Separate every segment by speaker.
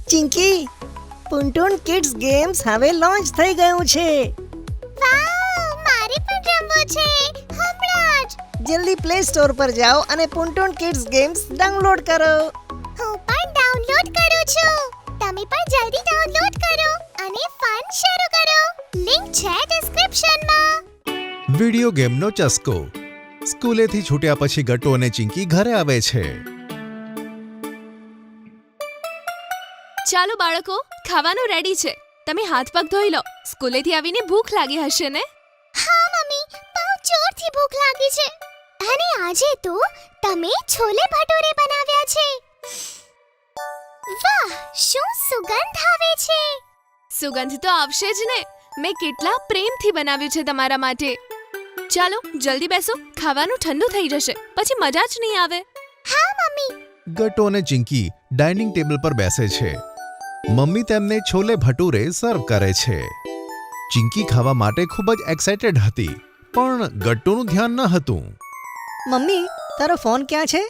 Speaker 1: Chinki, પુન્ટુન kids games હવે launch થઈ ગયું છે.
Speaker 2: વાવ, મારે પણ રમવું છે હમણાં જ.
Speaker 1: જલ્દી પ્લે સ્ટોર પર જાઓ અને પુન્ટુન કિડ્સ ગેમ્સ ડાઉનલોડ કરો.
Speaker 2: હું પણ ડાઉનલોડ કરું છું. તમે પણ જલ્દી ડાઉનલોડ કરો અને ફન શરૂ કરો. લિંક છે ડિસ્ક્રિપ્શનમાં.
Speaker 3: વિડિયો ગેમનો ચસ્કો. સ્કૂલેથી છૂટ્યા પછી ગટ્ટુ અને ચિંકી ઘરે આવે છે.
Speaker 4: ચાલો બાળકો, ખાવાનું રેડી છે. તમે હાથ પગ ધોઈ લો. સ્કૂલેથી આવીને ભૂખ લાગી હશે ને?
Speaker 2: હા મમ્મી, બહુ જોરથી ભૂખ લાગી છે. અને આજે તો તમે છોલે ભટુરે બનાવ્યા છે. વાહ, શું સુગંધ આવે છે.
Speaker 4: સુગંધ તો આવશે જ ને. મેં કેટલા પ્રેમથી બનાવ્યું છે તમારા માટે. ચાલો જલ્દી બેસો, ખાવાનું ઠંડુ થઈ જશે પછી મજા જ નહીં આવે.
Speaker 2: હા મમ્મી.
Speaker 3: ગટ્ટુ અને ચિંકી ડાઇનિંગ ટેબલ પર બેસે છે. મમ્મી તેમને છોલે ભટુરે સર્વ કરે છે. ચિંકી ખાવા માટે ખૂબ જ એક્સાઇટેડ હતી, પણ ગટ્ટુનું ધ્યાન ન હતું.
Speaker 1: મમ્મી, તારો ફોન ક્યાં છે?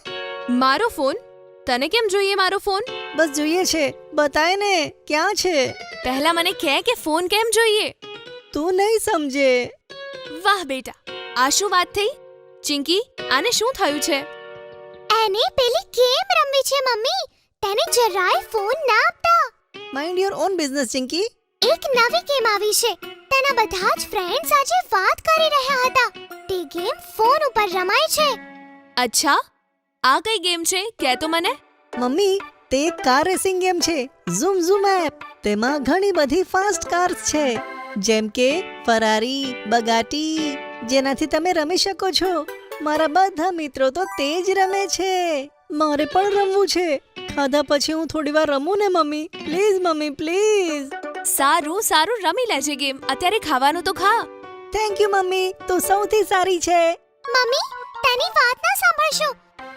Speaker 4: મારો ફોન? તને કેમ જોઈએ મારો ફોન?
Speaker 1: બસ જોઈએ છે, બતાય ને ક્યાં છે.
Speaker 4: પહેલા મને કહે કે ફોન કેમ જોઈએ.
Speaker 1: તું નહીં સમજે.
Speaker 4: વાહ બેટા, આ શું વાત થઈ? ચિંકી, આને શું થયું છે?
Speaker 2: એને પેલી ગેમ રમવી છે મમ્મી. તેને જરાય ફોન ના આપતા.
Speaker 1: Mind your own business Chinki.
Speaker 2: એક નવી ગેમ આવી છે. તેના બધા જ ફ્રેન્ડ્સ આજે વાત કરી રહ્યા હતા. તે ગેમ ફોન ઉપર રમાય છે.
Speaker 4: અચ્છા, આ કઈ ગેમ છે કહે તો મને.
Speaker 1: મમ્મી, તે એક કાર રેસિંગ ગેમ છે, ઝૂમ ઝૂમ એપ. તેમાં ઘણી બધી ફાસ્ટ કાર્સ છે, જેમ કે ફરારી, બગાટી, જેનાથી તમે રમી શકો છો. મારા બધા મિત્રો તો તે જ રમે છે. મારે પણ રમવું છે. ખાધા પછી હું થોડી વાર રમું ને મમ્મી. Please mummy, please.
Speaker 4: સારું સારું, રમી લેજે ગેમ. અત્યારે ખાવાનું તો ખા.
Speaker 1: થેન્ક યુ મમ્મી, તું સૌથી સારી છે.
Speaker 2: મમ્મી, તેની વાત ના સાંભળશો.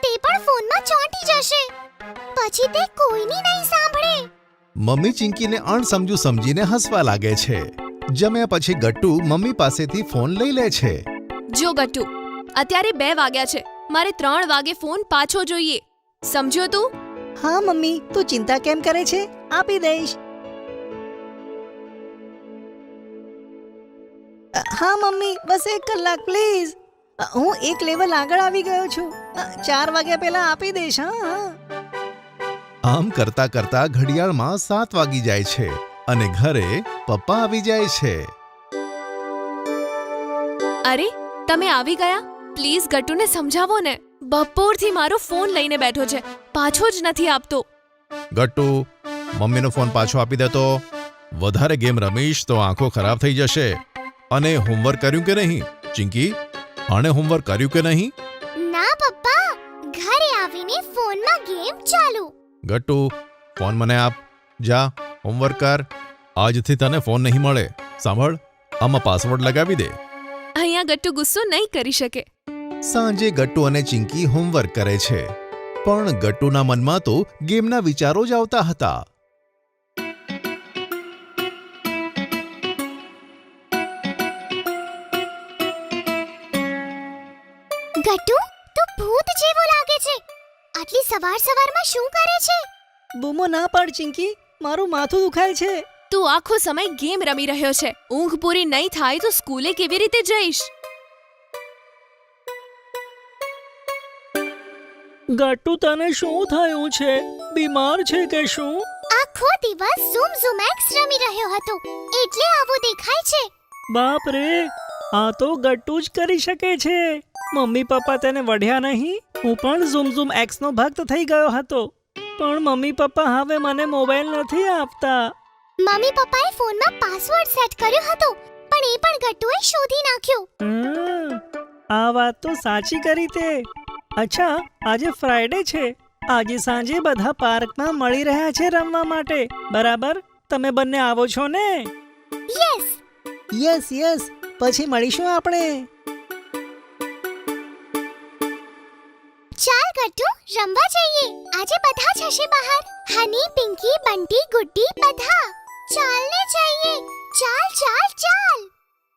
Speaker 2: તે પણ ફોનમાં ચોંટી જશે. પછી તે કોઈની નહીં સાંભળે.
Speaker 3: મમ્મી ચિંકીને અણસમજુ સમજીને હસવા લાગે છે. જમ્યા પછી ગટ્ટુ મમ્મી પાસેથી ફોન લઈ લે છે.
Speaker 4: જો ગટ્ટુ, અત્યારે 2 વાગ્યા છે. મારે 3 વાગે ફોન પાછો જોઈએ. સમજ્યો તું?
Speaker 1: હા મમ્મી, તું ચિંતા કેમ કરે છે? આપી દઈશ. હા મમ્મી, બસ 1 કલાક પ્લીઝ. હું 1 લેવલ આગળ આવી ગયો છું. 4 વાગ્યા પહેલા આપી દઈશ. હા.
Speaker 3: આમ કરતા કરતા ઘડિયાળમાં 7 વાગી જાય છે અને ઘરે પપ્પા આવી જાય છે.
Speaker 4: અરે, તમે આવી ગયા? પ્લીઝ ગટ્ટુને સમજાવો ને. બપોરથી મારો ફોન લઈને બેઠો છે, પાછો જ નથી આપતો.
Speaker 3: ગટ્ટુ, મમ્મીનો ફોન પાછો આપી દે તો. વધારે ગેમ રમીશ તો આંખો ખરાબ થઈ જશે. અને હોમવર્ક કર્યું કે નહીં? ચિંકી, આણે હોમવર્ક કર્યું કે નહીં?
Speaker 2: ના પપ્પા, ઘરે આવીને ફોનમાં ગેમ ચાલુ.
Speaker 3: ગટ્ટુ, ફોન મને આપ. જા, હોમવર્ક કર. આજથી તને ફોન નહીં મળે. સાંભળ, આમાં પાસવર્ડ લગાવી દે.
Speaker 4: અહીંયા ગટ્ટુ ગુસ્સો નહીં કરી શકે.
Speaker 3: સાંજે ગટ્ટુ અને ચિંકી હોમવર્ક કરે છે, પણ ગટ્ટુના મનમાં તો ગેમના વિચારો જ આવતા હતા.
Speaker 2: ગટ્ટુ, તું ભૂત જેવો લાગે છે. આટલી સવારમાં શું કરે છે?
Speaker 1: બૂમો ના પાડ ચિંકી, મારું માથું દુખાય છે.
Speaker 4: તું આખો સમય ગેમ રમી રહ્યો છે. ઊંઘ પૂરી નહીં થાય તો સ્કૂલે કેવી રીતે જઈશ?
Speaker 1: ગટ્ટુ, તને શું થયું છે? બીમાર છે કે શું?
Speaker 2: આખો દિવસ ઝૂમ ઝૂમ એક્સ રમી રહ્યો હતો, એટલે આવું દેખાય છે.
Speaker 1: બાપ રે, આ તો ગટ્ટુ જ કરી શકે છે. મમ્મી પપ્પા તેને વઢ્યા નહીં. હું પણ ઝૂમ ઝૂમ એક્સ નો ભક્ત થઈ ગયો હતો, પણ મમ્મી પપ્પા હવે મને મોબાઈલ નથી આપતા.
Speaker 2: મમ્મી પપ્પાએ ફોનમાં પાસવર્ડ સેટ કર્યો હતો, પણ એ પણ ગટ્ટુએ શોધી નાખ્યો.
Speaker 1: આ વાત તો સાચી કરી તે. અચ્છા, આજે ફ્રાઈડે છે. આજે સાંજે બધા પાર્કમાં મળી રહ્યા છે રમવા માટે, બરાબર? તમે બંને આવો છો ને?
Speaker 2: યસ.
Speaker 1: યસ યસ, પછી મળીશું આપણે.
Speaker 2: ચાલ ગટ્ટુ, રમવા જઈએ. આજે બધા જ હશે બહાર. હની, પિંકી, બંટી, ગુડ્ડી, બધા. ચાલ ને જઈએ. ચાલ ચાલ ચાલ.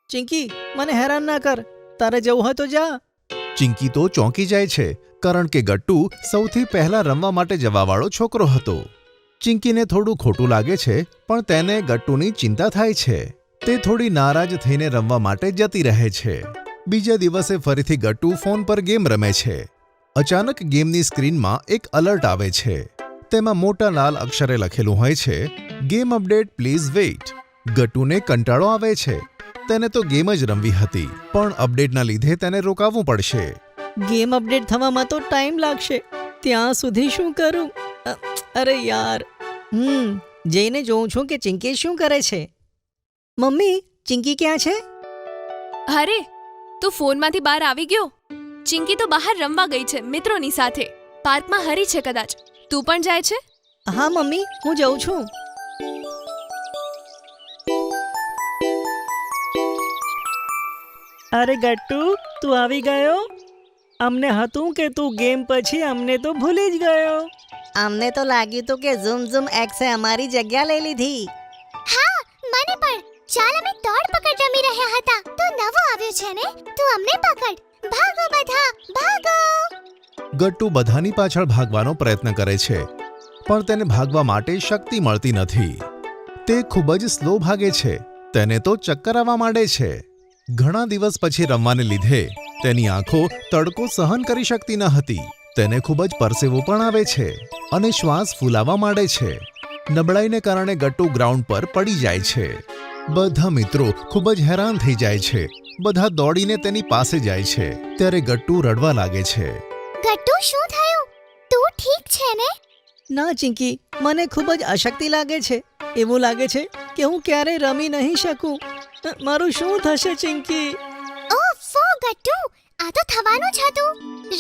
Speaker 1: ચિંકી મને હેરાન ના કર, તારે જવું હોય તો જા.
Speaker 3: ચિંકી તો ચોંકી જાય છે કારણ કે ગટ્ટુ સૌથી પહેલા રમવા માટે જવાવાળો છોકરો હતો. ચિંકીને થોડું ખોટું લાગે છે પણ તેને ગટ્ટુની ચિંતા થાય છે. તે થોડી નારાજ થઈને રમવા માટે જતી રહે છે. બીજા દિવસે ફરીથી ગટ્ટુ ફોન પર ગેમ રમે છે. અચાનક ગેમની સ્ક્રીનમાં એક અલર્ટ આવે છે. તેમાં મોટા લાલ અક્ષરે લખેલું હોય છે, ગેમ અપડેટ પ્લીઝ વેઇટ. ગટ્ટુને કંટાળો આવે છે. તેને તો ગેમ જ રમવી હતી, પણ અપડેટના લીધે તેને રોકાવવું પડશે.
Speaker 1: ગેમ અપડેટ થવામાં તો ટાઈમ લાગશે. ત્યાં સુધી શું કરું? અરે યાર. જઈને જોઉં છું કે ચિંકી શું કરે છે. મમ્મી, ચિંકી ક્યાં છે?
Speaker 4: અરે તું ફોનમાંથી બહાર આવી ગયો? ચિંકી તો બહાર રમવા ગઈ છે મિત્રોની સાથે. પાર્કમાં હરી છે કદાચ. તું પણ જાય છે?
Speaker 1: હા મમ્મી, હું જઉં છું. અરે ગટ્ટુ, તું આવી ગયો? અમને હતું કે તું ગેમ પછી અમને તો ભૂલી જ ગયો. અમને તો લાગ્યું તું કે ઝૂમ ઝૂમ એક્સે અમારી જગ્યા લઈ લીધી.
Speaker 2: હા, મને પણ. ચાલ અમે દોડ પકડ રમી રહ્યા હતા. તો નવો આવ્યો છે ને, તું અમને પકડ. ભાગો બધા, ભાગો.
Speaker 3: ગટ્ટુ બધાની પાછળ ભાગવાનો પ્રયત્ન કરે છે, પણ તેને ભાગવા માટે શક્તિ મળતી નથી. તે ખૂબ જ સ્લો ભાગે છે. તેને તો ચક્કર આવવા માંડે છે. ઘણા દિવસ પછી રમવાને લીધે તેની આંખો તડકો સહન કરી શકતી ન હતી. તેને ખૂબ જ પરસેવો પણ આવે છે અને શ્વાસ ફૂલાવા માંડે છે. નબળાઈને કારણે ગટ્ટુ ગ્રાઉન્ડ પર પડી જાય છે. બધા મિત્રો ખૂબ જ હેરાન થઈ જાય છે. બધા દોડીને તેની પાસે જાય છે. ત્યારે ગટ્ટુ રડવા લાગે છે.
Speaker 2: ગટ્ટુ, શું થયું? તું ઠીક છે ને?
Speaker 1: ના ચિંકી, મને ખૂબ જ અશક્તિ લાગે છે. એવું લાગે છે કે હું ક્યારેય રમી નહીં શકું. મારું શું થશે ચિંકી?
Speaker 2: ઓફો ગટ્ટુ, આ તો થવાનું જ હતું.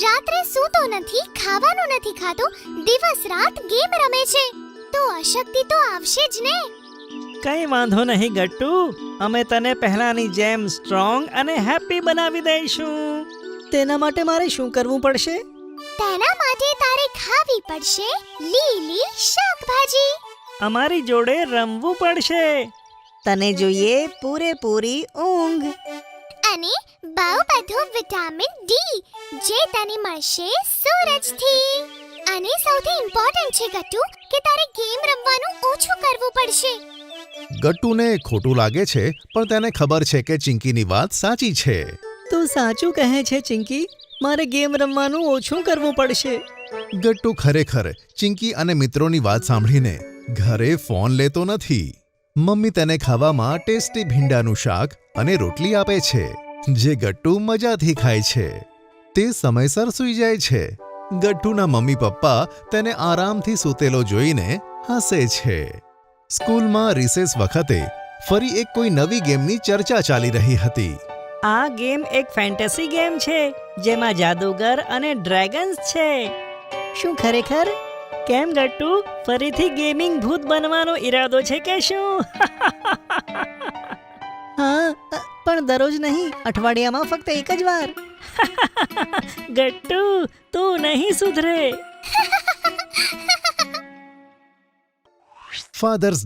Speaker 2: રાત્રે સૂતો નથી, ખાવાનું નથી ખાતો, દિવસ રાત ગેમ રમે છે. તો અશક્તિ તો આવશે જ ને.
Speaker 1: કઈ વાંધો નહીં ગટ્ટુ, અમે તને પહેલાની જેમ સ્ટ્રોંગ અને હેપી બનાવી દઈશું. તેના માટે મારે શું કરવું પડશે?
Speaker 2: તેના માટે તારે ખાવી પડશે લીલી શાકભાજી.
Speaker 1: અમારી જોડે રમવું પડશે. તને જોઈએ પૂરેપૂરી ઊંઘ.
Speaker 2: અને બહુ બધું વિટામિન ડી, જે તને મળશે સૂરજથી. અને સૌથી ઇમ્પોર્ટન્ટ છે ગટ્ટુ કે તારે ગેમ રમવાનું ઓછું કરવું પડશે.
Speaker 3: ગટ્ટુને ખોટું લાગે છે, પણ તેને ખબર છે કે ચિંકીની વાત સાચી છે.
Speaker 1: તું સાચું કહે છે ચિંકી, મારે ગેમ રમવાનું ઓછું કરવું પડશે.
Speaker 3: ગટ્ટુ ખરેખર ચિંકી અને મિત્રોની વાત સાંભળીને ઘરે ફોન લેતો નથી. મમ્મી તેને ખાવામાં ટેસ્ટી ભીંડાનું શાક અને રોટલી આપે છે, જે ગટ્ટુ મજાથી ખાય છે. તે સમયસર સૂઈ જાય છે. ગટ્ટુના મમ્મી પપ્પા તેને આરામથી સૂતેલો જોઈને હસે છે. સ્કૂલમાં રિસેસ વખતે ફરી એક કોઈ નવી ગેમની ચર્ચા ચાલી રહી હતી.
Speaker 1: આ ગેમ એક ફેન્ટસી ગેમ છે, જેમાં જાદુગર અને ડ્રેગન્સ છે. શું ખરેખર? કેમ ગટ્ટુ, ફરીથી ગેમિંગ ભૂત બનવાનો ઈરાદો છે કે શું? હા, પણ દરરોજ નહીં, અઠવાડિયામાં ફક્ત એક જ વાર. ગટ્ટુ, તું નહીં સુધરે.
Speaker 3: ફાધર્સ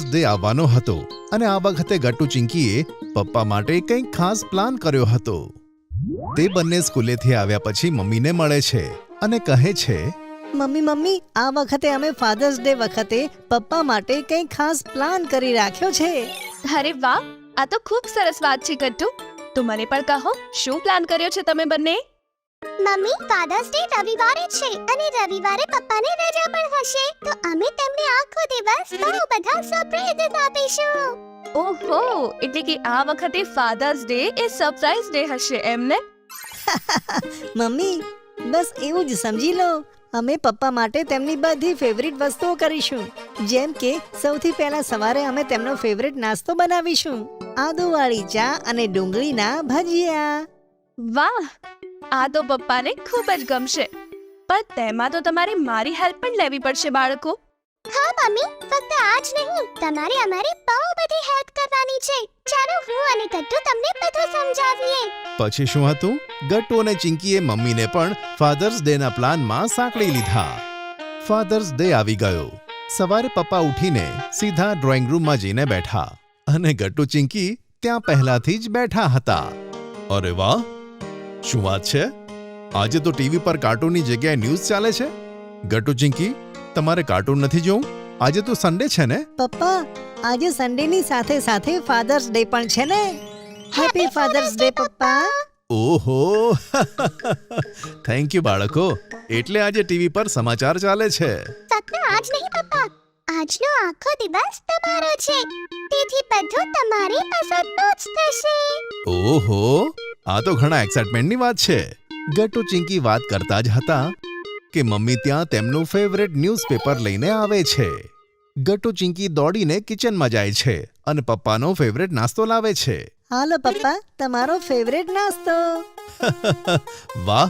Speaker 3: ડે આવવાનો હતો અને આ વખતે ગટ્ટુ ચિંકીએ પપ્પા માટે કંઈક ખાસ પ્લાન કર્યો હતો. તે બંને સ્કૂલેથી આવ્યા પછી મમ્મીને મળે છે અને કહે છે,
Speaker 1: મમ્મી, આ વખતે અમે ફાધર્સ ડે વખતે પપ્પા માટે કંઈક ખાસ પ્લાન કરી રાખ્યો છે.
Speaker 4: અરે વાહ, આ તો ખૂબ સરસ વાત છે ગટ્ટુ. તો મને પણ કહો, શું પ્લાન કર્યો છે તમે બંને?
Speaker 2: મમ્મી, ફાધર્સ ડે રવિવારે છે અને રવિવારે પપ્પાને રજા પણ હશે. તો અમે તેમને આખો દિવસ બહુ બધા સરપ્રાઈઝ આપીશું.
Speaker 4: ઓહો, એટલે કે આ વખતે ફાધર્સ ડે એ સરપ્રાઈઝ ડે હશે એમને?
Speaker 1: મમ્મી, બસ એવું જ સમજી લો. અમે પપ્પા માટે તેમની બધી ફેવરિટ વસ્તુઓ કરીશું. જેમ કે સૌથી પહેલા સવારે અમે તેમનો ફેવરિટ નાસ્તો બનાવીશું, આદુવાળી ચા અને ડુંગળીના ભજીયા.
Speaker 4: વાહ, આ તો પપ્પાને ખૂબ જ ગમશે. પણ તેમાં તો તમારે મારી હેલ્પ પણ લેવી પડશે બાળકો.
Speaker 2: હા મમ્મી, ફક્ત આજ નહીં, તમારે અમારી બહુ બધી હેલ્પ કરવાની છે. ચાલો હું અને ગટ્ટુ તમને બધું સમજાવીએ.
Speaker 3: પછી શું હતું? ગટ્ટુ અને ચિંકીએ મમ્મીને પણ ફાધર્સ ડેના પ્લાનમાં સાંકળી લીધા. ફાધર્સ ડે આવી ગયો. સવારે પપ્પા ઉઠીને સીધા ડ્રોઈંગ રૂમમાં જઈને બેઠા અને ગટ્ટુ ચિંકી ત્યાં પહેલાથી જ બેઠા હતા. અરે વાહ, શું વાત છે! આજે તો ટીવી પર કાર્ટૂનની જગ્યાએ ન્યૂઝ ચાલે છે. ગટ્ટુ ચિંકી, તમારે કાર્ટૂન નથી જોવું? આજે તો સન્ડે છે ને?
Speaker 1: પપ્પા, આજે સન્ડેની સાથે સાથે ફાધર્સ ડે પણ છે ને. હેપી ફાધર્સ ડે પપ્પા.
Speaker 3: ઓહો, થેન્ક યુ બાળકો. એટલે આજે ટીવી પર સમાચાર ચાલે છે.
Speaker 2: ફક્ત આજ નહીં પપ્પા, આજનો આખો દિવસ તમારો છે, તેથી બધું તમારી પસંદનું જ થશે.
Speaker 3: ઓહો, આ તો ઘણા એક્સાઇટમેન્ટની વાત છે. ગટ્ટુ ચિંકી વાત કરતા જ હતા કે મમ્મી ત્યાં તેમનું ફેવરેટ ન્યૂઝપેપર લઈને આવે છે. ગટ્ટુ ચિંકી દોડીને કિચનમાં જાય છે અને પપ્પાનો ફેવરેટ નાસ્તો લાવે છે.
Speaker 1: હાલો પપ્પા, તમારો ફેવરેટ નાસ્તો.
Speaker 3: વાહ,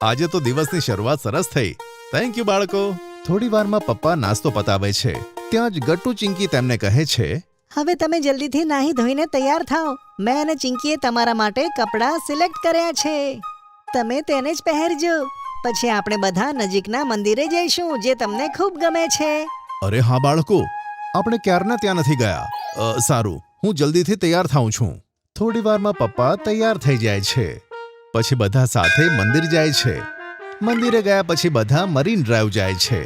Speaker 3: આજે તો દિવસની શરૂઆત સરસ થઈ. થેન્ક યુ બાળકો. થોડી વારમાં પપ્પા નાસ્તો પતાવે છે. ત્યાં જ ગટ્ટુ ચિંકી તેમને કહે છે,
Speaker 1: હવે તમે જલ્દીથી નાહી ધોઈને તૈયાર થાઓ. મેં અને ચિંકીએ તમારા માટે કપડાં સિલેક્ટ કર્યા છે. તમે તેને જ પહેરજો. પછી આપણે બધા નજીકના મંદિરે જઈશું, જે તમને ખૂબ ગમે છે.
Speaker 3: અરે હા બાળકો, આપણે ક્યારના ત્યાં નથી ગયા. સારું, હું જલ્દીથી તૈયાર થાઉં છું. થોડી વારમાં પપ્પા તૈયાર થઈ જાય છે. પછી બધા સાથે મંદિર જાય છે. મંદિરે ગયા પછી બધા મરીન ડ્રાઈવ જાય છે.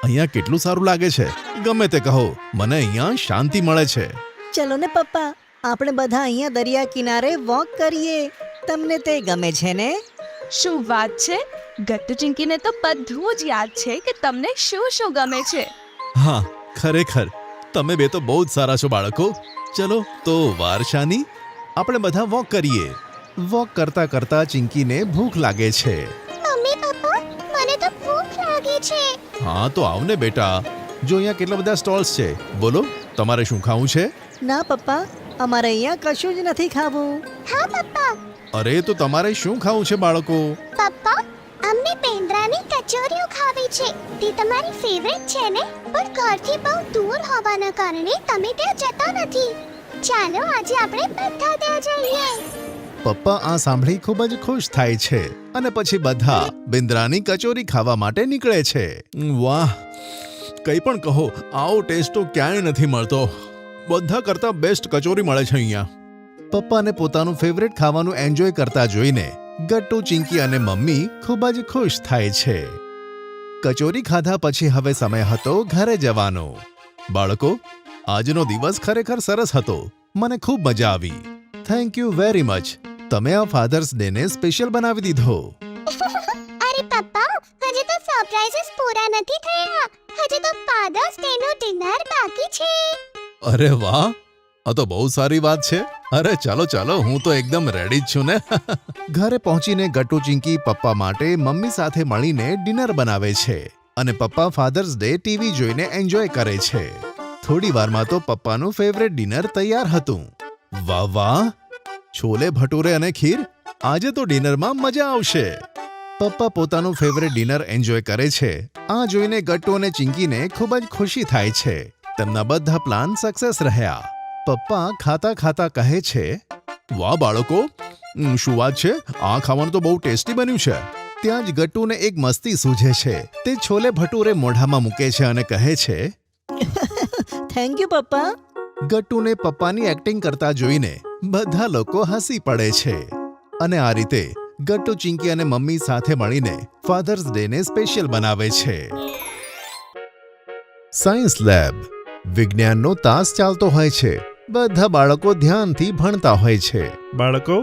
Speaker 3: અહીંયા કેટલું સારું લાગે છે. ગમે તે કહો, મને અહીંયા શાંતિ મળે છે.
Speaker 1: ચલો ને પપ્પા, આપણે બધા અહીંયા દરિયા કિનારે વોક કરીએ. તમને તે ગમે છે ને?
Speaker 4: શું વાત છે! ગટ્ટુ ચિંકીને તો બધું જ યાદ છે કે તમને શું શું ગમે છે.
Speaker 3: હા, ખરેખર તમે બે તો બહુ જ સારા છો બાળકો. ચલો તો વારશાની, આપણે બધા વોક કરીએ. વોક કરતા કરતા ચિંકીને ભૂખ લાગે છે.
Speaker 2: મમ્મી પપ્પા, મને તો ભૂખ લાગી છે.
Speaker 3: હા તો આવ ને બેટા, જો અહીંયા કેટલા બધા સ્ટોલ્સ છે. બોલો, તમારે શું ખાવું છે?
Speaker 1: ના પપ્પા, અમારે અહીંયા કશું જ નથી ખાવું.
Speaker 2: હા પપ્પા.
Speaker 3: અરે તો તમારે શું ખાવું છે બાળકો?
Speaker 2: પપ્પા, અમને પેંડાની કચોરીઓ ખાવી છે. તે તમારી ફેવરેટ છે ને? પણ ઘરથી બહુ દૂર હોવાના કારણે તમે ત્યાં જતા નથી. ચાલો આજે આપણે બધા ત્યાં જઈએ.
Speaker 3: પપ્પા આ સાંભળી ખૂબ જ ખુશ થાય છે અને પછી બધા બિંદ્રાની કચોરી ખાવા માટે નીકળે છે. વાહ, કંઈ પણ કહો, આવો ટેસ્ટ તો ક્યાંય નથી મળતો. બધા કરતા બેસ્ટ કચોરી મળે છે અહીંયા. પપ્પાને પોતાનું ફેવરેટ ખાવાનું એન્જોય કરતા જોઈને ગટ્ટુ ચિંકી અને મમ્મી ખૂબ જ ખુશ થાય છે. કચોરી ખાધા પછી હવે સમય હતો ઘરે જવાનો. બાળકો, આજનો દિવસ ખરેખર સરસ હતો. મને ખૂબ મજા આવી. Thank you very much. તમે આ ફાધર્સ ડે ને સ્પેશિયલ બનાવી દીધો.
Speaker 2: અરે પપ્પા, હજી તો સરપ્રાઇઝીસ પૂરા નથી થયા. હજી તો ફાધર્સ ડે નું ડિનર બાકી છે.
Speaker 3: અરે વાહ, આ તો બહુ સારી વાત છે. અરે ચાલો ચાલો, હું તો એકદમ રેડી જ છું ને. ઘરે પહોંચીને ગટ્ટુ ચિંકી પપ્પા માટે મમ્મી સાથે મળીને ડિનર બનાવે છે અને પપ્પા ફાધર્સ ડે ટીવી જોઈને એન્જોય કરે છે. થોડી વારમાં તો પપ્પાનું ફેવરેટ ડિનર તૈયાર હતું. વાહ વાહ, છોલે ભટુરે અને ખીર. આજે તો ડિનરમાં મજા આવશે. પપ્પા પોતાનું ફેવરેટ ડિનર એન્જોય કરે છે. આ જોઈને ગટ્ટુ અને ચિંકીને ખૂબ જ ખુશી થાય છે. તેમના બધા પ્લાન સક્સેસ રહ્યા. પપ્પા ખાતા ખાતા કહે છે, વાહ બાળકો, શું વાત છે! આ ખાવાનું તો બહુ ટેસ્ટી બન્યું છે. ત્યાં જ ગટ્ટુને એક મસ્તી સૂઝે છે. તે છોલે ભટુરે મોઢામાં મૂકે છે અને કહે છે,
Speaker 1: થેન્ક યુ પપ્પા.
Speaker 3: ગટ્ટુને પપ્પાની એક્ટિંગ કરતા જોઈને બધા લોકો હસી પડે છે. અને આ રીતે ગટ્ટુ ચિંકી અને મમ્મી સાથે મળીને ફાધર્સ ડે ને સ્પેશિયલ બનાવે છે. Science lab. વિજ્ઞાનનો તાસ ચાલતો હોય છે. બધા બાળકો ધ્યાનથી ભણતા હોય છે.
Speaker 5: બાળકો,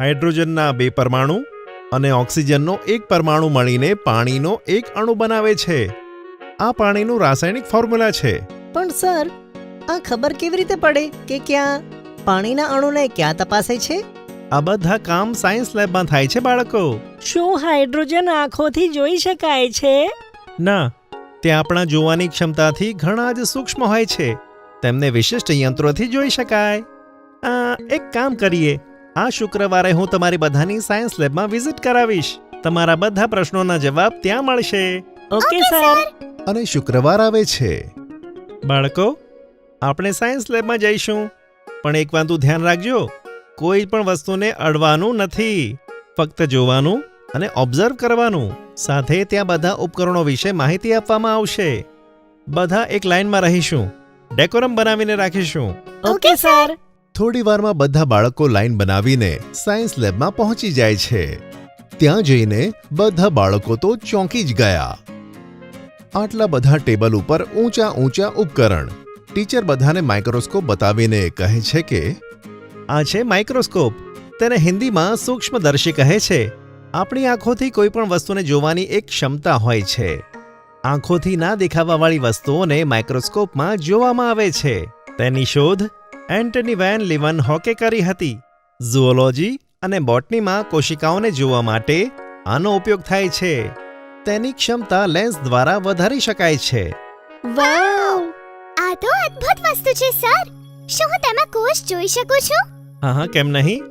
Speaker 5: હાઇડ્રોજનના 2 પરમાણુ અને ઓક્સિજનનો 1 પરમાણુ મળીને પાણીનો એક અણુ બનાવે છે. આ પાણીનું રાસાયણિક ફોર્મ્યુલા છે.
Speaker 1: પણ સર, આ ખબર કેવી રીતે પડે કે ક્યાં પાણીના અણુને ક્યાં તપાસે છે?
Speaker 5: આ બધા કામ સાયન્સ લેબમાં થાય છે બાળકો.
Speaker 1: શું હાઇડ્રોજન આંખોથી જોઈ શકાય છે?
Speaker 5: ના, તે આપણા જોવાની ક્ષમતાથી ઘણા જ સૂક્ષ્મ હોય છે. તેમને વિશિષ્ટ યંત્રોથી જોઈ શકાય. એક કામ કરીએ, આ શુક્રવારે હું તમારી બધાની સાયન્સ લેબમાં વિઝિટ કરાવીશ. તમારા બધા પ્રશ્નોના જવાબ ત્યાં મળશે.
Speaker 1: Okay sir.
Speaker 3: અને શુક્રવાર આવે છે.
Speaker 5: બાળકો, આપણે સાયન્સ લેબમાં જઈશું, પણ એક વાતનું ધ્યાન રાખજો, કોઈ પણ વસ્તુને અડવાનું નથી. ફક્ત જોવાનું અને ઓબ્ઝર્વ કરવાનું. સાથે ત્યાં બધા ઉપકરણો વિશે માહિતી આપવામાં આવશે. બધા એક લાઇનમાં રહીશું ડેકોરમ બનાવીને રાખીશું.
Speaker 1: Okay sir.
Speaker 3: થોડી વારમાં બધા બાળકો લાઈન બનાવીને સાયન્સ લેબમાં પહોંચી જાય છે. ત્યાં જઈને બધા બાળકો તો ચોંકી જ ગયા. આટલા બધા ટેબલ ઉપર ઊંચા ઊંચા ઉપકરણ. ટીચર બધાને માઇક્રોસ્કોપ બતાવીને કહે છે કે
Speaker 5: આ છે માઇક્રોસ્કોપ. તેને હિન્દીમાં સૂક્ષ્મદર્શી કહે છે. આપણી આંખોથી કોઈ પણ વસ્તુને જોવાની એક ક્ષમતા હોય છે. આંખોથી ના દેખાવાવાળી વસ્તુઓને માઇક્રોસ્કોપમાં જોવામાં આવે છે. તેની શોધ એન્ટની વેન લીવનહોકે કરી હતી. ઝૂઓલોજી અને બોટનીમાં કોશિકાઓને જોવા માટે આનો ઉપયોગ થાય છે. તેની ક્ષમતા લેન્સ દ્વારા વધારી શકાય છે.
Speaker 1: વાવ.
Speaker 2: આ તો અદ્ભુત વસ્તુ છે સર. શું હું તેમાં કોષ જોઈ શકું છું?
Speaker 5: હા હા, કેમ નહીં?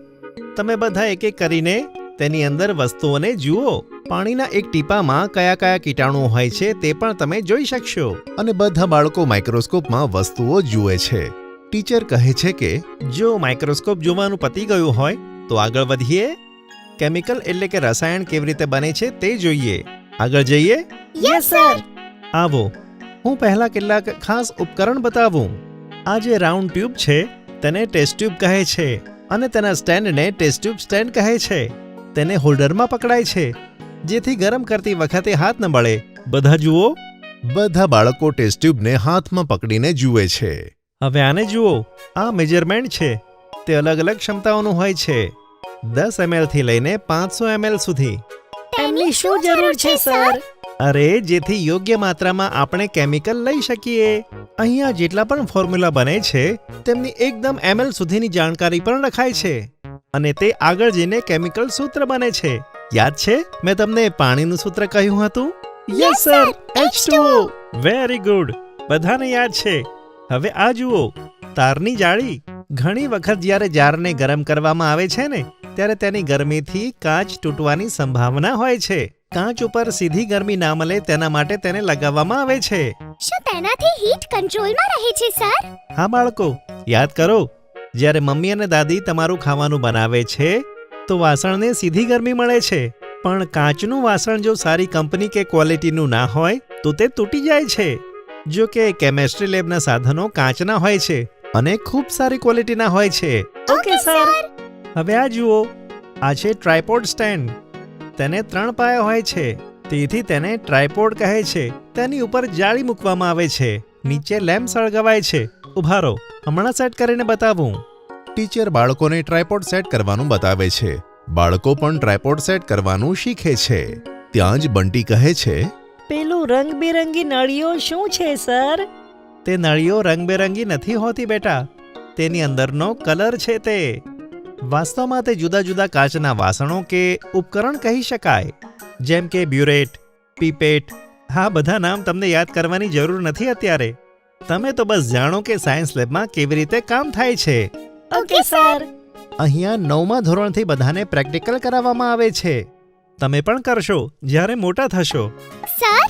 Speaker 5: તમે બધા એક એક કરીને તેની અંદર વસ્તુઓને જુઓ. પાણીના એક ટીપામાં કયા કયા કીટાણુ હોય છે તે પણ તમે જોઈ શકશો.
Speaker 3: અને બધા બાળકો માઇક્રોસ્કોપમાં વસ્તુઓ જુએ છે. ટીચર કહે છે કે
Speaker 5: જો માઇક્રોસ્કોપ જોવાનું પતી ગયું હોય તો આગળ વધીએ. કેમિકલ એટલે કે રસાયણ કેવી રીતે બને છે તે જોઈએ. આગળ જઈએ.
Speaker 1: Yes sir.
Speaker 5: આવો, હું પહેલા કેટલાક ખાસ ઉપકરણ બતાવું. આ જે રાઉન્ડ ટ્યુબ છે તેને ટેસ્ટ ટ્યુબ કહે છે અને તેના સ્ટેન્ડને ટેસ્ટ ટ્યુબ સ્ટેન્ડ કહે છે. તેને હોલ્ડરમાં પકડાય છે જેથી ગરમ કરતી વખતે હાથ ન બળે. બધા જુઓ.
Speaker 3: બધા બાળકો ટેસ્ટ ટ્યુબને હાથમાં પકડીને જુએ છે.
Speaker 5: હવે આને જુઓ. આ મેજરમેન્ટ છે. તે અલગ અલગ ક્ષમતાઓનું હોય છે. 10 ml થી લઈને 500 ml સુધી.
Speaker 1: એમની શું જરૂર છે સર?
Speaker 5: અરે, જેથી યોગ્ય માત્રામાં આપણે કેમિકલ લઈ શકીએ. અહીંયા જેટલા પણ ફોર્મ્યુલા બને છે તેમની એકદમ ml સુધીની જાણકારી પણ લખાય છે અને તે આગળ જઈને કેમિકલ સૂત્ર બને છે. યાદ છે મેં તમને પાણીનું સૂત્ર કહ્યું હતું?
Speaker 1: Yes sir.
Speaker 5: H2O. Very good. બધાને યાદ છે. હવે આ જુઓ. તારની જાળી. ઘણી વખત જ્યારે જારને ગરમ કરવામાં આવે છે ને ત્યારે તેની ગરમીથી કાચ તૂટવાની સંભાવના હોય છે. કાચ ઉપર સીધી ગરમી ના મળે તેના માટે તેને લગાવવામાં આવે છે.
Speaker 2: શું તેનાથી હીટ કંટ્રોલમાં રહે છે સર?
Speaker 5: હા બાળકો, યાદ કરો, જ્યારે મમ્મી અને દાદી તમારું ખાવાનું બનાવે છે તો વાસણને સીધી ગરમી મળે છે. પણ કાચનું વાસણ જો સારી કંપની કે ક્વોલિટીનું ના હોય તો તે તૂટી જાય છે. જો કે કેમેસ્ટ્રી લેબના સાધનો કાચના હોય છે અને ખૂબ સારી ક્વોલિટીના હોય છે.
Speaker 1: Okay sir.
Speaker 5: હવે આ જુઓ. આ છે ટ્રાયપોડ સ્ટેન્ડ. તેને 3 પાયા હોય છે તેથી તેને ટ્રાયપોડ કહે છે. તેની ઉપર જાળી મૂકવામાં આવે છે. નીચે લેમ્પ સળગાવાય છે. ઉભા રહો, હમણાં સેટ કરીને બતાવું.
Speaker 3: ટીચર બાળકોને ટ્રાયપોડ સેટ કરવાનું બતાવે છે. બાળકો પણ ટ્રાયપોડ સેટ કરવાનું શીખે છે. ત્યાં જ બંટી કહે છે
Speaker 1: પેલું રંગબેરંગી નળીઓ શું છે સર?
Speaker 5: તે નળીઓ રંગબેરંગી નથી હોતી બેટા. તેની અંદરનો કલર છે તે. વાસ્તવમાં તે જુદા જુદા કાચના વાસણો કે ઉપકરણ કહી શકાય. જેમ કે બ્યુરેટ, પીપેટ. હા, બધા નામ તમને યાદ કરવાની જરૂર નથી અત્યારે. તમે તો બસ જાણો કે સાયન્સ લેબમાં કેવી રીતે કામ થાય છે.
Speaker 1: Okay sir.
Speaker 5: અહીંયા 9મા ધોરણથી બધાને પ્રેક્ટિકલ કરાવવામાં આવે છે. તમે પણ કરશો જ્યારે મોટા થશો.
Speaker 2: સર,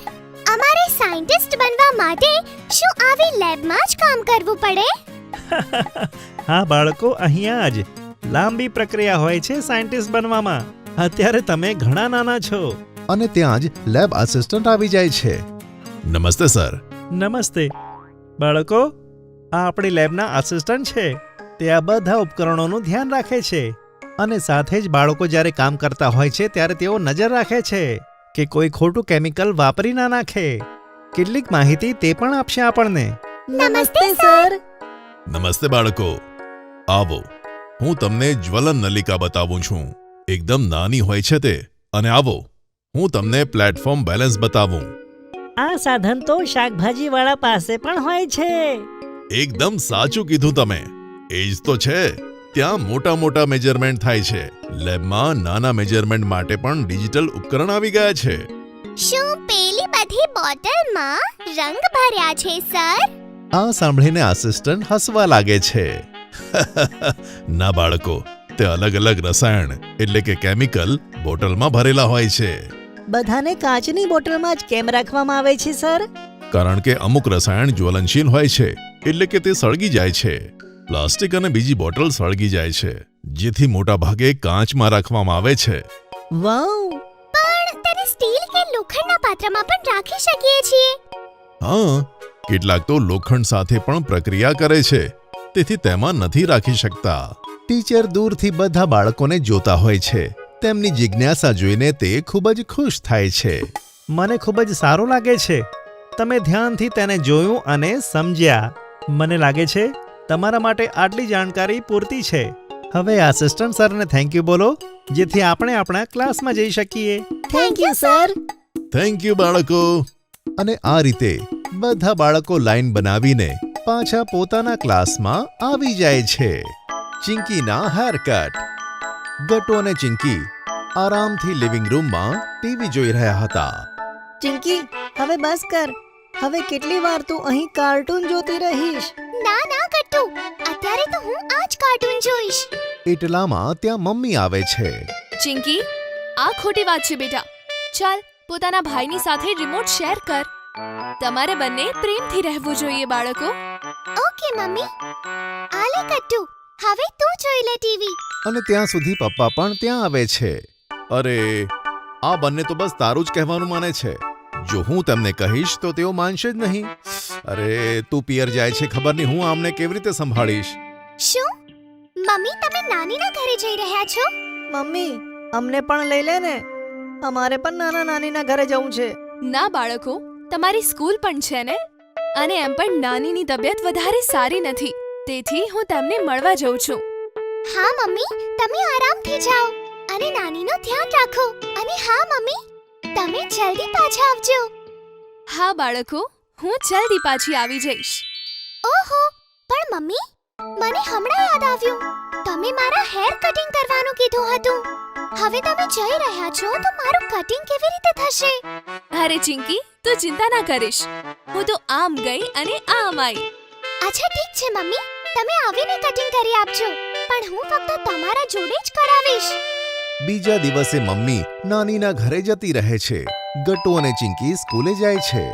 Speaker 2: અમારે સાયન્ટિસ્ટ બનવા માટે શું આવી લેબમાં જ કામ કરવું પડે?
Speaker 5: હા બાળકો, અહીંયા જ લાંબી પ્રક્રિયા હોય છે સાયન્ટિસ્ટ બનવામાં. અત્યારે તમે ઘણા નાના છો.
Speaker 3: અને ત્યાં જ લેબ આસિસ્ટન્ટ આવી જાય છે. નમસ્તે સર.
Speaker 5: નમસ્તે બાળકો. આ આપણી લેબના આસિસ્ટન્ટ છે. તે આ બધા ઉપકરણોનું ધ્યાન રાખે છે અને સાથે જ બાળકો જ્યારે કામ કરતા હોય છે ત્યારે તેઓ નજર રાખે છે કે કોઈ ખોટું કેમિકલ વાપરી ના નાખે. કેટલીક માહિતી તે પણ આપશે આપણને.
Speaker 1: નમસ્તે સર.
Speaker 3: નમસ્તે બાળકો. આવો, હું તમને જ્વલન નલિકા બતાવું છું. એકદમ નાની હોય છે તે. અને આવો, હું તમને પ્લેટફોર્મ બેલેન્સ બતાવું.
Speaker 1: આ સાધન તો શાકભાજી વાળા પાસે પણ હોય છે.
Speaker 3: એકદમ સાચું કીધું તમે. એ જ તો છે. ત્યાં મોટા મોટા મેજરમેન્ટ થાય છે. લેબમાં નાના મેજરમેન્ટ માટે પણ ડિજિટલ ઉપકરણ આવી ગયા છે.
Speaker 2: શું પેલી બધી બોટલમાં રંગ ભર્યા છે સર?
Speaker 3: આ સાંભળીને આસિસ્ટન્ટ હસવા લાગે છે. ના બાળકો, તે અલગ અલગ રસાયણ એટલે કે કેમિકલ બોટલમાં ભરેલા હોય છે.
Speaker 1: બધાને કાચની બોટલમાં જ કેમ રાખવામાં આવે છે સર?
Speaker 3: કારણ કે અમુક રસાયણ જ્વલનશીલ હોય છે એટલે કે તે સળગી જાય છે. પ્લાસ્ટિક અને બીજી બોટલ સળગી જાય છે, જેથી મોટા ભાગે કાચમાં રાખવામાં આવે છે.
Speaker 1: વાવ.
Speaker 2: પણ તેને સ્ટીલ કે લોખંડના પાત્રમાં પણ રાખી શકીએ છીએ.
Speaker 3: હા, કેટલાક તો લોખંડ સાથે પણ પ્રક્રિયા કરે છે, તેથી તેમાં નથી રાખી શકતા. ટીચર દૂરથી બધા બાળકોને જોતા હોય છે. તેમની જિજ્ઞાસા જોઈને તે ખૂબ જ ખુશ થાય છે.
Speaker 5: મને ખૂબ જ સારું લાગે છે. તમે ધ્યાનથી તેને જોયું અને સમજ્યા. મને લાગે છે તમારા માટે આટલી જાણકારી પૂરતી છે. હવે આસિસ્ટન્ટ સરને થેન્ક યુ બોલો, જેથી આપણે આપણા ક્લાસમાં જઈ શકીએ.
Speaker 1: Thank you sir.
Speaker 3: Thank you બાળકો. અને આ રીતે બધા બાળકો લાઈન બનાવીને પાછા પોતાના ક્લાસમાં આવી જાય છે. ચિંકીના હેરકટ. ગટ્ટુ અને ચિંકી આરામથી લિવિંગ રૂમમાં ટીવી જોઈ રહ્યા હતા.
Speaker 1: ચિંકી, હવે બસ કર. હવે કેટલી વાર તું અહીં કાર્ટૂન જોતી રહીશ?
Speaker 2: ના ના ગટ્ટુ, અત્યારે તો હું આ જ કાર્ટૂન જોઈશ.
Speaker 3: એટલામાં ત્યાં મમ્મી આવે છે.
Speaker 4: ચિંકી, આ ખોટી વાત છે બેટા. ચાલ પોતાના ભાઈની સાથે રિમોટ શેર કર. તમારે બંને પ્રેમથી રહેવું જોઈએ બાળકો.
Speaker 2: Okay mummy. આલે ગટ્ટુ, હવે તું જોઈ લે ટીવી.
Speaker 3: અને ત્યાં સુધી પપ્પા પણ ત્યાં આવે છે. અરે, આ બંને તો બસ તારું જ કહેવાનું માને છે. જો હું તેમને કહીશ તો તેઓ માનશે જ નહીં. અરે, તું પિયર જાય છે, ખબર નહીં હું આમને કેવી રીતે સંભાળીશ.
Speaker 2: શું મમ્મી, તમે નાનીના ઘરે જઈ રહ્યા છો?
Speaker 1: મમ્મી, અમને પણ લઈ લે ને. અમારે પણ નાના નાનીના ઘરે જવું છે.
Speaker 4: ના બાળકો, તમારી સ્કૂલ પણ છે ને. અને એમ પણ નાનીની તબિયત વધારે સારી નથી, તેથી હું તેમને મળવા જઉં છું.
Speaker 2: હા મમ્મી, તમે આરામથી જાઓ અને નાનીનું ધ્યાન રાખો. અને હા મમ્મી, તમે જલ્દી પાછા આવજો.
Speaker 4: હા બાળકો, હું જલ્દી પાછી આવી જઈશ.
Speaker 2: ઓહો, પણ મમ્મી, મને હમણાં યાદ આવ્યું, તમે મારા હેર કટિંગ કરવાનું કીધું હતું. હવે તમે જઈ રહ્યા છો તો મારું કટિંગ કેવી રીતે થશે?
Speaker 4: અરે ચિંકી, તું ચિંતા ના કરીશ. હું તો આમ ગઈ અને આમ આવી.
Speaker 2: અચ્છા ઠીક છે મમ્મી, તમે આવીને કટિંગ કરી આપજો, પણ હું ફક્ત તમારા જોડે જ કરાવીશ.
Speaker 3: બીજા દિવસે મમ્મી નાનીના ઘરે જતી રહે છે. ગટ્ટુ અને ચિંકી સ્કૂલે જાય છે.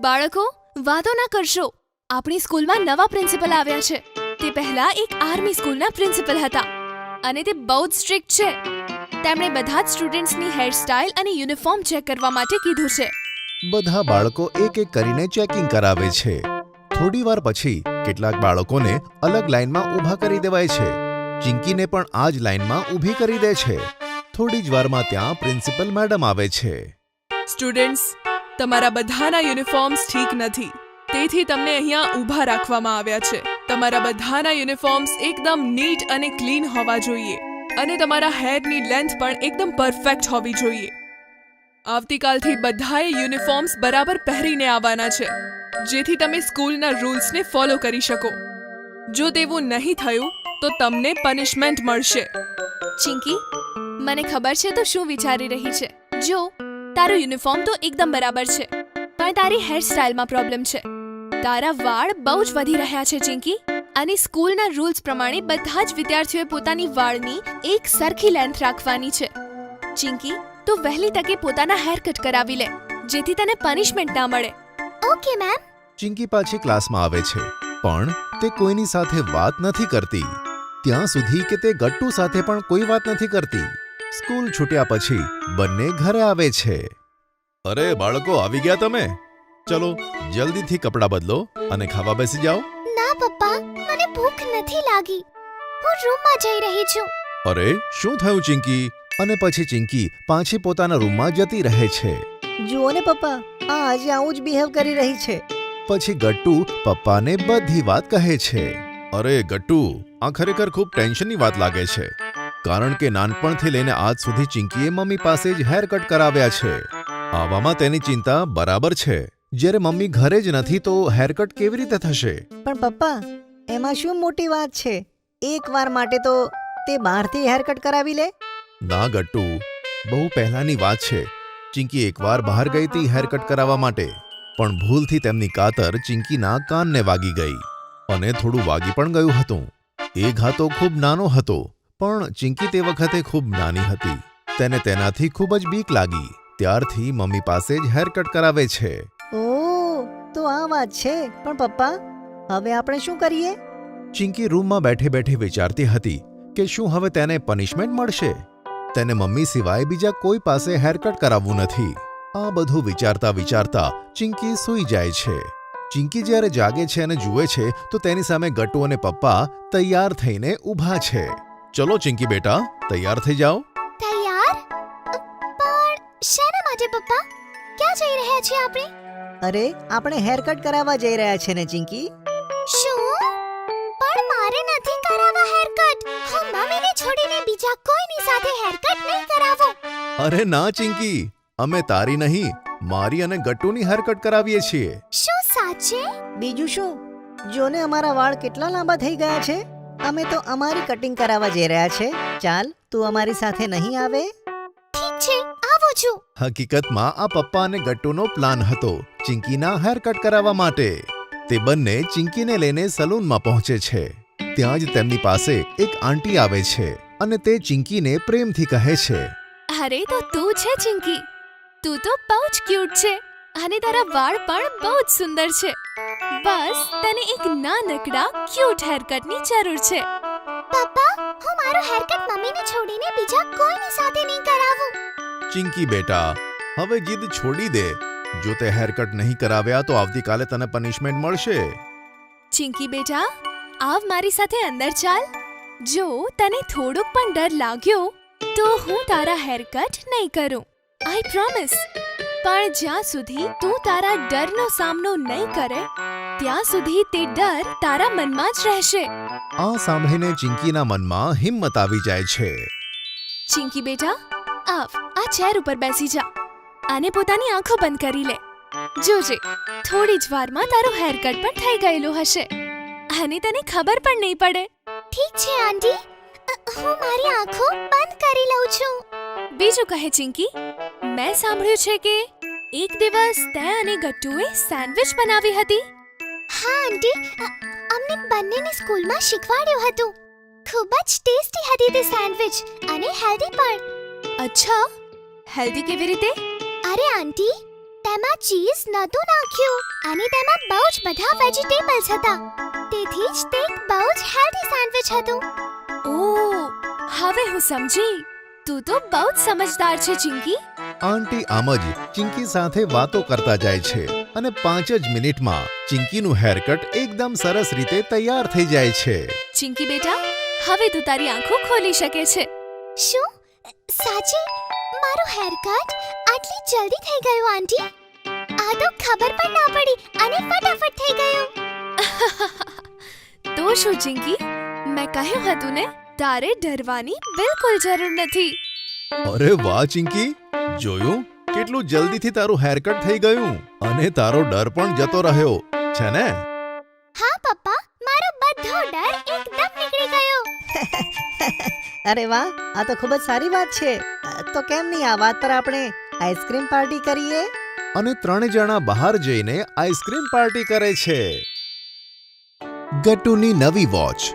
Speaker 4: બાળકો, વાતો ના કરશો. આપણી સ્કૂલમાં નવા પ્રિન્સિપલ આવ્યા છે. તે પહેલા એક આર્મી સ્કૂલના પ્રિન્સિપલ હતા અને તે બહુ જ સ્ટ્રિક્ટ છે. તેમણે બધા જ સ્ટુડન્ટ્સની હેરસ્ટાઇલ અને યુનિફોર્મ ચેક કરવા માટે કીધું છે.
Speaker 3: બધા બાળકો એક એક કરીને ચેકિંગ કરાવે છે. થોડી વાર પછી કેટલાક બાળકોને અલગ લાઈનમાં ઊભા કરી દેવાય છે. ચિંકીને પણ આ જ લાઈનમાં ઊભી કરી દે છે. થોડી જ વારમાં ત્યાં પ્રિન્સિપલ મેડમ આવે છે.
Speaker 6: સ્ટુડન્ટ્સ, તમારા બધાના યુનિફોર્મ્સ ઠીક નથી, તેથી તમને અહીંયા ઊભા રાખવામાં આવ્યા છે. તમારા બધાના યુનિફોર્મ્સ એકદમ નીટ અને ક્લીન હોવા જોઈએ અને તમારા હેરની લેન્થ પણ એકદમ પરફેક્ટ હોવી જોઈએ. આવતીકાલથી બધાએ યુનિફોર્મ્સ બરાબર પહેરીને આવવાના છે, જેથી તમે સ્કૂલના રૂલ્સને ફોલો કરી શકો. જો તેવું નહીં થયું તો તમને પનિશમેન્ટ મળશે.
Speaker 4: ચિંકી, મને ખબર છે તું શું વિચારી રહી છે. જો, તારું યુનિફોર્મ તો એકદમ બરાબર છે, પણ તારી હેરસ્ટાઇલમાં પ્રોબ્લેમ છે. તારા વાળ બહુ જ વધી રહ્યા છે ચિંકી, અને સ્કૂલના રૂલ્સ પ્રમાણે બધા જ વિદ્યાર્થીઓએ પોતાની વાળની એક સરખી લેન્થ રાખવાની છે. ચિંકી, તું વહેલી તકે પોતાના હેર કટ કરાવી લે, જેથી તને પનિશમેન્ટ ના મળે.
Speaker 2: Okay ma'am.
Speaker 3: ચિંકી પાછી ક્લાસમાં આવે છે, પણ તે કોઈની સાથે વાત નથી કરતી. ત્યાં સુધી કે તે ગટ્ટુ સાથે પણ કોઈ વાત નથી કરતી. સ્કૂલ છૂટ્યા પછી બંને ઘરે આવે છે. અરે બાળકો, આવી ગયા તમે? ચલો જલ્દીથી કપડાં બદલો અને ખાવા બેસી જાઓ.
Speaker 2: ના પપ્પા, મને ભૂખ નથી લાગી. હું રૂમમાં જઈ રહી છું.
Speaker 3: અરે, શું થયું ચિંકી? અને પછી ચિંકી પાછી પોતાના રૂમમાં જતી રહે છે.
Speaker 1: જુઓ ને પપ્પા, આ આજે આવું જ બિહેવ કરી રહી છે.
Speaker 3: પછી ગટ્ટુ પપ્પાને બધી વાત કહે છે. અરે ગટ્ટુ, આ ખરેખર ખૂબ ટેન્શનની વાત લાગે છે, કારણ કે નાનપણથી લઈને આજ સુધી ચિંકીએ મમ્મી પાસે જ હેર કટ કરાવ્યા છે. આવામાં તેની ચિંતા બરાબર છે. જ્યારે મમ્મી ઘરે જ નથી તો હેરકટ કેવી રીતે થશે?
Speaker 1: પણ પપ્પા, એમાં શું મોટી વાત છે? એક વાર માટે તો તે બહારથી હેરકટ કરાવી લે.
Speaker 3: ના ગટ્ટુ, બહુ પહેલાની વાત છે. ચિંકી એકવાર બહાર ગઈ હતી હેરકટ કરાવવા માટે, પણ ભૂલથી તેમની કાતર ચિંકીના કાનને વાગી ગઈ અને થોડું વાગી પણ ગયું હતું. એ ઘા તો ખૂબ નાનો હતો, પણ ચિંકી તે વખતે ખૂબ નાની હતી. તેને તેનાથી ખૂબ જ બીક લાગી. ત્યારથી મમ્મી પાસે જ હેરકટ કરાવે છે.
Speaker 1: ઓહ, તો આ વાત છે. પણ પપ્પા, હવે આપણે શું કરીએ?
Speaker 3: ચિંકી રૂમમાં બેઠે બેઠે વિચારતી હતી કે શું હવે તેને પનિશમેન્ટ મળશે. તેને મમ્મી સિવાય બીજા કોઈ પાસે હેરકટ કરાવવું નથી. આ બધું વિચારતા વિચારતા ચિંકી સૂઈ જાય છે. ચિંકી જ્યારે જાગે છે અને જુએ છે તો તેની સામે ગટ્ટુ અને પપ્પા તૈયાર થઈને ઊભા છે. ચલો ચિંકી બેટા, તૈયાર થઈ જાઓ.
Speaker 2: તૈયાર? પણ શેના માટે પપ્પા? ક્યાં જઈ રહ્યા છીએ આપણે?
Speaker 1: અરે આપણે હેર કટ કરાવવા જઈ રહ્યા છે ને ચિંકી.
Speaker 2: શું? પણ મારે નથી કરાવવા હેરકટ. હું મમ્મીને છોડીને બીજા કોઈની સાથે હેરકટ નહીં કરાવું.
Speaker 3: અરે ના ચિંકી, અમે તારી નહીં, મારી અને ગટ્ટુની હેરકટ કરાવીએ છીએ.
Speaker 2: શું સાચે?
Speaker 1: બીજું શું, જોને અમારા વાળ કેટલા લાંબા થઈ ગયા છે. અમે તો અમારી કટિંગ કરાવવા જઈ રહ્યા છે. ચાલ, તું અમારી સાથે નહીં આવે?
Speaker 2: ઠીક છે, આવું છું.
Speaker 3: હકીકતમાં આ પપ્પા અને ગટ્ટુનો પ્લાન હતો ચિંકીના હેરકટ કરાવવા માટે. તે બંને ચિંકીને લઈને સલૂનમાં પહોંચે છે. ત્યાં જ તેમની પાસે એક આંટી આવે છે અને તે ચિંકીને પ્રેમથી કહે છે,
Speaker 4: અરે તો તું છે ચિંકી. તું તો બહુ જ ક્યુટ છે અને તારા વાળ પણ બહુ જ સુંદર છે. બસ તને એક નાનકડા ક્યુટ હેરકટની જરૂર છે.
Speaker 2: પપ્પા, હું મારો હેરકટ મમ્મીને છોડીને બીજા કોઈની સાથે નહીં કરાવું.
Speaker 3: ચિંકી બેટા, હવે જીદ છોડી દે. જો તે હેરકટ નહીં કરાવ્યા તો આવતીકાલે તને પનિશમેન્ટ મળશે.
Speaker 4: ચિંકી બેટા, આવ મારી સાથે અંદર ચાલ. જો તને થોડોક પણ ડર લાગ્યો તો હું તારા હેરકટ નહીં કરું, આઈ પ્રોમિસ. પણ જ્યાં સુધી તું તારા ડરનો સામનો નહીં કરે ત્યાં સુધી તે ડર તારા મનમાં જ રહેશે.
Speaker 3: આ સાંભળીને ચિંકીના મનમાં હિંમત આવી જાય છે.
Speaker 4: ચિંકી બેટા, આવ આ ચેર ઉપર બેસી જા અને પોતાની આંખો બંધ કરી લે. જોજે, થોડી જ વારમાં તારું હેરકટ પણ થઈ ગયેલું હશે અને તને ખબર પણ નહીં પડે.
Speaker 2: ઠીક છે આંટી, હું મારી આંખો બંધ કરી લઉં છું.
Speaker 4: બીજું કહે ચિંકી, મેં સાંભળ્યું છે કે એક દિવસ તે અને ગટ્ટુએ સેન્ડવિચ બનાવી હતી.
Speaker 2: હા આંટી, અમને બંનેને સ્કૂલમાં શીખવાડ્યું હતું. ખૂબ જ ટેસ્ટી હતી તે સેન્ડવિચ અને હેલ્ધી પણ.
Speaker 4: અચ્છા, હેલ્ધી કેવી રીતે?
Speaker 2: અરે આંટી, તેમાં ચીઝ નહોતું નાખ્યું અને તેમાં બહુ જ બધા વેજીટેબલ્સ હતા. તેથી જ તે એક બહુ જ હેલ્ધી સેન્ડવિચ હતું.
Speaker 4: ઓહ, હવે હું સમજી. તું તો બહુ જ સમજદાર છે ચિંકી.
Speaker 3: આંટી આમ જ ચિંકી સાથે વાતો કરતા જાય છે અને 5 જ મિનિટમાં ચિંકીનું હેરકટ એકદમ સરસ રીતે તૈયાર થઈ જાય છે.
Speaker 4: ચિંકી બેટા, હવે તું તારી આંખો ખોલી શકે છે.
Speaker 2: શું સાચે મારું હેરકટ આટલી જલ્દી થઈ ગયું આંટી? આ તો ખબર પણ ના પડી અને ફટાફટ થઈ ગયું.
Speaker 4: તો શું ચિંકી, મેં કહ્યું હતું ને, તારે ડરવાની બિલકુલ જરૂર નથી.
Speaker 3: અરે વાહ ચિંકી, જોયું કેટલું જલ્દીથી તારું હેરકટ થઈ ગયું અને તારો ડર પણ જતો રહ્યો છે ને?
Speaker 2: હા પપ્પા, મારો બધો ડર એકદમ નીકળી ગયો.
Speaker 1: અરે વાહ, આ તો ખૂબ જ સારી વાત છે. તો કેમ નહીં આ વાત પર આપણે આઈસ્ક્રીમ પાર્ટી કરીએ?
Speaker 3: અને 3 જણા બહાર જઈને આઈસ્ક્રીમ પાર્ટી કરે છે. ગટ્ટુની નવી વોચ.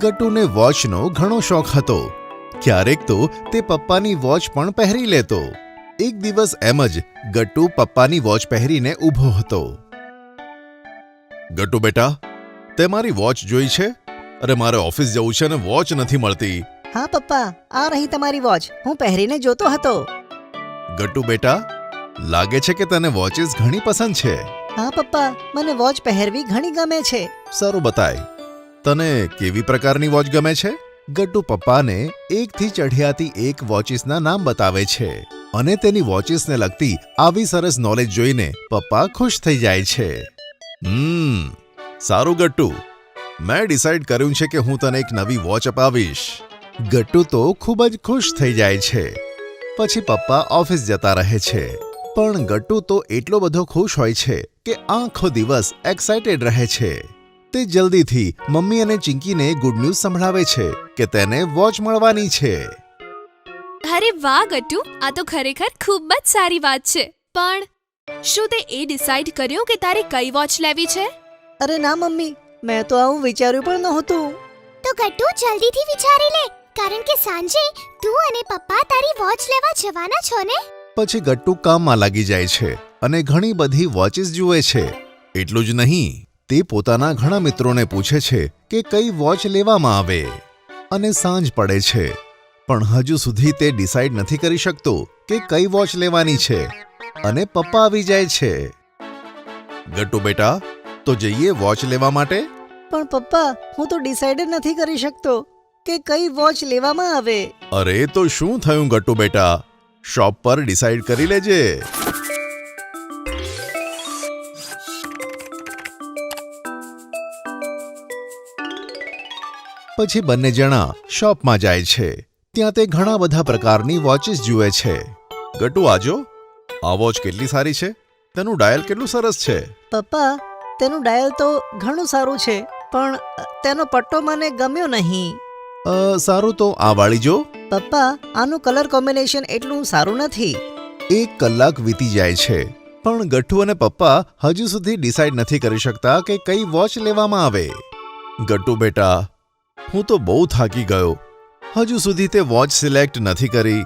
Speaker 3: ગટ્ટુને વોચનો ઘણો શોખ હતો. ક્યારેક તો તે પપ્પાની વોચ પણ પહેરી લેતો. એક દિવસ એમ જ ગટ્ટુ પપ્પાની વોચ પહેરીને ઊભો હતો. ગટ્ટુ બેટા, તે મારી વોચ જોઈ છે? અરે મારે ઓફિસ જવું છે અને વોચ નથી મળતી.
Speaker 1: હા પપ્પા, આ રહી તમારી વોચ. હું પહેરીને જોતો હતો.
Speaker 3: ગટ્ટુ બેટા, લાગે છે કે તને વોચિસ ઘણી પસંદ છે.
Speaker 1: હા પપ્પા, મને વોચ પહેરવી ઘણી ગમે છે.
Speaker 3: સારું બતાય, તને કેવી પ્રકારની વોચ ગમે છે? ગટ્ટુ પપ્પાને એકથી ચઢિયાતી એક વોચિસના નામ બતાવે છે અને તેની વોચિસને લગતી આવી સરસ નોલેજ જોઈને પપ્પા ખુશ થઈ જાય છે. સારું ગટ્ટુ, મેં ડિસાઈડ કર્યું છે કે હું તને એક નવી વોચ અપાવીશ. ગટ્ટુ તો ખૂબ જ ખુશ થઈ જાય છે. પછી પપ્પા ઓફિસ જતા રહે છે. પણ ગટ્ટુ તો એટલો બધો ખુશ હોય છે કે આખો દિવસ એક્સાઇટેડ રહે છે. તે જલ્દીથી મમ્મી અને ચિંકીને ગુડ ન્યૂઝ સંભળાવે છે કે તેને વોચ મળવાની છે.
Speaker 4: અરે વાહ ગટ્ટુ, આ તો ખરેખર ખૂબ જ સારી વાત છે. પણ શું તે એ ડિસાઈડ કર્યું કે તારે કઈ વોચ લેવી છે?
Speaker 1: અરે ના મમ્મી, મેં તો આવું વિચાર્યું પણ નહોતું.
Speaker 2: તો ગટ્ટુ જલ્દીથી વિચારી લે, કારણ કે સાંજે તું અને પપ્પા તારી વોચ લેવા જવાના છો ને?
Speaker 3: પછી ગટ્ટુ કામમાં લાગી જાય છે અને ઘણી બધી વોચિસ જુએ છે. એટલું જ નહીં, તે પોતાના ઘણા મિત્રોને પૂછે છે કે કઈ વોચ લેવામાં આવે. અને સાંજ પડે છે પણ હજુ સુધી તે ડિસાઈડ નથી કરી શકતો કે કઈ વોચ લેવાની છે. અને પપ્પા આવી જાય છે. ગટ્ટુ બેટા, તો જઈએ વોચ લેવા માટે.
Speaker 1: પણ પપ્પા, હું તો ડિસાઈડ નથી કરી શકતો કે કઈ વોચ લેવામાં આવે.
Speaker 3: અરે તો શું થયું ગટ્ટુ બેટા, શોપ પર ડિસાઈડ કરી લેજે. પછી બંને જણા શોપમાં જાય છે. ત્યાં તે ઘણા બધા પ્રકારની વોચિસ જુએ છે. ગટ્ટુ આજો, આ વોચ કેટલી સારી છે, તેનું ડાયલ કેટલું સરસ છે.
Speaker 1: પપ્પા, તેનું ડાયલ તો ઘણું સારું છે, પણ તેનો પટ્ટો મને ગમ્યો નહીં.
Speaker 3: સારું તો આ વાળી જો.
Speaker 1: પપ્પા, આનું કલર કોમ્બિનેશન એટલું સારું નથી.
Speaker 3: 1 કલાક વીતી જાય છે, પણ ગટ્ટુ અને પપ્પા હજુ સુધી ડિસાઈડ નથી કરી શકતા કે કઈ વોચ લેવામાં આવે. ગટ્ટુ બેટા, હું તો બહુ થાકી ગયો, હજુ સુધી તે વોચ સિલેક્ટ નથી કરી.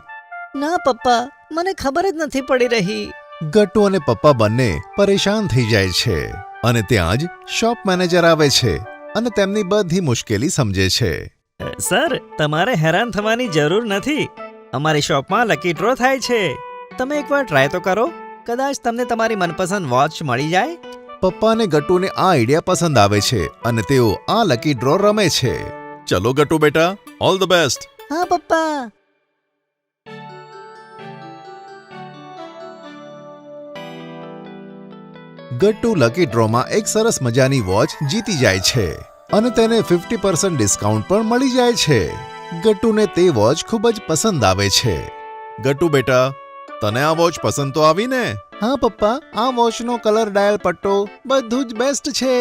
Speaker 1: ના પપ્પા, મને ખબર જ નથી પડી રહી.
Speaker 3: ગટ્ટુ અને પપ્પા બંને પરેશાન થઈ જાય છે અને ત્યાં જ શોપ મેનેજર આવે છે અને તેમની બધી મુશ્કેલી સમજે છે.
Speaker 5: સર, તમારે હેરાન થવાની જરૂર નથી. અમારી શોપમાં લકી ડ્રો થાય છે. તમે એકવાર ટ્રાય તો કરો, કદાચ તમને તમારી મનપસંદ વોચ મળી જાય.
Speaker 3: પપ્પા અને ગટ્ટુને આ આઈડિયા પસંદ આવે છે અને તેઓ આ લકી ડ્રો રમે છે. ચલો ગટ્ટુ બેટા, ઓલ ધ બેસ્ટ.
Speaker 1: હા પપ્પા.
Speaker 3: ગટ્ટુ લકી ડ્રોમાં એક સરસ મજાની વોચ જીતી જાય છે અને તેને 50% ડિસ્કાઉન્ટ પણ મળી જાય છે. ગટ્ટુને તે વોચ ખૂબ જ પસંદ આવે છે. ગટ્ટુ બેટા, તને આ વોચ પસંદ તો આવી ને? હા પપ્પા, આ વોચનો કલર, ડાયલ, પટ્ટો બધું જ બેસ્ટ છે.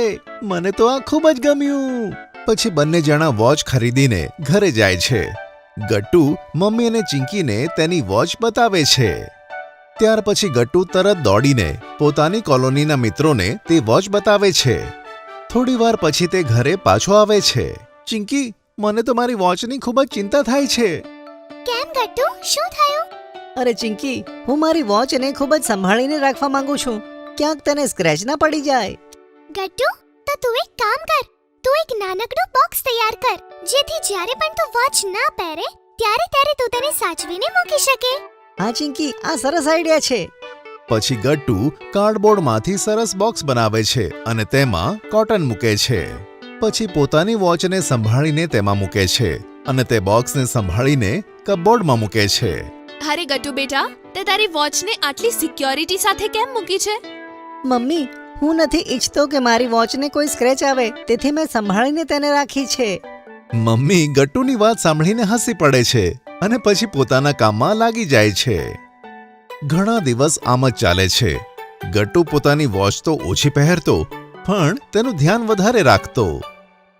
Speaker 3: મને તો આ ખૂબ જ ગમ્યું. પછી બંને જણા વોચ ખરીદીને ઘરે જાય છે. ગટ્ટુ મમ્મી અને ચિંકીને તેની વોચ બતાવે છે. ત્યાર પછી ગટ્ટુ તરત દોડીને પોતાની કોલોનીના મિત્રોને તે વોચ બતાવે છે. થોડી વાર પછી તે ઘરે પાછો આવે છે. ચિંકી, મને તો મારી વોચની ખૂબ જ ચિંતા થાય છે.
Speaker 2: કેમ ગટ્ટુ, શું થયું?
Speaker 1: અરે ચિંકી, હું મારી વોચને ખૂબ જ સંભાળીને રાખવા માંગુ છું, ક્યાંક તેને સ્ક્રેચ ના પડી જાય.
Speaker 2: ગટ્ટુ, તો તું એક કામ કર, તું એક નાનકડું બોક્સ તૈયાર કર, જેથી જ્યારે પણ તું વોચ ના પહેરે ત્યારે તું તેને સાચવીને મૂકી શકે.
Speaker 1: હા ચિંકી, આ સરસ આઈડિયા છે.
Speaker 3: પછી ગટ્ટુ કાર્ડબોર્ડમાંથી સરસ બોક્સ બનાવે છે અને તેમાં કોટન મૂકે છે. પછી પોતાની વોચને સંભાળીને તેમાં મૂકે છે અને તે બોક્સને સંભાળીને કપબોર્ડમાં મૂકે છે.
Speaker 4: અરે ગટ્ટુ બેટા, તે તારી વોચને આટલી સિક્યોરિટી સાથે કેમ મૂકી છે?
Speaker 1: મમ્મી, હું નથી ઈચ્છતો કે મારી વોચને કોઈ સ્ક્રેચ આવે, તેથી મેં સંભાળીને તેને રાખી છે.
Speaker 3: મમ્મી ગટ્ટુની વાત સાંભળીને હસી પડે છે અને પછી પોતાના કામમાં લાગી જાય છે. ઘણા દિવસ આમ જ ચાલે છે. ગટ્ટુ પોતાની વોચ તો ઓછી પહેરતો, પણ તેનું ધ્યાન વધારે રાખતો.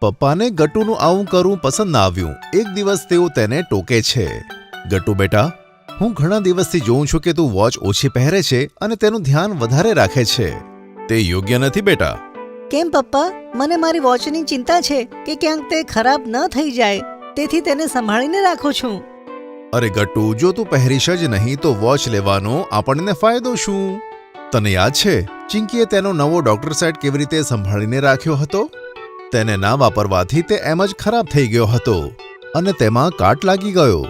Speaker 3: પપ્પાને ગટ્ટુનું આવું કરવું પસંદ ના આવ્યું. એક દિવસ તેઓ તેને ટોકે છે. ગટ્ટુ બેટા, હું ઘણા દિવસથી જોઉં છું કે તું વોચ ઓછી પહેરે છે અને તેનું ધ્યાન વધારે રાખે છે. તે યોગ્ય નથી બેટા.
Speaker 1: કેમ પપ્પા? મને મારી વોચની ચિંતા છે કે ક્યાંક તે ખરાબ ન થઈ જાય, તેથી તેને સંભાળીને રાખું છું.
Speaker 3: અરે ગટ્ટુ, જો તું પહેરીશ જ નહીં તો વોચ લેવાનો આપણને ફાયદો શું? તને યાદ છે ચિંકીએ તેનો નવો ડોક્ટર સેટ કેવી રીતે સંભાળીને રાખ્યો હતો? તેને ના વાપરવાથી તે એમ જ ખરાબ થઈ ગયો હતો અને તેમાં કાટ લાગી ગયો.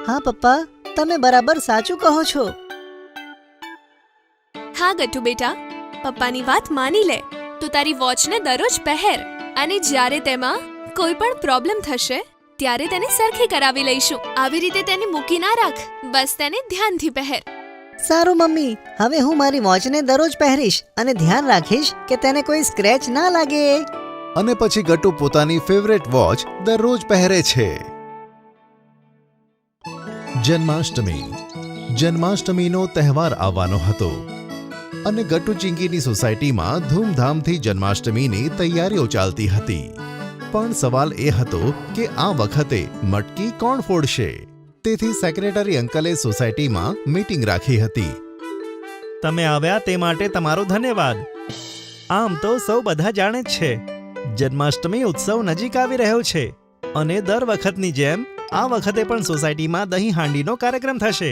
Speaker 1: હા પપ્પા, તમે બરાબર સાચું કહો છો.
Speaker 4: હા ગટ્ટુ બેટા, પપ્પાની વાત માની લે. તું તારી વોચને દરરોજ પહેર અને જ્યારે તેમાં કોઈ પણ પ્રોબ્લેમ થશે ત્યારે તેને સરખી કરાવી લઈશું. આવી રીતે તેને મૂકી ના રાખ, બસ તેને ધ્યાનથી પહેર.
Speaker 1: સારું મમ્મી, હવે હું મારી વોચને દરરોજ પહેરીશ અને ધ્યાન રાખીશ કે તેને કોઈ સ્ક્રેચ ના લાગે.
Speaker 3: અને પછી ગટ્ટુ પોતાની ફેવરેટ વોચ દરરોજ પહેરે છે. જન્માષ્ટમીનો તહેવાર આવવાનો હતો અને ગટ્ટુ ચિંકીની સોસાયટીમાં ધૂમધામથી જન્માષ્ટમીની તૈયારીઓ ચાલતી હતી. પણ સવાલ એ હતો કે આ વખતે મટકી કોણ ફોડશે? તેથી સેક્રેટરી અંકલે સોસાયટીમાં મીટિંગ રાખી હતી.
Speaker 5: તમે આવ્યા તે માટે તમારો ધન્યવાદ. આમ તો સૌ બધા જાણે જ છે, જન્માષ્ટમી ઉત્સવ નજીક આવી રહ્યો છે અને દર વખતની જેમ આ વખતે પણ સોસાયટીમાં દહીં હાંડીનો કાર્યક્રમ થશે.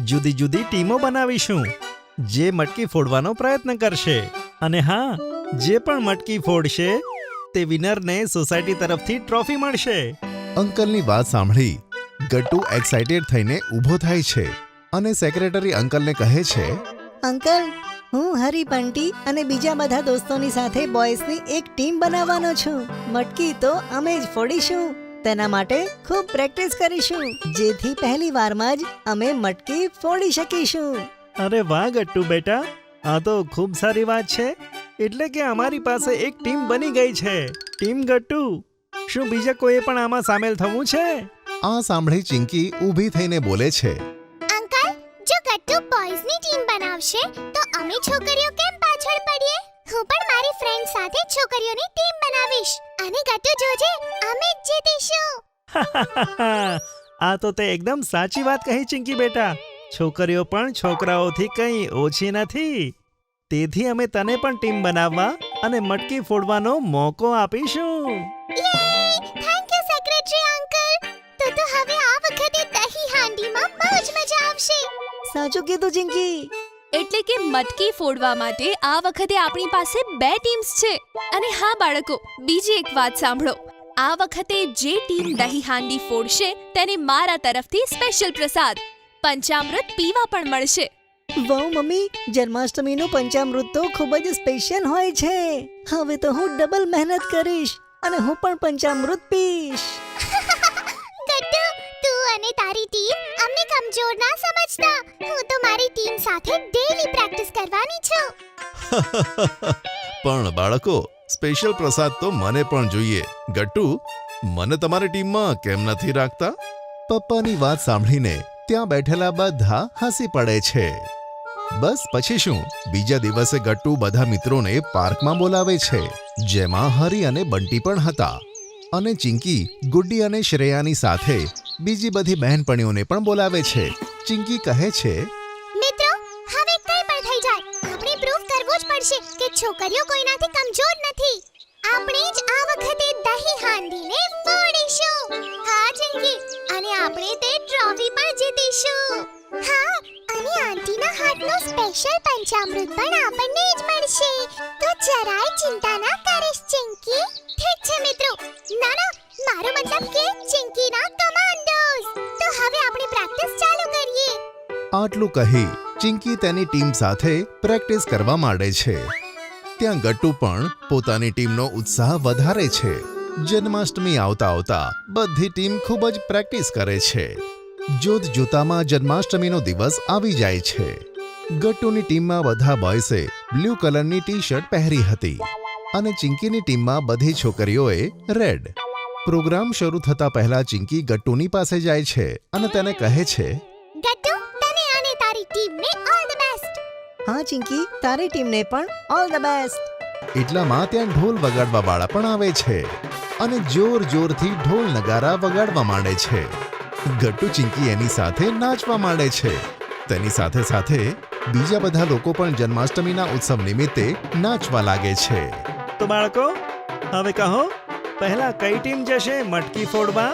Speaker 5: જુદી જુદી ટીમો બનાવીશું જે મટકી ફોડવાનો પ્રયત્ન કરશે. અને હા, જે પણ મટકી ફોડશે તે વિનરને સોસાયટી તરફથી ટ્રોફી મળશે.
Speaker 3: અંકલની વાત સાંભળી ગટ્ટુ એક્સાઇટેડ થઈને ઊભો થાય છે અને સેક્રેટરી અંકલને કહે છે,
Speaker 1: અંકલ, હું હરી બંટી અને બીજા બધા દોસ્તોની સાથે બોયઝની એક ટીમ બનાવવાનો છું. મટકી તો અમે જ ફોડીશું. તેના માટે ખૂબ પ્રેક્ટિસ કરીશું, જેથી પહેલી વારમાં જ અમે મટકી ફોડી શકીશું.
Speaker 5: અરે વાહ ગટ્ટુ બેટા, આ તો ખૂબ સારી વાત છે. એટલે કે અમારી પાસે એક ટીમ બની ગઈ છે, ટીમ ગટ્ટુ. શું બીજા કોઈએ પણ આમાં સામેલ થવું છે?
Speaker 3: આ સાંભળી ચિંકી ઊભી થઈને બોલે છે.
Speaker 2: અંકલ, જો ગટ્ટુ બોયઝની ટીમ બનાવશે તો અમે છોકરીઓ કેમ પાછળ પડીએ? હું પણ મારી ફ્રેન્ડ સાથે છોકરીઓની ટીમ બનાવીશ અને ગટ્ટુ જોજે, અમે જ જીતીશું.
Speaker 5: આ તો તે એકદમ સાચી વાત કહી ચિંકી બેટા. છોકરીઓ પણ છોકરાઓથી કંઈ ઓછી નથી. તેથી અમે તને પણ ટીમ બનાવવા અને મટકી ફોડવાનો મોકો આપીશું.
Speaker 2: યે! Thank you secretary uncle. તો હવે આ વખતે દહીં હાંડીમાં બહુ જ મજા આવશે.
Speaker 1: સાચું કીધું ચિંકી.
Speaker 4: એટલે કે મટકી ફોડવા માટે આ વખતે આપણી પાસે 2 ટીમ્સ છે. અને હા બાળકો, બીજી એક વાત સાંભળો. આ વખતે જે ટીમ દહીં હાંડી ફોડશે તેને મારા તરફથી સ્પેશિયલ પ્રસાદ પંચામૃત પીવા પણ મળશે.
Speaker 1: વાહ મમ્મી, જન્માષ્ટમીનું પંચામૃત તો ખૂબ જ સ્પેશિયલ હોય છે. હવે તો હું ડબલ મહેનત કરીશ અને હું પણ પંચામૃત પીશ.
Speaker 2: ગટ્ટુ, તું અને તારી ટીમ અમને કમજોર ના સમજતા. હું તો મારી ટીમ સાથે ડેલી પ્રેક્ટિસ કરવાની છું.
Speaker 3: પણ બાળકો, સ્પેશિયલ પ્રસાદ તો મને પણ જોઈએ. ગટ્ટુ, મને તમારી ટીમમાં કેમ નથી રાખતા? પપ્પાની વાત સાંભળીને ત્યાં બેઠેલા બધા હસી પડે છે. બસ પછી શું, બીજા દિવસે ગટ્ટુ બધા મિત્રોને પાર્કમાં બોલાવે છે, જેમાં હરી અને બંટી પણ હતા. અને ચિંકી, ગુડ્ડી અને શ્રેયાની સાથે બીજી બધી બહેનપણીઓને પણ બોલાવે છે. ચિંકી કહે છે,
Speaker 2: મિત્રો, હવે કંઈ પણ થઈ જાય, આપણે પ્રૂફ કરવું જ પડશે કે છોકરીઓ કોઈનાથી કમજોર નથી. આપણે જ આ વખતે દહીં હાંડીને ફોડીશું. હા ચિંકી, અને આપણે તે ટ્રોફી પણ જીતીશું. હા, અને આંટીના હાથનું સ્પેશિયલ પંચામૃત પણ આપણને જ મળશે. તો જરાય ચિંતા ના કરીશ ચિંકી. ઠીક છે મિત્રો. ના ના, મારો મતલબ કે ચિંકીના કમાન્ડોઝ. તો હવે આપણે પ્રેક્ટિસ ચાલુ કરીએ.
Speaker 3: આટલું કહી ચિંકી તેની ટીમ સાથે પ્રેક્ટિસ કરવા માંડે છે. ત્યાં ગટ્ટુ પણ પોતાની ટીમનો ઉત્સાહ વધારે છે. જન્માષ્ટમી આવતા આવતા બધી ટીમ ખૂબ જ પ્રેક્ટિસ કરે છે. જોત જોતામાં જન્માષ્ટમીનો દિવસ આવી જાય છે. ગટ્ટુની ટીમમાં બધા બોયસે બ્લુ કલરની ટી શર્ટ પહેરી હતી અને ચિંકીની ટીમમાં બધી છોકરીઓએ રેડ. પ્રોગ્રામ શરૂ થતા પહેલા ચિંકી ગટ્ટુની પાસે જાય છે અને તેને કહે છે,
Speaker 2: ગટ્ટુ, તને અને તારી ટીમને ઓલ ધ બેસ્ટ.
Speaker 1: હા ચિંકી, તારી ટીમને પણ ઓલ ધ બેસ્ટ.
Speaker 3: એટલામાં ત્યાં ઢોલ વગાડવાવાળા પણ આવે છે અને જોર જોરથી ઢોલ નગારા વગાડવા માંડે છે. ગટ્ટુ ચિંકી એની સાથે નાચવા માંડે છે. તેની સાથે સાથે બીજા બધા લોકો પણ જન્માષ્ટમીના ઉત્સવ નિમિત્તે નાચવા લાગે છે.
Speaker 5: તો બાળકો, હવે કહો, પહેલા કઈ ટીમ જશે મટકી ફોડવા?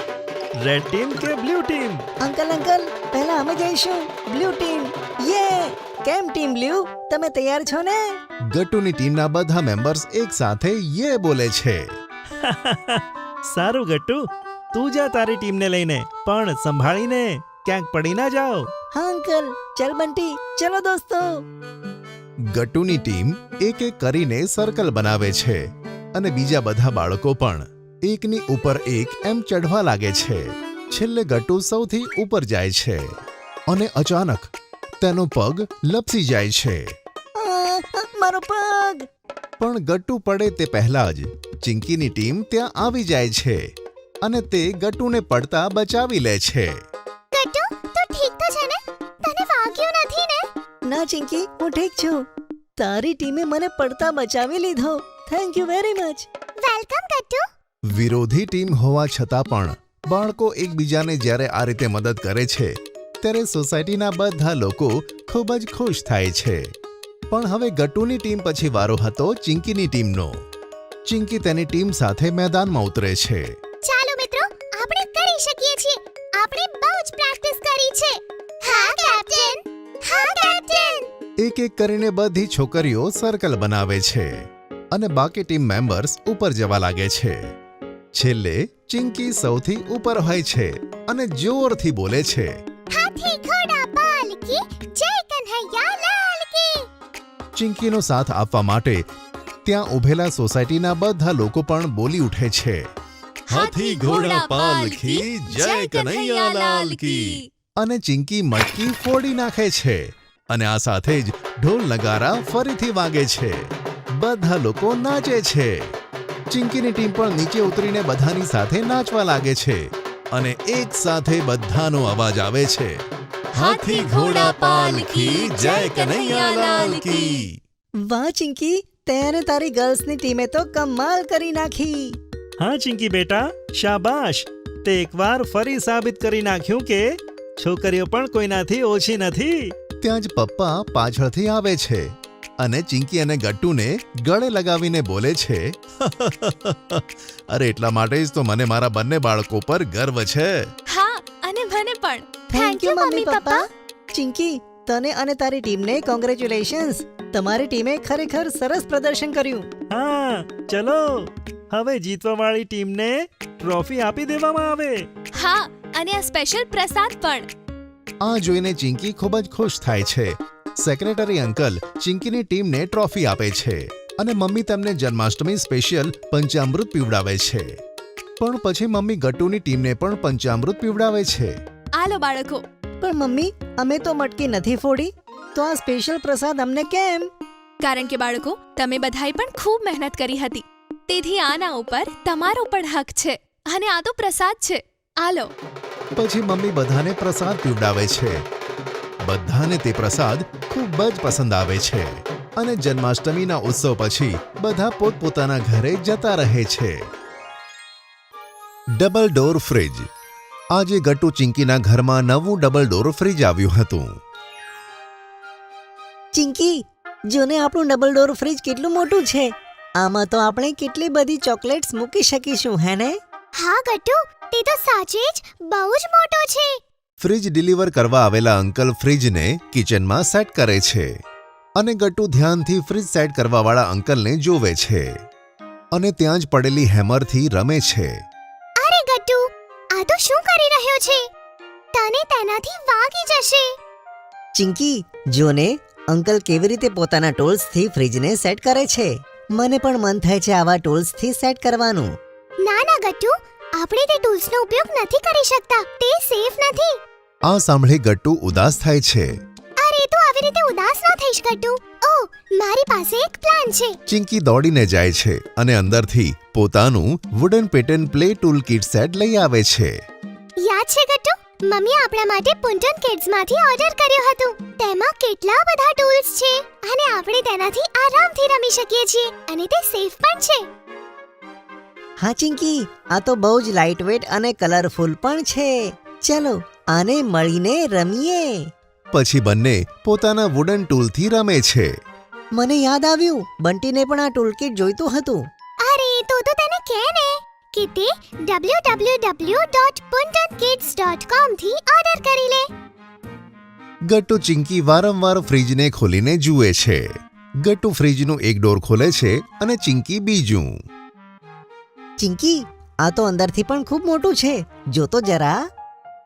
Speaker 5: રેડ ટીમ કે બ્લુ ટીમ?
Speaker 1: અંકલ, પહેલા અમે જઈશું બ્લુ ટીમ. યે! કેમ ટીમ બ્લુ, તમે તૈયાર છો ને?
Speaker 3: ગટ્ટુની ટીમના બધા મેમ્બર્સ એક સાથે યે બોલે છે.
Speaker 5: સારું ગટ્ટુ, તું જા તારી ટીમને લઈને, પણ સંભાળીને, ક્યાંક પડી ના જાઓ.
Speaker 1: હા અંકલ. ચલ બંટી, ચલો દોસ્તો.
Speaker 3: ગટ્ટુની ટીમ એક એક કરીને સર્કલ બનાવે છે અને બીજા બધા બાળકો પણ એકની ઉપર એક એમ ચઢવા લાગે છે. છેલ્લે ગટ્ટુ સૌથી ઉપર જાય છે અને અચાનક તેનો પગ લપસી જાય છે.
Speaker 1: મારો પગ.
Speaker 3: પણ ગટ્ટુ પડે તે પહેલા જ ચિંકીની ટીમ ત્યાં આવી જાય છે અને તે ગટ્ટુને પડતા બચાવી લે છે.
Speaker 2: ગટ્ટુ, તું ઠીક તો છે ને? તને વાગ્યું નથી ને?
Speaker 1: ના ચિંકી, હું ઠીક છું. તારી ટીમે મને પડતા બચાવી લીધો. Thank you very much.
Speaker 2: Welcome Gattu.
Speaker 3: વિરોધી ટીમ હોવા છતાં પણ બાળકો એકબીજાને જ્યારે આ રીતે મદદ કરે છે ત્યારે સોસાયટીના બધા લોકો ખૂબ જ ખુશ થાય છે. પણ હવે ગટ્ટુની ટીમ પછી વારો હતો ચિંકીની ટીમનો. ચિંકી તેની ટીમ સાથે મેદાનમાં ઉતરે છે.
Speaker 2: ચાલો મિત્રો, આપણે કરી શકીએ છીએ. આપણે બહુ જ પ્રેક્ટિસ કરી છે. હા કેપ્ટન. હા કેપ્ટન.
Speaker 3: એક એક કરીને બધી છોકરીઓ સર્કલ બનાવે છે અને બાકી ટીમ મેમ્બર્સ ઉપર જવા લાગે છે. છેલ્લે ચિંકી સૌથી ઉપર હોય છે અને જોરથી બોલે છે,
Speaker 2: હાથી ઘોડા બાલ કી જય કન્હૈયા લાલ કી.
Speaker 3: ચિંકીનો સાથ આપવા માટે ત્યાં ઊભેલા સોસાયટીના બધા લોકો પણ બોલી ઉઠે છે,
Speaker 4: હાથી ઘોડા પાલખી, જય કનૈયાલાલ કી.
Speaker 3: અને ચિંકી મટકી ફોડી નાખે છે અને આ સાથે જ ઢોલ નગારા ફરીથી વાગે છે. બધા લોકો નાચે છે. ચિંકીની ટીમ પણ નીચે ઉતરીને બધાની સાથે નાચવા લાગે છે અને એક સાથે બધાનો અવાજ આવે છે,
Speaker 4: હાથી ઘોડા પાલખી, જય કનૈયાલાલ કી.
Speaker 1: વાહ ચિંકી, તે અને તારી ગર્લ્સની ટીમે તો કમાલ કરી નાખી.
Speaker 5: હા ચિંકી બેટા, શાબાશ. તે એકવાર ફરી સાબિત કરી નાખ્યું કે છોકરીઓ પણ કોઈનાથી ઓછી નથી.
Speaker 3: ત્યાં જ પપ્પા પાછળથી આવે છે અને ચિંકી અને ગટ્ટુને ગળે લગાવીને બોલે છે, અરે એટલા માટે જ તો મને મારા બંને બાળકો પર ગર્વ છે.
Speaker 4: હા, અને મને પણ.
Speaker 1: Thank you mummy papa. Chinki, તને અને તારી ટીમને કોંગ્રેચ્યુલેશન્સ. તમારી ટીમે ખરેખર સરસ પ્રદર્શન કર્યું.
Speaker 5: હા, ચલો હવે જીતવાવાળી ટીમને ટ્રોફી આપી દેવામાં આવે.
Speaker 4: હા, અને આ સ્પેશિયલ પ્રસાદ પણ.
Speaker 3: આ જોઈને ચિંકી ખૂબ જ ખુશ થાય છે. સેક્રેટરી અંકલ ચિંકીની ટીમને ટ્રોફી આપે છે અને મમ્મી તેમને જન્માષ્ટમી સ્પેશિયલ પંચામૃત પીવડાવે છે. પણ પછી મમ્મી ગટ્ટુની ટીમને પણ પંચામૃત પીવડાવે છે.
Speaker 4: આલો બાળકો.
Speaker 1: પણ મમ્મી, અમે તો મટકી નથી ફોડી, તો આ સ્પેશિયલ પ્રસાદ અમને કેમ?
Speaker 4: કારણ કે બાળકો, તમે બધાએ પણ ખૂબ મહેનત કરી હતી, તેથી આના ઉપર તમારો પણ હક છે અને આ તો પ્રસાદ છે. આલો.
Speaker 3: પછી મમ્મી બધાને પ્રસાદ પીવડાવે છે. બધાને તે પ્રસાદ ખૂબ જ પસંદ આવે છે અને જન્માષ્ટમીના ઉત્સવ પછી બધા પોતપોતાના ઘરે જતા રહે છે. Double door fridge. આજે ગટ્ટુ ચિંકીના ઘરમાં નવું ડબલ ડોર ફ્રિજ આવ્યું હતું.
Speaker 1: ચિંકી, જોને આપણું ડબલ ડોર ફ્રિજ કેટલું મોટું છે. આમાં તો આપણે કેટલી બધી ચોકલેટ્સ મૂકી શકીશું, હે ને?
Speaker 2: હા ગટ્ટુ, તે તો સાચે જ બહુ જ મોટો છે.
Speaker 3: ફ્રિજ ડિલિવર કરવા આવેલા અંકલ ફ્રિજને કિચનમાં સેટ કરે છે અને ગટ્ટુ ધ્યાનથી ફ્રિજ સેટ કરવાવાળા અંકલને જોવે છે અને ત્યાં જ પડેલી હેમરથી રમે છે.
Speaker 2: અરે ગટ્ટુ, આ તો શું કરી રહ્યો છે? તને તેનાથી વાગી જશે.
Speaker 1: ચિંકી, જોને અંકલ કેવી રીતે પોતાના ટૂલ્સથી ફ્રિજને સેટ કરે છે. મને પણ મન થાય છે આવા ટૂલ્સથી સેટ કરવાનું.
Speaker 2: ના ના ગટ્ટુ, આપણે તે ટૂલ્સનો ઉપયોગ નથી કરી શકતા. તે સેફ નથી.
Speaker 3: આ સાંભળી ગટ્ટુ ઉદાસ થાય છે.
Speaker 2: અરે તું આવી રીતે ઉદાસ ન થઈશ ગટ્ટુ. ઓ, મારી પાસે એક પ્લાન છે.
Speaker 3: ચિંકી દોડીને જાય છે અને અંદરથી પોતાનું wooden pattern play tool kit set લઈ આવે છે.
Speaker 2: યાદ છે ગટ્ટુ, મમ્મીએ આપણા માટે પુંટન કિડ્સમાંથી ઓર્ડર કર્યો હતો. તેમાં કેટલા બધા ટૂલ્સ છે અને આપણે તેનાથી આરામથી રમી શકીએ છીએ અને તે સેફ પણ છે.
Speaker 1: હા ચિંકી, આ તો બહુ જ લાઇટ વેટ અને કલરફુલ પણ છે. ચલો આને મળીને રમીએ.
Speaker 3: પછી બંને પોતાના વુડન ટૂલથી રમે છે.
Speaker 1: મને યાદ આવ્યું, બંટીને પણ આ ટૂલકિટ જોઈતું હતું.
Speaker 2: અરે તો તેને કહે ને કે તે www.puntankids.com થી ઓર્ડર કરી લે.
Speaker 3: ગટ્ટુ ચિંકી વારંવાર ફ્રિજને ખોલીને જુએ છે. ગટ્ટુ ફ્રિજનું એક ડોર ખોલે છે અને ચિંકી બીજું.
Speaker 1: ચિંકી, આ તો અંદરથી પણ ખૂબ મોટું છે. જો તો જરા.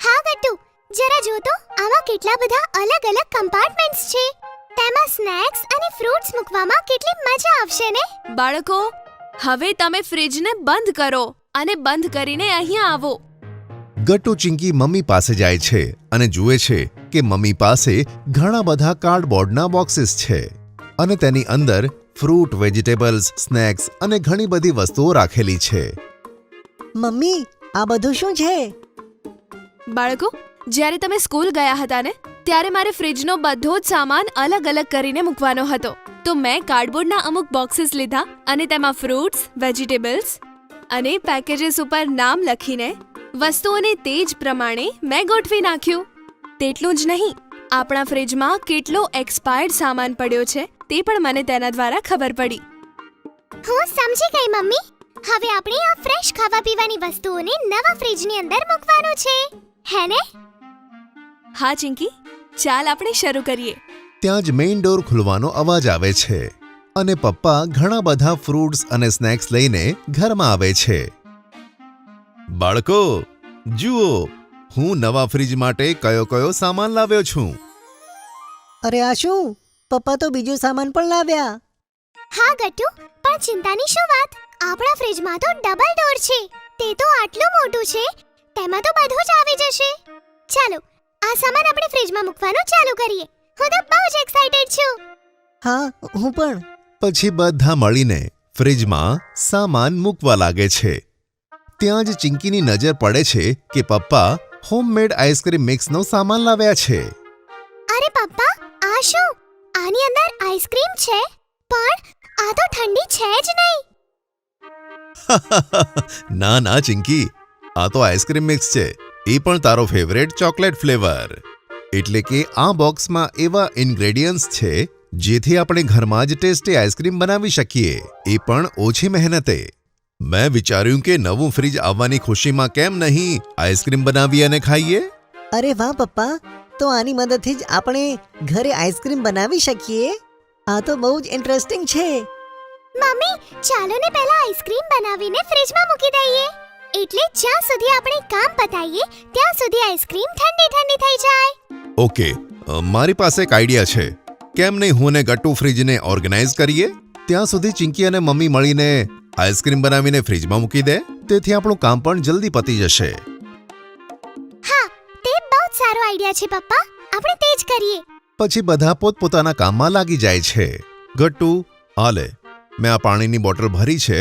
Speaker 2: હા ગટ્ટુ, જરા જો તો આમાં કેટલા બધા અલગ અલગ કમ્પાર્ટમેન્ટ્સ છે. તેમાં સ્નેક્સ અને ફ્રૂટ્સ મૂકવામાં કેટલી મજા આવશે ને.
Speaker 4: બાળકો, હવે તમે ફ્રિજને બંધ કરો અને બંધ કરીને અહીંયા આવો.
Speaker 3: ગટ્ટુ ચિંકી મમ્મી પાસે જાય છે અને જુએ છે કે મમ્મી પાસે ઘણા બધા કાર્ડબોર્ડના બોક્સીસ છે અને તેની અંદર ફ્રૂટ, વેજીટેબલ્સ, સ્નેક્સ અને ઘણી બધી વસ્તુઓ રાખેલી છે.
Speaker 1: મમ્મી, આ બધું શું છે?
Speaker 4: બાળકો, જ્યારે તમે સ્કૂલ ગયા હતા ને, ત્યારે મારે ફ્રિજનો બધો જ સામાન અલગ અલગ કરીને મૂકવાનો હતો. તો મેં કાર્ડબોર્ડના અમુક બોક્સીસ લીધા અને તેમાં ફ્રૂટ્સ, વેજીટેબલ્સ અને પેકેજીસ ઉપર નામ લખીને વસ્તુઓને તે જ પ્રમાણે મેં ગોઠવી નાખ્યું. તેટલું જ નહીં, આપણા ફ્રિજમાં કેટલો એક્સપાયર્ડ સામાન પડ્યો છે તે પણ મને તેના દ્વારા ખબર પડી.
Speaker 2: હું સમજી ગઈ મમ્મી. હવે આપણે આ ફ્રેશ ખાવા પીવાની વસ્તુઓને નવા ફ્રિજની અંદર મૂકવાનું છે, હે ને?
Speaker 4: હા ચિંકી, ચાલ આપણે શરૂ કરીએ.
Speaker 3: ત્યાં જ મેઇન ડોર ખુલવાનો અવાજ આવે છે અને પપ્પા ઘણા બધા ફ્રૂટ્સ અને સ્નેક્સ લઈને ઘરમાં આવે છે. બાળકો, જુઓ, હું નવા ફ્રિજ માટે કયો કયો સામાન લાવ્યો છું.
Speaker 1: અરે આ શું? પપ્પા તો બીજો સામાન પણ લાવ્યા.
Speaker 2: હા ગટ્ટુ, પણ ચિંતાની શું વાત? આપણા ફ્રિજમાં તો ડબલ ડોર છે. તે તો આટલું મોટું છે, તેમાં તો બધું જ આવી જશે. ચાલો, આ સામાન આપણે ફ્રિજમાં મૂકવાનું ચાલુ કરીએ. હું તો બહુ જ એક્સાઇટેડ છું.
Speaker 1: હા, હું પણ.
Speaker 3: પછી બધા મળીને ફ્રિજમાં સામાન મૂકવા લાગે છે. ત્યાં જ ચિંકીની નજર પડે છે કે પપ્પા હોમમેડ આઈસ્ક્રીમ મિક્સનો સામાન લાવ્યા છે.
Speaker 2: અરે પપ્પા, આ શું? આની અંદર આઈસ્ક્રીમ છે, પણ આ તો ઠંડી છે જ નહીં.
Speaker 3: ના ના ચિંકી, આ તો આઈસ્ક્રીમ મિક્સ છે, એ પણ તારો ફેવરેટ ચોકલેટ ફ્લેવર. એટલે કે આ બોક્સમાં એવા ઇન્ગ્રેડિયન્ટ્સ છે જેથી આપણે ઘરમાં જ ટેસ્ટી આઈસ્ક્રીમ બનાવી શકીએ, એ પણ ઓછી મહેનતે. મેં વિચાર્યું કે નવું ફ્રિજ આવવાની ખુશીમાં કેમ નહીં આઈસ્ક્રીમ બનાવીએ અને ખાઈએ.
Speaker 1: અરે વાહ પપ્પા, તો આની મદદથી જ આપણે ઘરે આઈસ્ક્રીમ બનાવી શકીએ. આ તો બહુ જ ઇન્ટરેસ્ટિંગ છે.
Speaker 2: મમ્મી, ચાલો ને પહેલા આઈસ્ક્રીમ બનાવીને ફ્રિજમાં મૂકી દઈએ. એટલે જ્યાં સુધી આપણે કામ પતાઈએ ત્યાં સુધી આઈસ્ક્રીમ ઠંડી ઠંડી થઈ જાય.
Speaker 3: ઓકે, મારી પાસે એક આઈડિયા છે. કેમ નહીં હું ને ગટ્ટુ ફ્રિજને ઓર્ગેનાઇઝ કરીએ? ત્યાં સુધી ચિંકી અને મમ્મી મળીને આઈસ્ક્રીમ બનાવીને ફ્રિજમાં મૂકી દે, તેથી આપણું કામ પણ જલ્દી પતી જશે.
Speaker 2: હા, તે બહુ જ સારો આઈડિયા છે પપ્પા. આપણે તે જ કરીએ.
Speaker 3: પછી બધા પોતપોતાના કામમાં લાગી જાય છે. ગટ્ટુ, આ લે, મેં આ પાણીની બોટલ ભરી છે,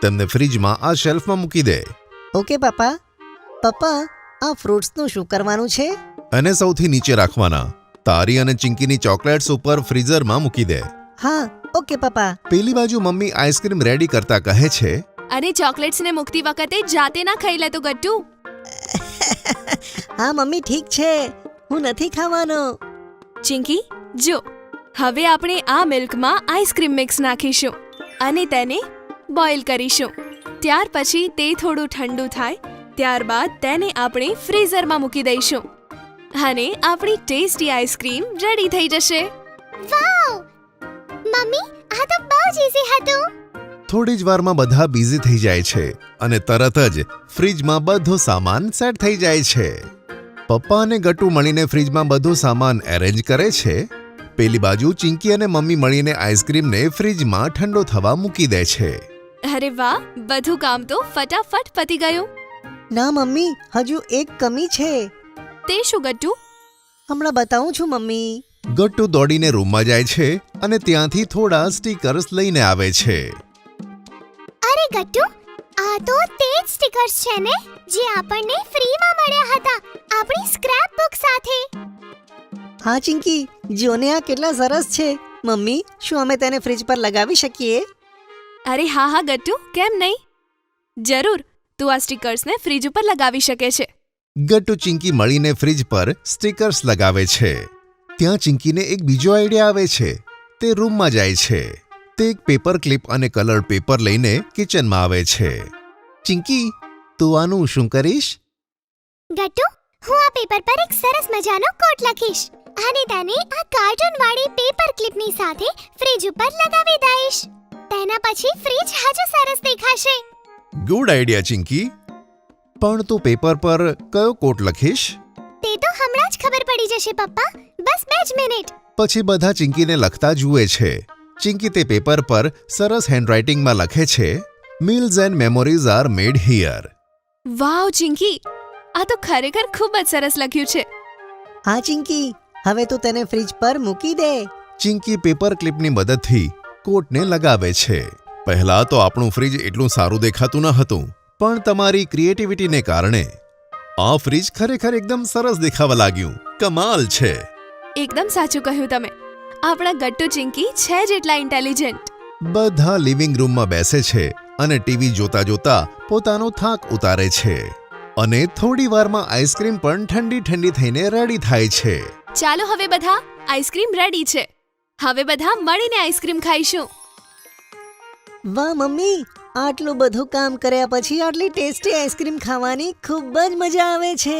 Speaker 3: તેમને ફ્રિજમાં આ શેલ્ફમાં મૂકી દે.
Speaker 1: ઓકે પપ્પા. પપ્પા, આ ફ્રૂટ્સનું શું કરવાનું છે?
Speaker 3: અને સૌથી નીચે રાખવાના. તારી અને ચિંકીની ચોકલેટ્સ ઉપર ફ્રીઝરમાં મૂકી દે.
Speaker 1: હા, ઓકે પપ્પા.
Speaker 3: પેલી બાજુ મમ્મી આઈસ્ક્રીમ રેડી કરતા કહે છે,
Speaker 4: અને ચોકલેટ્સને મૂકતી વખતે જાતે ના ખાઈ લે તો ગટ્ટુ.
Speaker 1: હા મમ્મી, ઠીક છે, હું નથી ખાવાનો.
Speaker 4: ચિંકી, જો હવે આપણે આ મિલ્કમાં આઈસ્ક્રીમ મિક્સ નાખીશું અને તેને બોઇલ કરીશું. ત્યાર પછી તે થોડું ઠંડુ થાય, ત્યારબાદ તેને આપણે ફ્રીઝરમાં મૂકી દઈશું અને આપણી ટેસ્ટી આઈસ્ક્રીમ રેડી થઈ જશે.
Speaker 2: વાવ! મમ્મી, આ તો બહુ જ ઈઝી હતું.
Speaker 3: થોડી જ વારમાં બધા બિઝી થઈ જાય છે અને તરત જ ફ્રિજમાં બધો સામાન સેટ થઈ જાય છે. પપ્પા અને ગટ્ટુ મળીને ફ્રિજમાં બધો સામાન એરેન્જ કરે છે. પેલી બાજુ ચિંકી અને મમ્મી મળીને આઈસ્ક્રીમને ફ્રિજમાં ઠંડો થવા મૂકી દે છે.
Speaker 4: અરે વાહ, બધું કામ તો ફટાફટ પતી ગયું.
Speaker 1: ના મમ્મી, હજુ એક કમી છે.
Speaker 4: તે શું ગટ્ટુ?
Speaker 1: હમણાં બતાવું છું મમ્મી.
Speaker 3: ગટ્ટુ દોડીને રૂમમાં જાય છે અને ત્યાંથી થોડા સ્ટીકર્સ લઈને આવે છે.
Speaker 2: અરે ગટ્ટુ, આ તો તે જ સ્ટીકર્સ છે ને જે આપણને ફ્રીમાં મળ્યા હતા આપણી સ્ક્રેપ બુક સાથે.
Speaker 1: હા ચિંકી, જોને આ કેટલા સરસ છે. મમ્મી, શું અમે તેને ફ્રિજ પર લગાવી શકીએ?
Speaker 4: અરે હા હા ગટ્ટુ, કેમ નહીં? જરૂર, તું આ સ્ટીકર્સને ફ્રીજ ઉપર લગાવી શકે છે.
Speaker 3: ગટ્ટુ ચિંકી મળીને ફ્રિજ પર સ્ટીકર્સ લગાવે છે. ત્યાં ચિંકીને એક બીજો આઈડિયા આવે છે. તે રૂમમાં જાય છે. તે એક પેપર ક્લિપ અને કલર પેપર લઈને કિચનમાં આવે છે. ચિંકી, તું આનું શું કરીશ?
Speaker 2: ગટ્ટુ, હું આ પેપર પર એક સરસ મજાનો કોટ લખીશ અને તેને આ કાર્ટૂન વાળી પેપર ક્લિપની સાથે ફ્રિજ ઉપર લગાવી દઈશ. તેના પછી ફ્રિજ હજુ સરસ દેખાશે.
Speaker 3: Good idea Chinki. પણ તું પેપર પર કયો કોટ લખીશ?
Speaker 2: તે તો હમણાં જ ખબર પડી જશે પપ્પા. બસ 2 જ મિનિટ.
Speaker 3: પછી બધા ચિંકીને લખતા જુએ છે. ચિંકી તે પેપર પર સરસ હેન્ડરાઇટિંગમાં લખે છે, meals and memories are made here.
Speaker 4: Wow Chinki, આ તો ખરેખર ખૂબ જ સરસ લખ્યું છે.
Speaker 1: હા ચિંકી, હવે તું તેને ફ્રિજ પર મૂકી દે.
Speaker 3: ચિંકી પેપર ક્લિપની મદદથી કોટને લગાવે છે. પહેલા તો આપણું ફ્રિજ એટલું સારું દેખાતું ન હતું, પણ તમારી ક્રિએટિવિટીને કારણે આ ફ્રિજ ખરેખર એકદમ સરસ દેખાવા લાગ્યું. કમાલ છે.
Speaker 4: એકદમ સાચું કહ્યું તમે. આપણા ગટ્ટુ ચિંકી છે જ એટલા ઇન્ટેલિજન્ટ.
Speaker 3: બધા લિવિંગ રૂમમાં બેસે છે અને ટીવી જોતા જોતા પોતાનો થાક ઉતારે છે. અને થોડી વારમાં આઈસ્ક્રીમ પણ ઠંડી ઠંડી થઈને રેડી થાય છે.
Speaker 4: ચાલો હવે બધા, આઈસ્ક્રીમ રેડી છે. હવે બધા મળીને આઈસ્ક્રીમ ખાઈશું.
Speaker 1: વાહ મમ્મી, આટલું બધું કામ કર્યા પછી આટલી ટેસ્ટી આઈસ્ક્રીમ ખાવાની ખૂબ જ મજા આવે છે.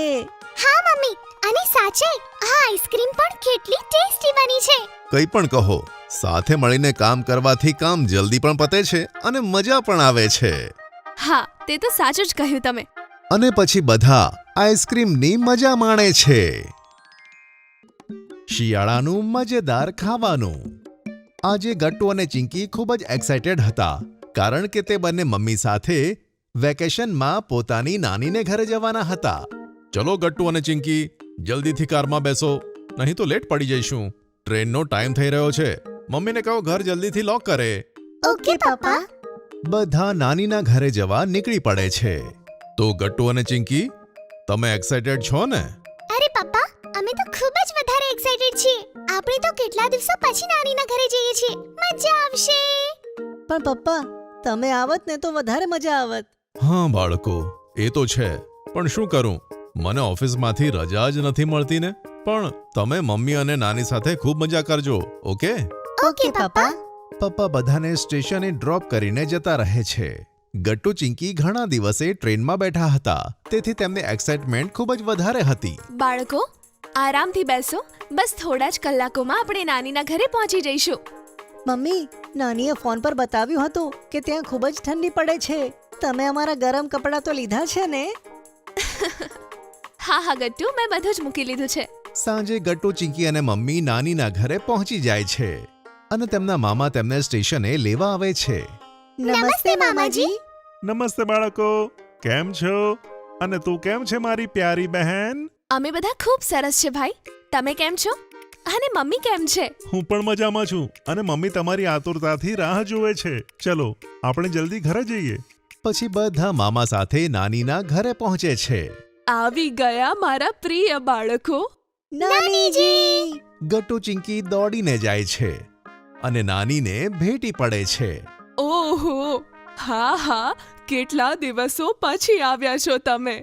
Speaker 2: હા મમ્મી, અને સાચે આ આઈસ્ક્રીમ પણ કેટલી ટેસ્ટી બની છે.
Speaker 3: કંઈ પણ કહો, સાથે મળીને કામ કરવાથી કામ જલ્દી પણ પતે છે અને મજા પણ આવે છે.
Speaker 4: હા, તે તો સાચું જ કહ્યું તમે.
Speaker 3: અને પછી બધા આઈસ્ક્રીમની મજા માણે છે. શિયાળાનું મજેદાર ખાવાનું. આજે ગટ્ટુ અને ચિંકી ખૂબ જ એક્સાઇટેડ હતા કારણ કે તે બંને મમ્મી સાથે વેકેશનમાં પોતાની નાનીને ઘરે જવાના હતા. ચલો ગટ્ટુ અને ચિંકી, જલ્દીથી કારમાં બેસો, નહીં તો લેટ પડી જઈશું. ટ્રેનનો ટાઈમ થઈ રહ્યો છે. મમ્મીને કહો ઘર જલ્દીથી લોક કરે.
Speaker 2: ઓકે પપ્પા.
Speaker 3: બધા નાનીના ઘરે જવા નીકળી પડે છે. તો ગટ્ટુ અને ચિંકી, તમે એક્સાઇટેડ છો ને?
Speaker 2: અરે પપ્પા, અમે તો ખૂબ જ વધારે એક્સાઇટેડ છીએ. આપણે તો કેટલા દિવસો પછી નાનીના ઘરે જઈએ છીએ. મજા આવશે.
Speaker 1: પણ પપ્પા, તમે આવત ને તો વધારે મજા આવત.
Speaker 3: હા બાળકો, એ તો છે, પણ શું કરું, મને ઓફિસમાંથી રજા જ નથી મળતી ને. પણ તમે મમ્મી અને નાની સાથે ખૂબ મજા કરજો, ઓકે?
Speaker 2: ઓકે પપ્પા.
Speaker 3: પપ્પા બધાને સ્ટેશને ડ્રોપ કરીને જતા રહે છે. ગટ્ટુ ચિંકી ઘણા દિવસે ટ્રેનમાં બેઠા હતા, તેથી તેમને એક્સાઇટમેન્ટ ખૂબ જ વધારે હતી.
Speaker 4: બાળકો, આરામથી બેસો. બસ થોડા જ કલાકોમાં આપણે નાનીના ઘરે પહોંચી જઈશું.
Speaker 1: મમ્મી, નાનીએ ફોન પર બતાવ્યું હતું કે ત્યાં ખૂબ જ ઠંડી પડે છે. તમે અમારા ગરમ કપડાં તો લીધા છે ને?
Speaker 4: હા હા ગટ્ટુ, મેં બધું જ મૂકી લીધું છે.
Speaker 3: સાંજે ગટ્ટુ, ચિંકી અને મમ્મી નાનીના ઘરે પહોંચી જાય છે અને તેમના મામા તેમને સ્ટેશને લેવા આવે છે.
Speaker 2: નમસ્તે મામાજી.
Speaker 5: નમસ્તે બાળકો, કેમ છો? અને તું કેમ છે મારી પ્યારી બહેન?
Speaker 4: અમે બધા ખૂબ સરસ છે ભાઈ. તમે કેમ છો? અને મમ્મી કેમ છે?
Speaker 5: હું પણ મજામાં છું અને મમ્મી તમારી આતુરતાથી રાહ જુએ છે. ચલો આપણે જલ્દી ઘરે જઈએ.
Speaker 3: પછી બધા મામા સાથે નાનીના ઘરે પહોંચે છે.
Speaker 6: આવી ગયા મારા પ્રિય બાળકો.
Speaker 1: નાનીજી!
Speaker 3: ગટ્ટુ ચિંકી દોડીને જાય છે અને નાનીને ભેટી પડે છે.
Speaker 6: ઓહો, હા હા, કેટલા દિવસો પછી આવ્યા છો તમે.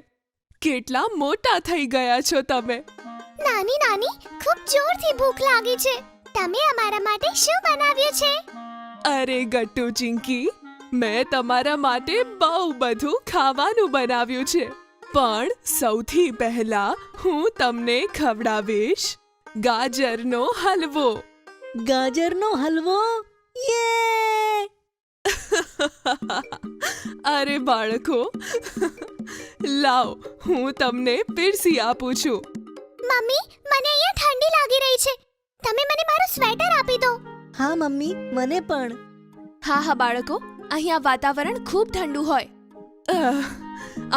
Speaker 6: કેટલા મોટા થઈ ગયા છો તમે.
Speaker 2: નાની નાની, ખૂબ જોરથી ભૂખ લાગી છે. તમે અમારા માટે શું બનાવ્યું છે?
Speaker 6: અરે ગટ્ટુ ચિંકી, મેં તમારા માટે બહુ બધું ખાવાનું બનાવ્યું છે. પણ સૌથી પહેલા હું તમને ખવડાવીશ ગાજરનો હલવો.
Speaker 1: ગાજરનો હલવો? યે!
Speaker 6: અરે બાળકો, લાવ હું તમને પીરસી આપું છું.
Speaker 2: મમ્મી, મને અહીંયા ઠંડી લાગી રહી છે. તમે મને મારું સ્વેટર આપી દો.
Speaker 1: હા મમ્મી, મને પણ.
Speaker 4: હા હા બાળકો, અહીંયા વાતાવરણ ખૂબ ઠંડુ હોય.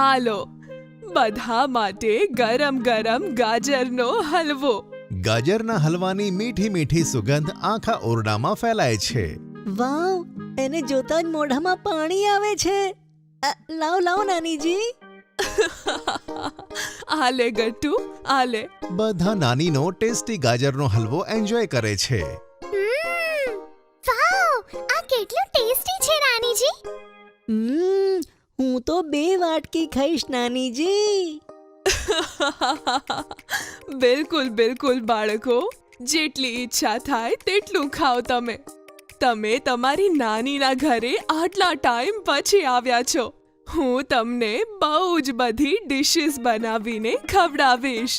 Speaker 6: આ લો, બધા માટે ગરમ ગરમ ગાજરનો હલવો.
Speaker 3: ગાજરના હલવાની મીઠી મીઠી સુગંધ આખા ઓરડામાં ફેલાય છે.
Speaker 1: વાવ, એને જોતા જ મોઢામાં પાણી આવે છે. લાવ લાવ નાનીજી.
Speaker 6: આલે ગટ્ટુ, આલે.
Speaker 3: બધા નાનીનો ટેસ્ટી ગાજરનો હલવો એન્જોય કરે છે.
Speaker 2: વાવ, આ કેટલું ટેસ્ટી છે નાનીજી.
Speaker 1: હું તો 2 વાટકી ખાઈશ નાનીજી.
Speaker 6: બિલકુલ બિલકુલ બાળકો, જેટલી ઈચ્છા થાય તેટલું ખાઓ તમે. તમે તમારી નાનીના ઘરે આટલા ટાઈમ પછી આવ્યા છો. હું તમને બહુ જ બધી ડિશિસ બનાવીને ખવડાવીશ.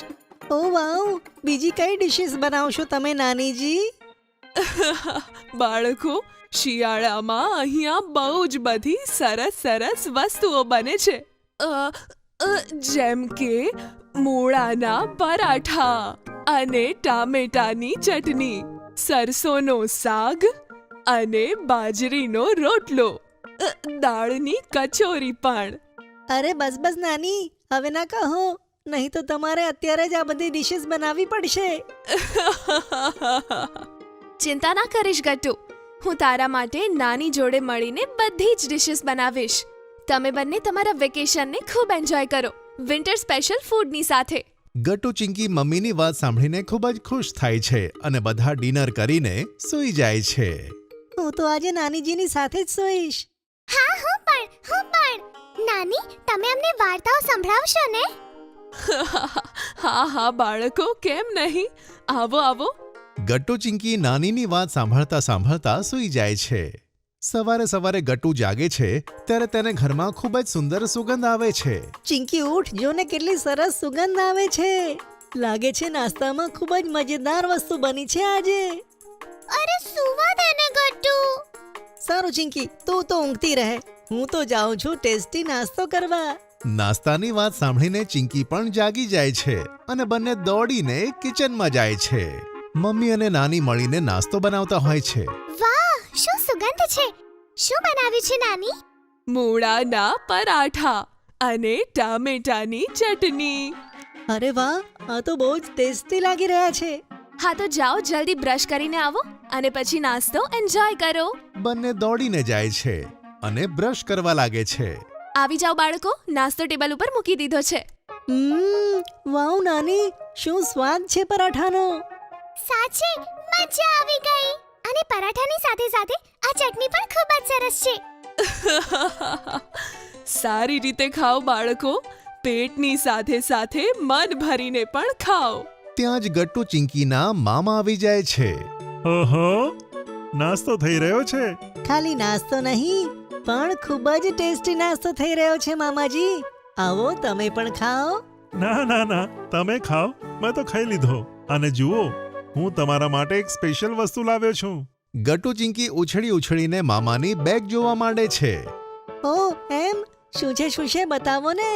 Speaker 1: ઓ વાવ, બીજી કઈ ડિશિસ બનાવશો તમે નાનીજી?
Speaker 6: બાળકો, શિયાળામાં અહીંયા બહુ જ બધી સરસ સરસ વસ્તુઓ બને છે. જેમ કે મૂળાના પરાઠા અને ટામેટાની ચટણી, સરસોનો સાગ અને બાજરીનો રોટલો, દાળની કચોરી પણ.
Speaker 1: અરે બસ બસ નાની, હવે ના કહો, નહીં તો તમારે અત્યારે જ આ બધી ડિશિસ બનાવવી પડશે.
Speaker 4: ચિંતા ના કરીશ ગટ્ટુ, હું તારા માટે નાની જોડે મળીને બધી જ ડિશિસ બનાવીશ. તમે બંને તમારા વેકેશનને ખૂબ એન્જોય કરો, વિન્ટર સ્પેશિયલ ફૂડની સાથે.
Speaker 3: ગટ્ટુ ચિંકી મમ્મીની વાત સાંભળીને ખૂબ જ ખુશ થાય છે અને બધા ડિનર કરીને સૂઈ જાય છે.
Speaker 1: હું તો આજે નાનીજીની સાથે જ સૂઈશ.
Speaker 2: હા, હું પણ. નાની, તમે અમને વાર્તાઓ સંભળાવશો ને?
Speaker 6: હા હા બાળકો, કેમ નહીં. આવો આવો.
Speaker 3: ગટ્ટુ ચિંકી નાનીની વાત સાંભળતા સાંભળતા સૂઈ જાય છે. સવારે સવારે ગટ્ટુ જાગે છે ત્યારે તેને ઘરમાં ખૂબ જ સુંદર સુગંધ આવે છે.
Speaker 1: ચિંકી ઉઠ, જો ને કેટલી સરસ સુગંધ આવે છે. લાગે છે નાસ્તામાં ખૂબ જ મજેદાર વસ્તુ બની છે આજે.
Speaker 2: અરે સુવા દે ને ગટ્ટુ.
Speaker 1: સારું ચિંકી, તું તો ઊંઘતી રહે. હું તો જાઉં છું ટેસ્ટી નાસ્તો કરવા.
Speaker 3: નાસ્તાની વાત સાંભળીને ચિંકી પણ જાગી જાય છે અને બંને દોડીને કિચનમાં જાય છે. મમ્મી અને નાની મળીને નાસ્તો બનાવતા હોય છે.
Speaker 2: વાહ, શું સુગંધ છે! શું બનાવ્યું છે નાની?
Speaker 6: મૂળાના પરાઠા અને ટામેટાની ચટણી.
Speaker 1: અરે વાહ, આ તો બહુ જ ટેસ્ટી લાગી રહ્યા છે.
Speaker 4: હા તો જાઓ જલ્દી બ્રશ કરીને આવો અને પછી નાસ્તો એન્જોય કરો.
Speaker 3: બંને દોડીને જાય છે અને બ્રશ કરવા લાગે છે.
Speaker 4: આવી જાઓ બાળકો, નાસ્તો ટેબલ ઉપર મૂકી દીધો છે.
Speaker 1: વાવ નાની, શું સ્વાદ છે પરાઠાનો.
Speaker 2: સાચે મજા આવી ગઈ. અને પરાઠાની સાથે સાથે આ ચટણી પણ ખૂબ જ સરસ છે.
Speaker 6: સારી રીતે ખાઓ બાળકો, પેટની સાથે સાથે મન ભરીને પણ ખાઓ.
Speaker 3: ત્યાં જ ગટ્ટુ ચિંકીના મામા આવી જાય છે.
Speaker 5: ઓહો, નાસ્તો થઈ રહ્યો છે.
Speaker 1: ખાલી નાસ્તો નહીં, પણ ખૂબ જ ટેસ્ટી નાસ્તો થઈ રહ્યો છે મામાજી. આવો તમે પણ ખાઓ.
Speaker 5: ના ના ના, તમે ખાઓ, મેં તો ખાઈ લીધો. અને જુઓ, હું તમારા માટે એક સ્પેશિયલ વસ્તુ લાવ્યો છું.
Speaker 3: ગટ્ટુ ચિંકી ઉછળી ઉછળીને મામાની બેગ જોવા માંડે છે.
Speaker 1: ઓ એમ, શું છે બતાવો ને.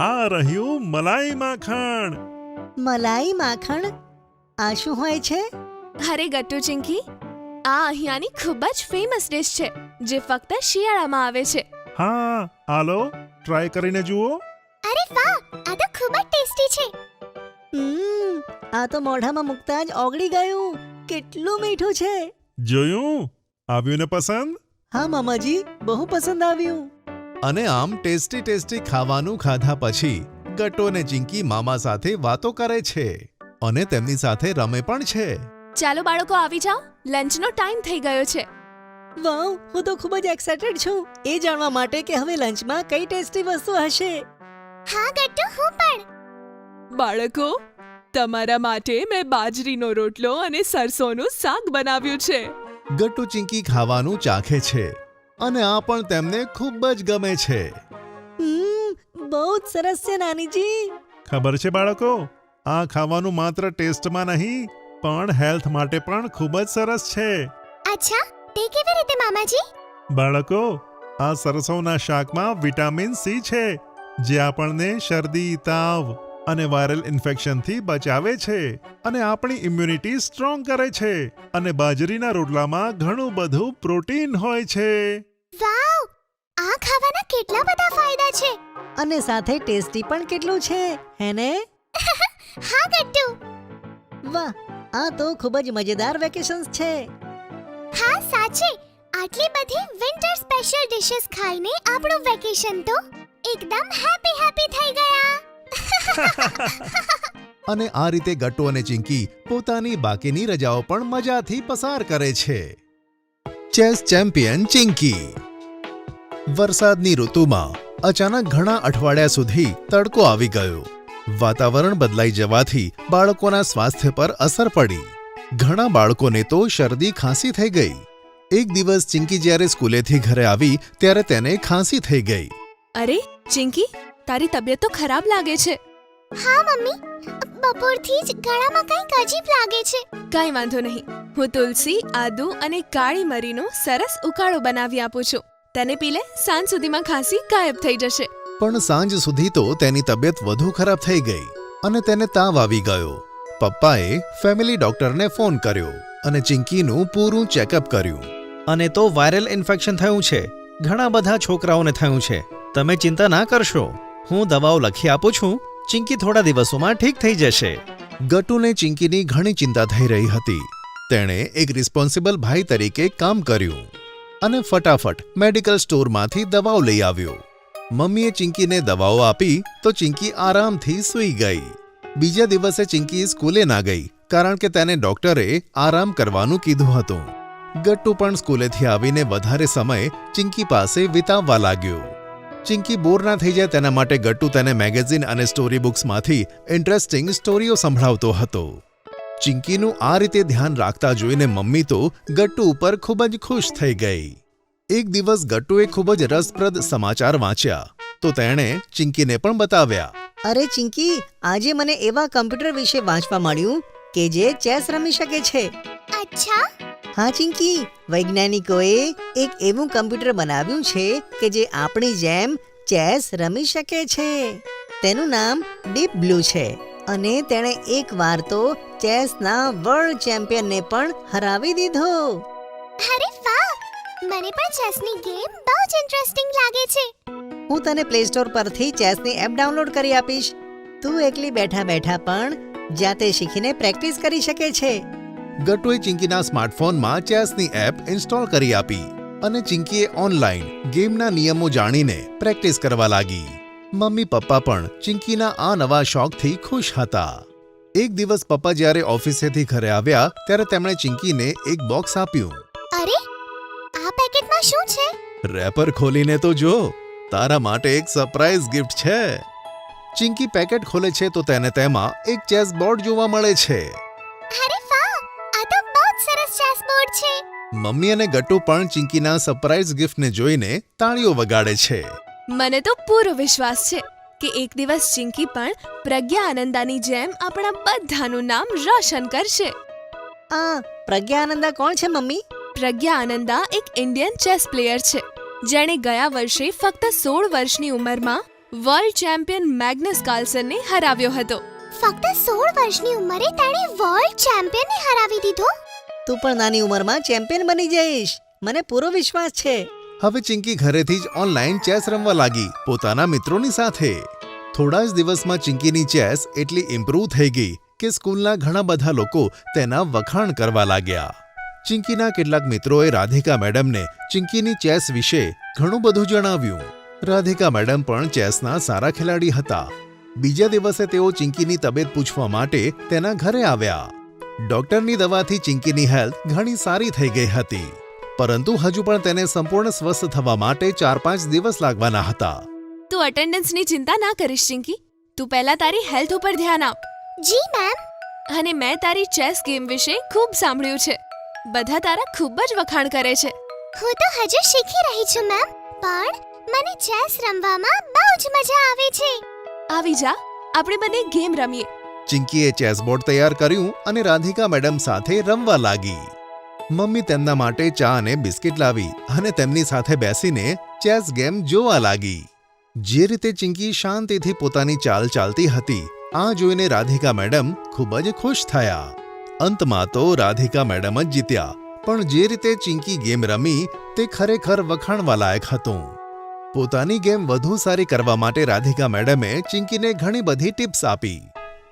Speaker 5: આ રહ્યું મલાઈ માખણ.
Speaker 1: મલાઈ માખણ? આ શું હોય છે?
Speaker 4: અરે ગટ્ટુ ચિંકી, આ અહીંયાની ખૂબ જ ફેમસ ડિશ છે જે ફક્ત શિયાળામાં આવે છે.
Speaker 5: હા, આલો ટ્રાય કરીને જુઓ.
Speaker 2: અરે વાહ, આ તો ખૂબ જ ટેસ્ટી છે.
Speaker 1: આ તો મોઢામાં મૂકતા જ ઓગળી ગયું. કેટલું મીઠું છે.
Speaker 5: જોયું? આવ્યું ને પસંદ?
Speaker 1: હા મામાજી, બહુ પસંદ આવ્યું.
Speaker 3: અને આમ ટેસ્ટી ટેસ્ટી ખાવાનું ખાધા પછી ગટ્ટુ અને ચિંકી મામા સાથે વાતો કરે છે અને તેમની સાથે રમે પણ છે.
Speaker 4: ચાલો બાળકો આવી જાઓ, લંચનો ટાઈમ થઈ ગયો છે.
Speaker 1: વાવ, હું તો ખૂબ જ એક્સાઇટેડ છું એ જાણવા માટે કે હવે લંચમાં કઈ ટેસ્ટી વસ્તુ હશે.
Speaker 2: હા ગટ્ટુ, હું પણ.
Speaker 6: બાળકો, તમારા માટે મેં બાજરીનો રોટલો અને સરસોનું શાક બનાવ્યું છે.
Speaker 3: ગટ્ટુ ચિંકી ખાવાનું ચાખે છે અને આ પણ તેમને ખૂબ જ ગમે છે.
Speaker 1: બહુ જ સરસ છે નાનીજી.
Speaker 5: ખબર છે બાળકો, આ ખાવાનું માત્ર ટેસ્ટમાં નહીં પણ હેલ્થ માટે પણ ખૂબ જ સરસ છે.
Speaker 2: અચ્છા, તે કેવી રીતે મામાજી?
Speaker 5: બાળકો, આ સરસોના શાકમાં વિટામિન સી છે જે આપણને શરદી, તાવ અને વાયરલ ઇન્ફેક્શનથી બચાવે છે અને આપણી ઇમ્યુનિટી સ્ટ્રોંગ કરે છે. અને બાજરીના રોટલામાં ઘણું બધું પ્રોટીન હોય છે.
Speaker 2: વાવ, આ ખાવાના કેટલા બધા ફાયદા છે.
Speaker 1: અને સાથે ટેસ્ટી પણ કેટલું છે, હે ને?
Speaker 2: હા ગટ્ટુ.
Speaker 1: વાહ, આ તો ખૂબ જ મજેદાર વેકેશન્સ છે.
Speaker 2: હા સાચે, આટલી બધી વિન્ટર સ્પેશિયલ ડિશેસ ખાઈને આપણું વેકેશન તો એકદમ હેપી થઈ ગયા.
Speaker 3: અને આ રીતે ગટ્ટુ અને ચિંકી પોતાની બાકીની રજાઓ પણ મજાથી પસાર કરે છે. Chess champion Chinki. વરસાદની ઋતુમાં અચાનક ઘણા અઠવાડિયા સુધી તડકો આવી ગયો. વાતાવરણ બદલાઈ જવાથી બાળકોના સ્વાસ્થ્ય પર અસર પડી. ઘણા બાળકોને તો શરદી ખાંસી થઈ ગઈ. એક દિવસ ચિંકી જ્યારે સ્કૂલેથી ઘરે આવી ત્યારે તેને ખાંસી થઈ ગઈ.
Speaker 4: અરે ચિંકી, તારી તબિયત તો ખરાબ લાગે છે.
Speaker 2: હા મમ્મી, બપોરથી જ ગળામાં કંઈક અજીબ લાગે છે.
Speaker 4: કાંઈ વાંધો નહીં, હું તુલસી, આદુ અને કાળી મરીનો સરસ ઉકાળો બનાવી આપું છું. તેને પી લે, સાંજ સુધીમાં ખાંસી ગાયબ થઈ જશે.
Speaker 3: પણ સાંજ સુધી તો તેની તબિયત વધુ ખરાબ થઈ ગઈ અને તેને તાવ આવી ગયો. પપ્પાએ ફેમિલી ડોક્ટરને ફોન કર્યો અને ચિંકીનું પૂરું ચેકઅપ કર્યું.
Speaker 5: અને તો વાયરલ ઇન્ફેક્શન થયું છે. ઘણા બધા છોકરાઓને થયું છે. તમે ચિંતા ના કરશો, હું દવાઓ લખી આપું છું. ચિંકી થોડા દિવસોમાં ઠીક થઈ જશે.
Speaker 3: ગટ્ટુને ચિંકીની ઘણી ચિંતા થઈ રહી હતી. તેણે એક રિસ્પોન્સિબલ ભાઈ તરીકે કામ કર્યું અને ફટાફટ મેડિકલ સ્ટોરમાંથી દવાઓ લઈ આવ્યો. મમ્મીએ ચિંકીને દવાઓ આપી તો ચિંકી આરામથી સૂઈ ગઈ. બીજા દિવસે ચિંકી સ્કૂલે ના ગઈ કારણ કે તેને ડોક્ટરે આરામ કરવાનું કીધું હતું. ગટ્ટુ પણ સ્કૂલેથી આવીને વધારે સમય ચિંકી પાસે વિતાવવા લાગ્યો. ચિંકી બોર ના થઈ જાય તેના માટે ગટ્ટુ તેને મેગેઝિન અને સ્ટોરી બુક્સમાંથી ઇન્ટરેસ્ટિંગ સ્ટોરીઓ સંભળાવતો હતો. ચિંકીનું આ રીતે ધ્યાન રાખતા જોઈને મમ્મી તો ગટ્ટુ ઉપર ખૂબ જ ખુશ થઈ ગઈ. એક દિવસ ગટ્ટુએ ખૂબ જ રસપ્રદ સમાચાર વાંચ્યા તો તેણે ચિંકીને પણ બતાવ્યા.
Speaker 1: અરે ચિંકી, આજે મને એવા કમ્પ્યુટર વિશે વાંચવા મળ્યું કે જે ચેસ રમી શકે છે.
Speaker 2: અચ્છા?
Speaker 1: હા ચિંકી, વૈજ્ઞાનિકોએ એક એવું કમ્પ્યુટર બનાવ્યું છે કે જે આપણી જેમ ચેસ રમી શકે છે. તેનું નામ ડીપ બ્લુ છે અને તેણે એકવાર તો ચેસના વર્લ્ડ ચેમ્પિયનને પણ હરાવી દીધો.
Speaker 2: અરે વાહ, મને પણ ચેસની ગેમ બહુ જ ઇન્ટરેસ્ટિંગ લાગે છે.
Speaker 1: હું તને પ્લે સ્ટોર પરથી ચેસની એપ ડાઉનલોડ કરી આપીશ. તું એકલી બેઠા બેઠા પણ જાતે શીખીને પ્રેક્ટિસ કરી શકે છે.
Speaker 3: ગટ્ટુએ ચિંકીના સ્માર્ટફોનમાં ચેસની એપ ઇન્સ્ટોલ કરી આપી અને ચિંકીએ ઓનલાઈન ગેમના નિયમો જાણીને પ્રેક્ટિસ કરવા લાગી. મમ્મી પપ્પા પણ ચિંકીના આ નવા શોખથી ખુશ હતા. એક દિવસ પપ્પા જ્યારે ઓફિસેથી ઘરે આવ્યા ત્યારે તેમણે ચિંકીને એક બોક્સ આપ્યું.
Speaker 2: અરે, આ પેકેટમાં શું છે?
Speaker 3: રેપર ખોલીને તો જો, તારા માટે એક સરપ્રાઈઝ ગિફ્ટ છે. ચિંકી પેકેટ ખોલે છે તો તેને તેમાં એક ચેસ બોર્ડ જોવા મળે છે.
Speaker 2: અરે વાહ, આ તો બહુ જ સરસ ચેસ બોર્ડ છે.
Speaker 3: મમ્મી અને ગટ્ટુ પણ ચિંકીના સરપ્રાઈઝ ગિફ્ટને જોઈને તાળીઓ વગાડે છે.
Speaker 4: મને તો પૂરો વિશ્વાસ છે કે એક દિવસ ચિંકી પણ પ્રજ્ઞા આનંદાની જેમ આપણા બધાનું નામ રોશન કરશે.
Speaker 1: આ પ્રજ્ઞા આનંદા કોણ છે મમ્મી?
Speaker 4: પ્રજ્ઞા આનંદા એક ઇન્ડિયન ચેસ પ્લેયર છે જેણે ગયા વર્ષે ફક્ત 16 વર્ષની ઉંમરમાં વર્લ્ડ ચેમ્પિયન મેગ્નસ કાર્લસનને હરાવ્યો હતો.
Speaker 2: ફક્ત 16 વર્ષની ઉંમરે તેણે વર્લ્ડ ચેમ્પિયનને હરાવી દીધો.
Speaker 1: તું પણ નાની ઉંમરમાં ચેમ્પિયન બની જઈશ, મને પૂરો વિશ્વાસ છે.
Speaker 3: હવે ચિંકી ઘરેથી જ ઓનલાઈન ચેસ રમવા લાગી પોતાના મિત્રોની સાથે. થોડા જ દિવસમાં ચિંકીની ચેસ એટલી ઇમ્પ્રૂવ થઈ ગઈ કે સ્કૂલના ઘણા બધા લોકો તેના વખાણ કરવા લાગ્યા. ચિંકીના કેટલાક મિત્રોએ રાધિકા મેડમને ચિંકીની ચેસ વિશે ઘણું બધું જણાવ્યું. રાધિકા મેડમ પણ ચેસના સારા ખેલાડી હતા. બીજા દિવસે તેઓ ચિંકીની તબિયત પૂછવા માટે તેના ઘરે આવ્યા. ડોક્ટરની દવાથી ચિંકીની હેલ્થ ઘણી સારી થઈ ગઈ હતી, પરંતુ હજુ પણ તેને સંપૂર્ણ સ્વસ્થ થવા માટે 4-5 દિવસ લાગવાના હતા.
Speaker 4: તું અટેન્ડન્સની ચિંતા ના કરીશ ચિંકી. તું પહેલા તારી હેલ્થ ઉપર ધ્યાન આપ.
Speaker 2: જી મેમ.
Speaker 4: અને મેં તારી ચેસ ગેમ વિશે ખૂબ સાંભળ્યું છે. બધા તારા ખૂબ જ વખાણ કરે છે.
Speaker 2: હું તો હજુ શીખી રહી છું મેમ, પણ મને ચેસ રમવામાં બહુ જ મજા આવે છે.
Speaker 4: આવી જા, આપણે બંને ગેમ રમીએ.
Speaker 3: ચિંકીએ ચેસબોર્ડ તૈયાર કર્યું અને રાધિકા મેડમ સાથે રમવા લાગી. મમ્મી તેમના માટે ચા અને બિસ્કિટ લાવી અને તેમની સાથે બેસીને ચેસ ગેમ જોવા લાગી. જે રીતે ચિંકી શાંતિથી પોતાની ચાલ ચાલતી હતી, આ જોઈને રાધિકા મેડમ ખૂબ જ ખુશ થયા. અંતમાં તો રાધિકા મેડમ જ જીત્યા, પણ જે રીતે ચિંકી ગેમ રમી તે ખરેખર વખાણવા લાયક હતું. પોતાની ગેમ વધુ સારી કરવા માટે રાધિકા મેડમે ચિંકીને ઘણી બધી ટિપ્સ આપી.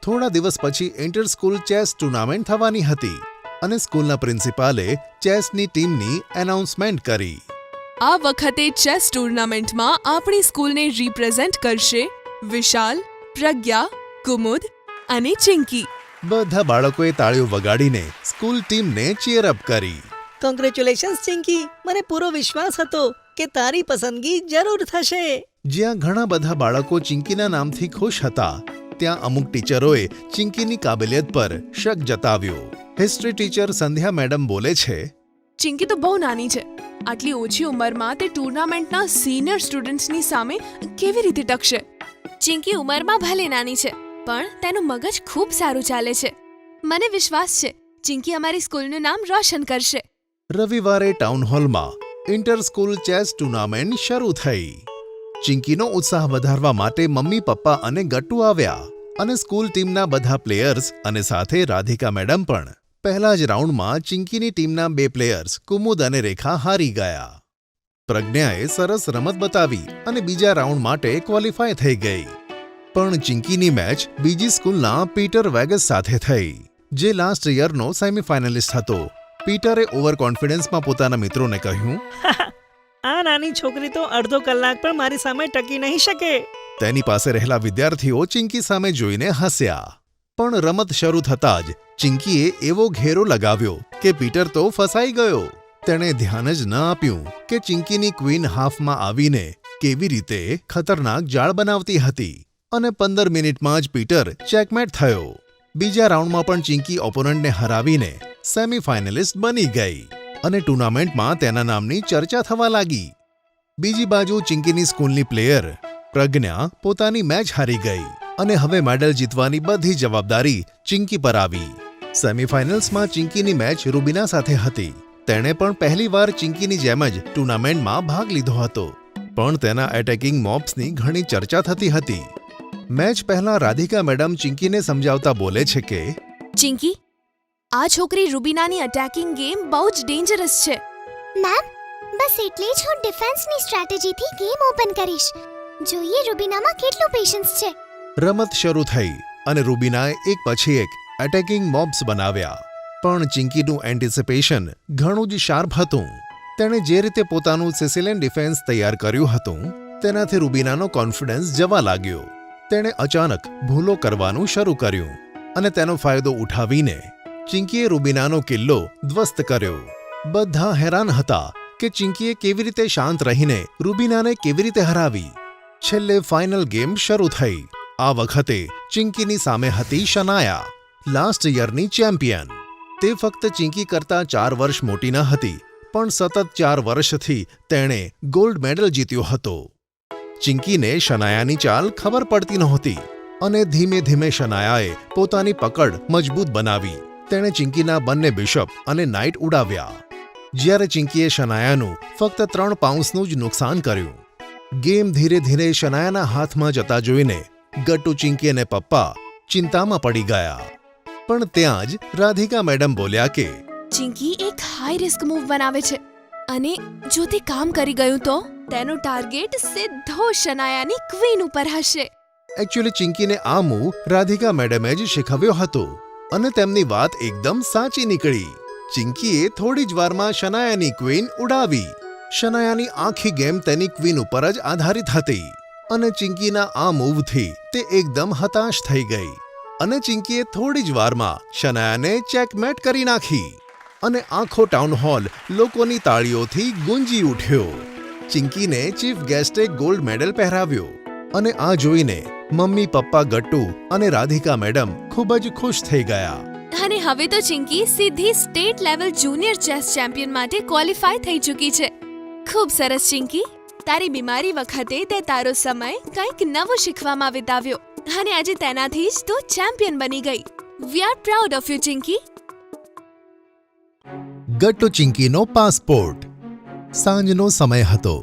Speaker 3: થોડા દિવસ પછી ઇન્ટર સ્કૂલ ચેસ ટુર્નામેન્ટ થવાની હતી અને સ્કૂલના પ્રિન્સિપાલે ચેસની ટીમની એનાઉન્સમેન્ટ કરી.
Speaker 6: આ વખતે ચેસ ટુર્નામેન્ટમાં આપણી સ્કૂલને રિપ્રેઝેન્ટ કરશે વિશાલ, પ્રજ્ઞા, કુમુદ અને ચિંકી.
Speaker 3: બધા બાળકોએ તાળીઓ વગાડીને સ્કૂલ ટીમને ચીયર અપ કરી.
Speaker 1: કોંગ્રેચ્યુલેશન્સ ચિંકી, મને પૂરો વિશ્વાસ હતો કે તારી પસંદગી જરૂર થશે.
Speaker 3: જ્યાં ઘણા બધા બાળકો ચિંકીના નામથી ખુશ હતા, ત્યાં અમુક ટીચરોએ ચિંકીની કાબિલિયત પર શક જતાવ્યો. હિસ્ટ્રી ટીચર સંધ્યા મેડમ બોલે છે,
Speaker 6: ચિંકી તો બહુ નાની છે. આટલી ઓછી ઉંમરમાં તે ટુર્નામેન્ટના સિનિયર સ્ટુડન્ટ્સની સામે કેવી રીતે ટકશે?
Speaker 4: ચિંકી ઉંમરમાં ભલે નાની છે, પણ તેનું મગજ ખૂબ સારું ચાલે છે. મને વિશ્વાસ છે ચિંકી અમારી સ્કૂલનું નામ રોશન કરશે.
Speaker 3: રવિવારે ટાઉન હોલમાં ઇન્ટર સ્કૂલ ચેસ ટુર્નામેન્ટ શરૂ થઈ. ચિંકીનો ઉત્સાહ વધારવા માટે મમ્મી પપ્પા અને ગટ્ટુ આવ્યા અને સ્કૂલ ટીમના બધા પ્લેયર્સ અને સાથે રાધિકા મેડમ પણ. પહેલા જ રાઉન્ડમાં ચિંકીની ટીમના 2 પ્લેયર્સ કુમુદ અને રેખા હારી ગયા. પ્રજ્ઞાએ સરસ રમત બતાવી અને બીજા રાઉન્ડ માટે ક્વોલિફાય થઈ ગઈ. પણ ચિંકીની મેચ બીજી સ્કૂલના પીટર વેગસ સાથે થઈ, જે લાસ્ટ યરનો સેમીફાઇનલિસ્ટ હતો. પીટરે ઓવર કોન્ફિડન્સમાં પોતાના મિત્રોને કહ્યું,
Speaker 1: આ નાની છોકરી તો અડધો કલાક પણ મારી સામે ટકી નહીં શકે.
Speaker 3: તેની પાસે રહેલા વિદ્યાર્થીઓ ચિંકી સામે જોઈને હસ્યા. પણ રમત શરૂ થતાં જ ચિંકીએ એવો ઘેરો લગાવ્યો કે પીટર તો ફસાઈ ગયો. તેણે ધ્યાન જ ન આપ્યું કે ચિંકીની ક્વીન હાફમાં આવીને કેવી રીતે ખતરનાક જાળ બનાવતી હતી અને 15 મિનિટમાં જ પીટર ચેકમેટ થયો. બીજા રાઉન્ડમાં પણ ચિંકી ઓપોનન્ટને હરાવીને સેમીફાઇનલિસ્ટ બની ગઈ અને ટુર્નામેન્ટમાં તેના નામની ચર્ચા થવા લાગી. બીજી બાજુ ચિંકીની સ્કૂલની પ્લેયર પ્રજ્ઞા પોતાની મેચ હારી ગઈ અને હવે મેડલ જીતવાની બધી જવાબદારી ચિંકી પર આવી. સેમીફાઇનલ્સમાં ચિંકીની મેચ રૂબીના સાથે હતી. તેણે પણ પહેલીવાર ચિંકીની જેમ જ ટુર્નામેન્ટમાં ભાગ લીધો હતો, પણ તેના એટેકિંગ મોબ્સની ઘણી ચર્ચા થતી હતી. મેચ પહેલા રાધિકા મેડમ ચિંકીને સમજાવતા બોલે છે કે
Speaker 4: ચિંકી, આ છોકરી રૂબીનાની અટેકિંગ ગેમ બહુ જ ડેન્જરસ છે.
Speaker 2: મેમ, બસ એટલે જ હું ડિફેન્સની સ્ટ્રેટેજીથી ગેમ ઓપન કરીશ. જોઈએ રૂબીનામાં કેટલું પેશન્સ છે.
Speaker 3: રમત શરૂ થઈ અને રૂબીનાએ એક પછી એક એટેકિંગ મોબ્સ બનાવ્યા. પણ ચિંકીનું એન્ટિસિપેશન ઘણું જ શાર્પ હતું. તેણે જે રીતે પોતાનું સિસિલિયન ડિફેન્સ તૈયાર કર્યું હતું તેનાથી રૂબીનાનો કોન્ફિડન્સ જવા લાગ્યો. તેણે અચાનક ભૂલો કરવાનું શરૂ કર્યું અને તેનો ફાયદો ઉઠાવીને ચિંકીએ રૂબીનાનો કિલ્લો ધ્વસ્ત કર્યો. બધા હેરાન હતા કે ચિંકીએ કેવી રીતે શાંત રહીને રૂબીનાને કેવી રીતે હરાવી. છેલ્લે ફાઇનલ ગેમ શરૂ થઈ. આ વખતે ચિંકીની સામે હતી શનાયા, લાસ્ટ યરની ચેમ્પિયન. તે ફક્ત ચિંકી કરતાં 4 વર્ષ મોટી ન હતી, પણ સતત 4 વર્ષથી તેણે ગોલ્ડ મેડલ જીત્યો હતો. ચિંકીને શનાયાની ચાલ ખબર પડતી નહોતી અને ધીમે ધીમે શનાયાએ પોતાની પકડ મજબૂત બનાવી. તેણે ચિંકીના બંને બિશપ અને નાઇટ ઉડાવ્યા. જ્યારે ચિંકીએ શનાયાનું ફક્ત 3 પાઉન્સનું જ નુકસાન કર્યું. ગેમ ધીરે ધીરે શનાયાના હાથમાં જતા જોઈને ગટ્ટુ, ચિંકી અને પપ્પા ચિંતામાં પડી ગયા. પણ ત્યાં જ રાધિકા મેડમ બોલ્યા કે
Speaker 4: ચિંકી એક હાઈ રિસ્ક મૂવ બનાવે છે અને જો તે કામ કરી ગયું તો તેનો ટાર્ગેટ સીધો શનાયાની ક્વીન ઉપર હશે.
Speaker 3: એકચ્યુઅલી ચિંકીને આ મૂવ રાધિકા મેડમે જ શીખવ્યો હતો અને તેમની વાત એકદમ સાચી નીકળી. ચિંકીએ થોડી જ વારમાં શનાયાની ક્વીન ઉડાવી. શનાયાની આખી ગેમ તેની ક્વીન ઉપર જ આધારિત હતી અને ચિંકીના આ મૂવથી તે એકદમ હતાશ થઈ ગઈ અને ચિંકીએ થોડી જ વારમાં શનાયાને ચેકમેટ કરી નાખી અને આખો ટાઉન હોલ લોકોની તાળીઓથી ગુંજી ઉઠ્યો. ચિંકીને ચીફ ગેસ્ટે ગોલ્ડ મેડલ પહેરાવ્યો અને આ જોઈને મમ્મી, પપ્પા, ગટ્ટુ અને રાધિકા મેડમ ખૂબ જ ખુશ થઈ ગયા.
Speaker 4: અને હવે તો ચિંકી સીધી state level junior chess champion માટે ક્વોલિફાય થઈ ચૂકી છે. ખૂબ સરસ ચિંકી. તારી બીમારી વખતે તે તારો સમય કંઈક નવું શીખવામાં વિતાવ્યો અને આજે તેનાથી જ તું ચેમ્પિયન બની ગઈ. We are proud of you Chinki.
Speaker 3: Gattu ચિંકીનો પાસપોર્ટ. સાંજનો સમય હતો.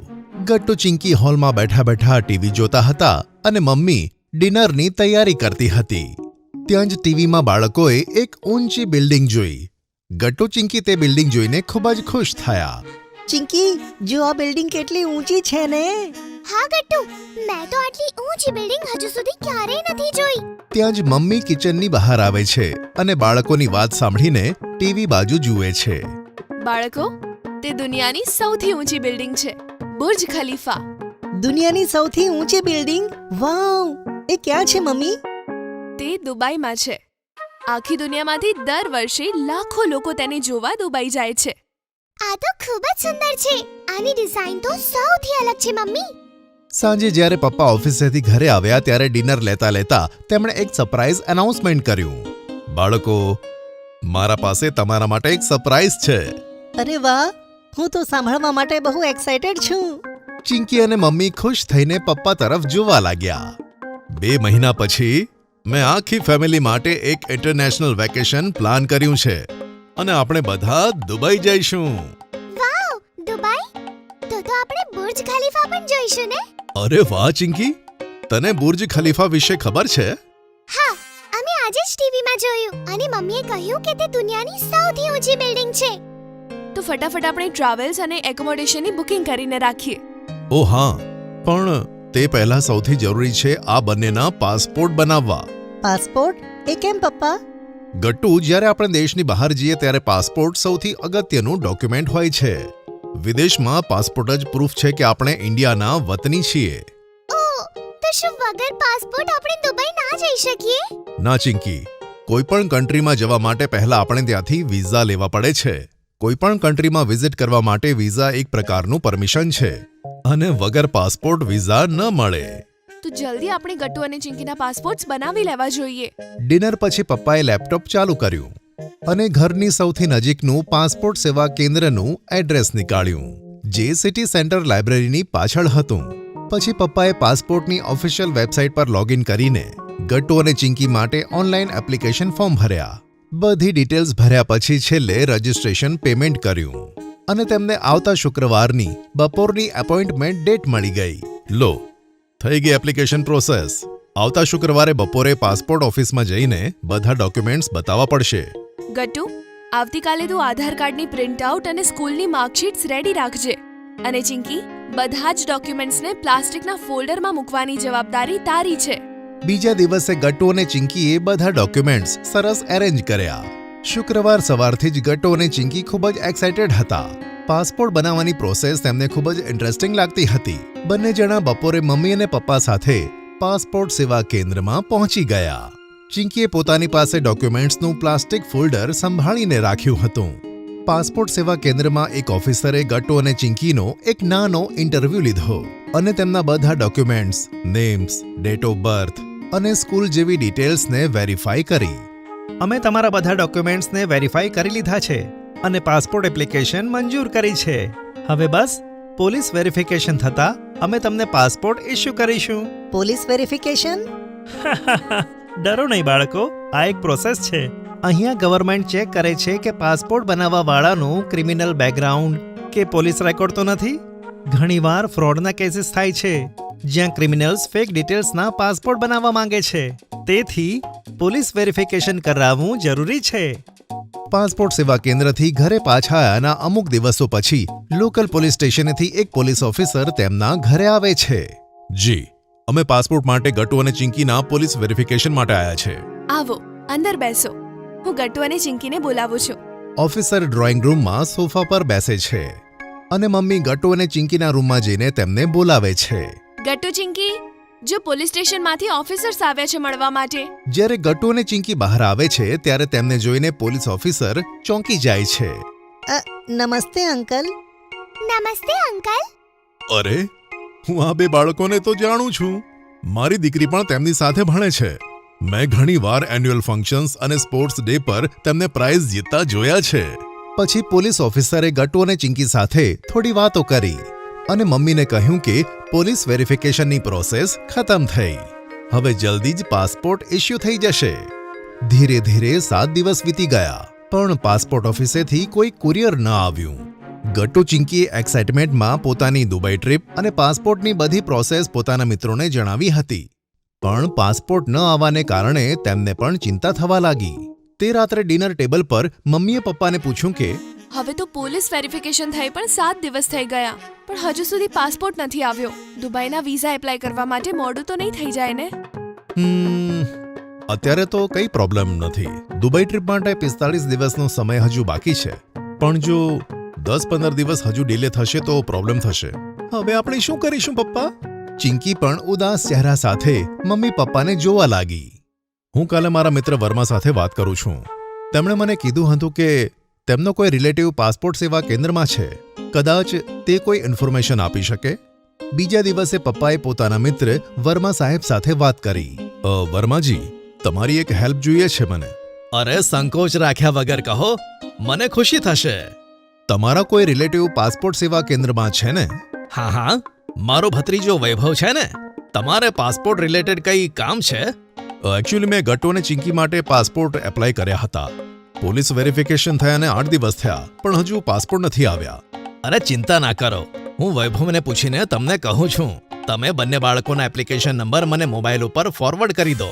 Speaker 3: ગટ્ટુ ચિંકી હોલમાં બેઠા બેઠા ટીવી જોતા હતા અને મમ્મી ડિનરની તૈયારી કરતી હતી. ત્યાં જ ટીવીમાં બાળકોએ એક ઊંચી બિલ્ડિંગ જોઈ. ગટ્ટુ, ચિંકી તે બિલ્ડિંગ જોઈને ખૂબ જ ખુશ થયા.
Speaker 1: ચિંકી, જો આ બિલ્ડિંગ કેટલી ઊંચી છે ને.
Speaker 2: હા ગટ્ટુ, મેં તો આટલી ઊંચી બિલ્ડિંગ હજુ સુધી ક્યારેય નથી જોઈ.
Speaker 3: ત્યાં જ મમ્મી કિચનની બહાર આવે છે અને બાળકોની વાત સાંભળીને ટીવી બાજુ જુએ છે.
Speaker 4: બાળકો, તે દુનિયાની સૌથી ઊંચી બિલ્ડિંગ છે, બુર્જ ખલીફા.
Speaker 1: દુનિયાની સૌથી ઊંચી બિલ્ડિંગ? વાવ! એ ક્યાં છે મમ્મી?
Speaker 4: તે દુબઈમાં છે. આખી દુનિયામાંથી દર વર્ષે લાખો લોકો તેને જોવા દુબઈ જાય છે.
Speaker 2: આ તો ખૂબ જ સુંદર છે. આની ડિઝાઇન તો સૌથી અલગ છે મમ્મી.
Speaker 3: સાંજે જ્યારે પપ્પા ઓફિસેથી ઘરે આવ્યા ત્યારે ડિનર લેતા લેતા તેમણે એક સરપ્રાઈઝ એનાઉન્સમેન્ટ કર્યું. બાળકો, મારા પાસે તમારા માટે એક સરપ્રાઈઝ છે.
Speaker 1: અરે વાહ! હું તો સાંભળવા માટે બહુ એક્સાઇટેડ છું.
Speaker 3: ચિંકી અને મમ્મી ખુશ થઈને પપ્પા તરફ જોવા લાગ્યા. 2 મહિના પછી મેં આખી ફેમિલી માટે એક ઇન્ટરનેશનલ વેકેશન પ્લાન કર્યું છે અને આપણે બધા દુબઈ જઈશું.
Speaker 2: વાવ, દુબઈ? તો આપણે બુર્જ ખલીફા પણ જોઈશું ને?
Speaker 3: અરે વાહ ચિંકી, તને બુર્જ ખલીફા વિશે ખબર છે?
Speaker 2: હા, અમે આજે જ ટીવીમાં જોયું અને મમ્મીએ કહ્યું કે તે દુનિયાની સૌથી ઊંચી બિલ્ડિંગ છે.
Speaker 4: તો ફટાફટ આપણે ટ્રાવેલ્સ અને એકોમોડેશનની બુકિંગ કરીને રાખીએ.
Speaker 3: ઓ હા, પણ તે પહેલા સૌથી જરૂરી છે આ બંનેના પાસપોર્ટ બનાવવા.
Speaker 1: પાસપોર્ટ? એ કેમ પપ્પા?
Speaker 3: ગટ્ટુ, જ્યારે આપણે દેશની બહાર જઈએ ત્યારે પાસપોર્ટ સૌથી અગત્યનું ડોક્યુમેન્ટ હોય છે. વિદેશમાં પાસપોર્ટ જ પ્રૂફ છે કે આપણે ઇન્ડિયાના વતની છીએ.
Speaker 2: ઓહ, તો શું વગર પાસપોર્ટ આપણે દુબઈ ના જઈ શકીએ?
Speaker 3: ના ચિંકી, કોઈ પણ કન્ટ્રીમાં જવા માટે પહેલા આપણે ત્યાંથી વિઝા લેવા પડે છે. કોઈ પણ કન્ટ્રીમાં વિઝિટ કરવા માટે વિઝા એક પ્રકારનું પરમિશન છે અને વગર પાસપોર્ટ વિઝા ન મળે.
Speaker 4: તો જલ્દી આપણે ગટ્ટુ અને ચિંકીના પાસપોર્ટ્સ બનાવી લેવા જોઈએ.
Speaker 3: ડિનર પછી પપ્પાએ લેપટોપ ચાલુ કર્યું અને ઘરની સૌથી નજીકનું પાસપોર્ટ સેવા કેન્દ્રનું એડ્રેસ નીકાળ્યું, જે સિટી સેન્ટર લાઇબ્રેરીની પાછળ હતું. પછી પપ્પાએ પાસપોર્ટની ઓફિશિયલ વેબસાઇટ પર લોગિન કરીને ગટ્ટુ અને ચિંકી માટે ઓનલાઈન એપ્લિકેશન ફોર્મ ભર્યા. બધી ડિટેલ્સ ભર્યા પછી છેલ્લે રજિસ્ટ્રેશન પેમેન્ટ કર્યું અને તેમને આવતા શુક્રવારની બપોરની એપોઇન્ટમેન્ટ ડેટ મળી ગઈ. લો, થઈ ગઈ એપ્લિકેશન પ્રોસેસ. આવતા શુક્રવારે બપોરે પાસપોર્ટ ઓફિસમાં જઈને બધા ડોક્યુમેન્ટ્સ બતાવવા પડશે.
Speaker 4: ગટ્ટુ, આવતીકાલે તું આધાર કાર્ડની પ્રિન્ટ આઉટ અને સ્કૂલની માર્કશીટ્સ રેડી રાખજે. અને ચિંકી, બધા જ ડોક્યુમેન્ટ્સને પ્લાસ્ટિકના ફોલ્ડરમાં મૂકવાની જવાબદારી તારી છે.
Speaker 3: બીજા દિવસે ગટ્ટુ અને ચિંકીએ બધા ડોક્યુમેન્ટ્સ સરસ એરેન્જ કર્યા. શુક્રવાર સવારથી જ ગટ્ટુ અને ચિંકી ખૂબ જ એક્સાઇટેડ હતા. પાસપોર્ટ બનાવવાની પ્રોસેસ તેમને ખૂબ જ ઇન્ટરેસ્ટિંગ લાગતી હતી. બંને જણા બપોરે મમ્મી અને પપ્પા સાથે પાસપોર્ટ સેવા કેન્દ્રમાં પહોંચી ગયા. ચિંકીએ પોતાની પાસે ડોક્યુમેન્ટ્સનું પ્લાસ્ટિક ફોલ્ડર સંભાળીને રાખ્યું હતું. પાસપોર્ટ સેવા કેન્દ્રમાં એક ઓફિસરે ગટ્ટુ અને ચિંકીનો એક નાનો ઇન્ટરવ્યૂ લીધો અને તેમના બધા documents, names, date of birth અને સ્કૂલ જેવી ડિટેલ્સને વેરીફાઈ કરી.
Speaker 5: અમે તમારા બધા ડોક્યુમેન્ટ્સને વેરીફાઈ કરી લીધા છે અને પાસપોર્ટ એપ્લિકેશન મંજૂર કરી છે. હવે બસ પોલીસ વેરિફિકેશન થતાં અમે તમને પાસપોર્ટ ઇસ્યુ કરીશું.
Speaker 1: Police verification?
Speaker 5: ડરો નહીં બાળકો, આ એક પ્રોસેસ છે. અહીંયા ગવર્મેન્ટ ચેક કરે છે કે પાસપોર્ટ બનાવવા વાળાનું ક્રિમિનલ બેકગ્રાઉન્ડ કે પોલીસ રેકોર્ડ તો નથી. ઘણીવાર ફ્રોડના કેસીસ થાય છે જ્યાં ક્રિમિનલ્સ ફેક ડિટેલ્સના પાસપોર્ટ બનાવવા માંગે છે. તેથી પોલીસ વેરિફિકેશન કરાવવું જરૂરી છે.
Speaker 3: પાસપોર્ટ સેવા કેન્દ્રથી ઘરે પાછા આવ્યાના અમુક દિવસો પછી લોકલ પોલીસ સ્ટેશનેથી એક પોલીસ ઓફિસર તેમના ઘરે આવે છે. જી, અમે પાસપોર્ટ માટે ગટ્ટુ અને ચિંકીના પોલીસ વેરિફિકેશન માટે આવ્યા છે.
Speaker 4: આવો, અંદર બેસો. હું ગટ્ટુ અને ચિંકીને બોલાવું છું.
Speaker 3: ઓફિસર ડ્રોઈંગ રૂમમાં સોફા પર બેસે છે અને મમ્મી ગટ્ટુ અને ચિંકીના રૂમમાં જઈને તેમને બોલાવે છે.
Speaker 4: ગટ્ટુ, ચિંકી, જો પોલીસ સ્ટેશનમાંથી ઓફિસર્સ આવ્યા છે મળવા માટે.
Speaker 3: જ્યારે ગટ્ટુ અને ચિંકી બહાર આવે છે ત્યારે તેમને જોઈને પોલીસ ઓફિસર ચોંકી જાય છે.
Speaker 1: નમસ્તે અંકલ.
Speaker 2: નમસ્તે અંકલ.
Speaker 3: અરે, હું આ બે બાળકોને તો જાણું છું. મારી દીકરી પણ તેમની સાથે ભણે છે. મેં ઘણીવાર એન્યુઅલ ફંક્શન્સ અને સ્પોર્ટ્સ ડે પર તેમને પ્રાઇઝ જીતતા જોયા છે. પછી પોલીસ ઓફિસરે ગટ્ટુ અને ચિંકી સાથે થોડી વાતો કરી અને મમ્મીને કહ્યું કે પોલીસ વેરિફિકેશનની પ્રોસેસ ખતમ થઈ. હવે જલ્દી જ પાસપોર્ટ ઇસ્યુ થઈ જશે. ધીરે ધીરે 7 દિવસ વીતી ગયા પણ પાસપોર્ટ ઓફિસેથી કોઈ કુરિયર ન આવ્યું. ગટ્ટુ ચિંકીએ એક્સાઇટમેન્ટમાં પોતાની દુબઈ ટ્રીપ અને પાસપોર્ટની બધી પ્રોસેસ પોતાના મિત્રોને જણાવી હતી. પણ પાસપોર્ટ ન આવવાને કારણે તેમને પણ ચિંતા થવા લાગી. તે રાત્રે ડિનર ટેબલ પર મમ્મીએ પપ્પાને પૂછ્યું કે
Speaker 4: હવે તો પોલીસ વેરિફિકેશન થઈ પણ 7 દિવસ થઈ ગયા પણ હજુ સુધી પાસપોર્ટ નથી આવ્યો. દુબઈના વિઝા એપ્લાય કરવા માટે મોડું તો નહીં થઈ જાય ને?
Speaker 3: અત્યારે તો કઈ પ્રોબ્લેમ નથી. દુબઈ ટ્રીપ માટે 45 દિવસનો સમય હજુ બાકી છે. પણ જો 10-15 દિવસ હજુ ડિલે થશે તો પ્રોબ્લેમ થશે. હવે આપણે શું કરીશું પપ્પા? ચિંકી પણ ઉદાસ ચહેરા સાથે મમ્મી પપ્પાને જોવા લાગી. હું કાલે મારા મિત્ર વર્મા સાથે વાત કરું છું. તેમણે મને કીધું હતું કે તેમનો કોઈ રિલેટિવ પાસપોર્ટ સેવા કેન્દ્રમાં છે. કદાચ તે કોઈ ઇન્ફોર્મેશન આપી શકે. બીજા દિવસે પપ્પાએ પોતાના મિત્ર વર્મા સાહેબ સાથે વાત કરી. વર્માજી, તમારી એક હેલ્પ જોઈએ છે મને.
Speaker 5: અરે, સંકોચ રાખ્યા વગર કહો, મને ખુશી થશે.
Speaker 3: તમારા કોઈ રિલેટિવ પાસપોર્ટ સેવા કેન્દ્રમાં છે ને?
Speaker 5: હા, મારો ભત્રીજો વૈભવ છે ને. તમારે પાસપોર્ટ રિલેટેડ કઈ કામ છે?
Speaker 3: એકચ્યુઅલી મેં ગટ્ટુ અને ચિંકી માટે પાસપોર્ટ એપ્લાય કર્યા હતા. પોલીસ વેરિફિકેશન થયાને 8 દિવસ થયા પણ હજુ પાસપોર્ટ નથી આવ્યા.
Speaker 5: અરે ચિંતા ના કરો, હું વૈભવને પૂછીને તમને કહું છું. તમે બંને બાળકોના એપ્લિકેશન નંબર મને મોબાઈલ ઉપર ફોરવર્ડ કરી દો.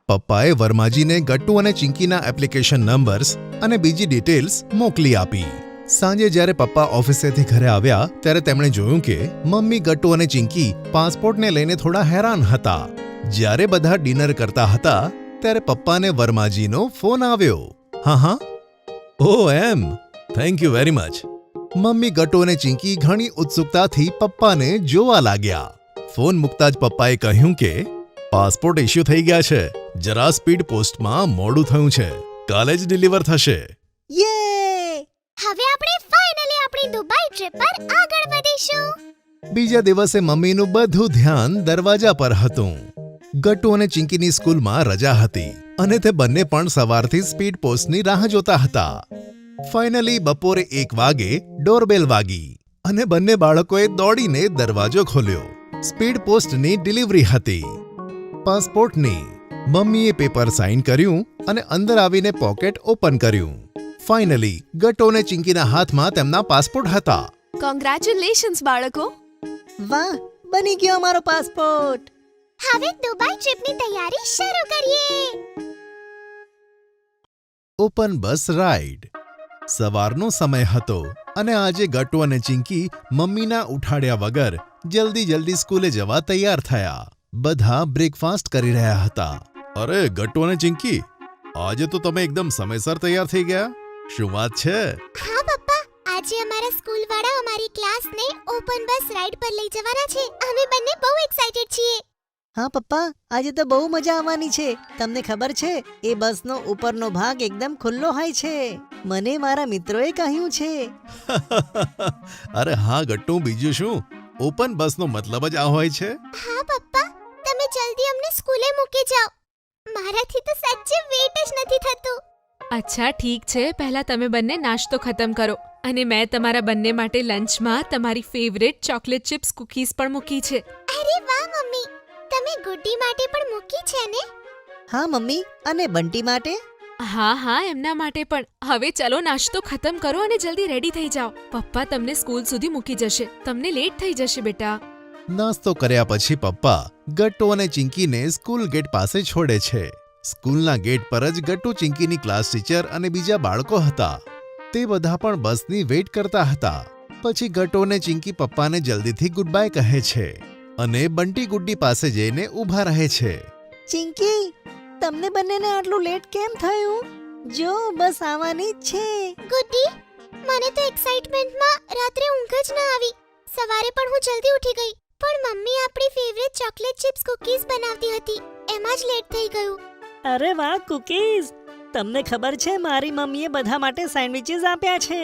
Speaker 3: પપ્પાએ વર્માજીને ગટ્ટુ અને ચિંકીના એપ્લિકેશન નંબર્સ અને બીજી ડિટેલ્સ મોકલી આપી. સાંજે જ્યારે પપ્પા ઓફિસેથી ઘરે આવ્યા ત્યારે તેમણે જોયું કે મમ્મી ગટ્ટુ અને ચિંકી પાસપોર્ટને લઈને થોડા હેરાન હતા. જ્યારે બધા ડિનર કરતા હતા ત્યારે પપ્પાને વર્માજીનો ફોન આવ્યો. હા, ઓહ એમ, thank you very much. Mummy Gattu અને ચિંકી ઘણી ઉત્સુકતાથી પપ્પાને જોવા લાગ્યા. ફોન મૂકતા જ પપ્પાએ કહ્યું કે પાસપોર્ટ ઇસ્યુ થઈ ગયા છે. જરા સ્પીડ પોસ્ટમાં મોડું થયું છે. કાલે જ ડિલિવર થશે.
Speaker 1: યે!
Speaker 2: હવે આપણે ફાઇનલી આપણી દુબઈ ટ્રીપ પર આગળ વધીશું.
Speaker 3: બીજા દિવસે મમ્મીનું બધું ધ્યાન દરવાજા પર હતું. ગટ્ટુ અને ચિંકીની સ્કૂલમાં રજા હતી અને તે બંને પણ સવારથી સ્પીડ પોસ્ટની રાહ જોતા હતા. ફાઇનલી બપોરે 1 વાગે ડોરબેલ વાગી અને બંને બાળકોએ દોડીને દરવાજો ખોલ્યો. સ્પીડ પોસ્ટની ડિલિવરી હતી, પાસપોર્ટની. મમ્મીએ પેપર સાઇન કર્યું અને અંદર આવીને પોકેટ ઓપન કર્યું. ફાઇનલી ગટ્ટુ અને ચિંકીના હાથમાં તેમના પાસપોર્ટ હતા.
Speaker 4: કોંગ્રેચ્યુલેશન્સ બાળકો.
Speaker 1: વાહ, બની ગયો અમારો પાસપોર્ટ.
Speaker 2: હવે દુબઈ ટ્રીપની તૈયારી શરૂ કરીએ.
Speaker 3: ઓપન બસ રાઈડ. સવારનો સમય હતો અને આજે ગટ્ટુ અને ચિંકી મમ્મીના ઉઠાડ્યા વગર જલ્દી સ્કૂલે જવા તૈયાર થયા. બધા બ્રેકફાસ્ટ કરી રહ્યા હતા. અરે ગટ્ટુ અને ચિંકી, આજે તો તમે એકદમ સમયસર તૈયાર થઈ ગયા. શું વાત છે?
Speaker 2: હા પપ્પા, આજે અમારા સ્કૂલ વાળા અમારી ક્લાસને ઓપન બસ રાઈડ પર લઈ જવાના છે. અમે બંને બહુ એક્સાઇટેડ છીએ.
Speaker 1: હા પપ્પા, આજે તો બહુ મજા આવવાની છે. તમને ખબર છે, એ બસનો ઉપરનો ભાગ એકદમ ખુલ્લો હોય છે. મને મારા મિત્રોએ કહ્યું છે.
Speaker 3: અરે હા ગટ્ટુ, બીજું શું? ઓપન બસનો મતલબ જ આ હોય છે.
Speaker 2: હા પપ્પા, તમે જલ્દી અમને સ્કૂલે મૂકી જાઓ. મારાથી તો સાચે વેટ જ નથી થતું.
Speaker 4: અચ્છા ઠીક છે, પહેલા તમે બંને નાસ્તો ખતમ કરો અને મેં તમારા બંને માટે લંચમાં તમારી ફેવરેટ ચોકલેટ ચિપ્સ કૂકીઝ પણ મૂકી છે.
Speaker 2: અરે વાહ મમ્મી, તમે ગુડ્ડી માટે પણ મૂકી છે ને?
Speaker 1: હા મમ્મી, અને બંટી માટે?
Speaker 4: હા એમના માટે પણ. હવે ચલો નાસ્તો ખતમ કરો અને જલ્દી રેડી થઈ જાઓ. પપ્પા તમને સ્કૂલ સુધી મૂકી જશે. તમને લેટ થઈ જશે બેટા.
Speaker 3: નાસ્તો કર્યા પછી પપ્પા ગટ્ટુ અને ચિંકીને સ્કૂલ ગેટ પાસે છોડે છે. સ્કૂલના ગેટ પર જ ગટ્ટુ, ચિંકીની ક્લાસ ટીચર અને બીજા બાળકો હતા. તે બધા પણ બસની વેઇટ કરતા હતા. પછી ગટ્ટુ અને ચિંકી પપ્પાને જલ્દીથી ગુડ બાય કહે છે અને બંટી ગુડ્ડી પાસે જઈને ઊભા રહે છે.
Speaker 1: ચિંકી, તમને બંનેને આટલું લેટ કેમ થયું? જો બસ આવવાની જ છે.
Speaker 2: ગુડ્ડી, મને તો એક્સાઇટમેન્ટમાં રાત્રે ઊંઘ જ ન આવી. સવારે પણ હું જલ્દી ઉઠી ગઈ, પણ મમ્મી આપણી ફેવરેટ ચોકલેટ ચિપ્સ કૂકીઝ બનાવતી હતી. એમાં જ લેટ થઈ ગયું.
Speaker 1: અરે વાહ કૂકીઝ! તમને ખબર છે, મારી મમ્મીએ બધા માટે સેન્ડવિચીસ આપ્યા છે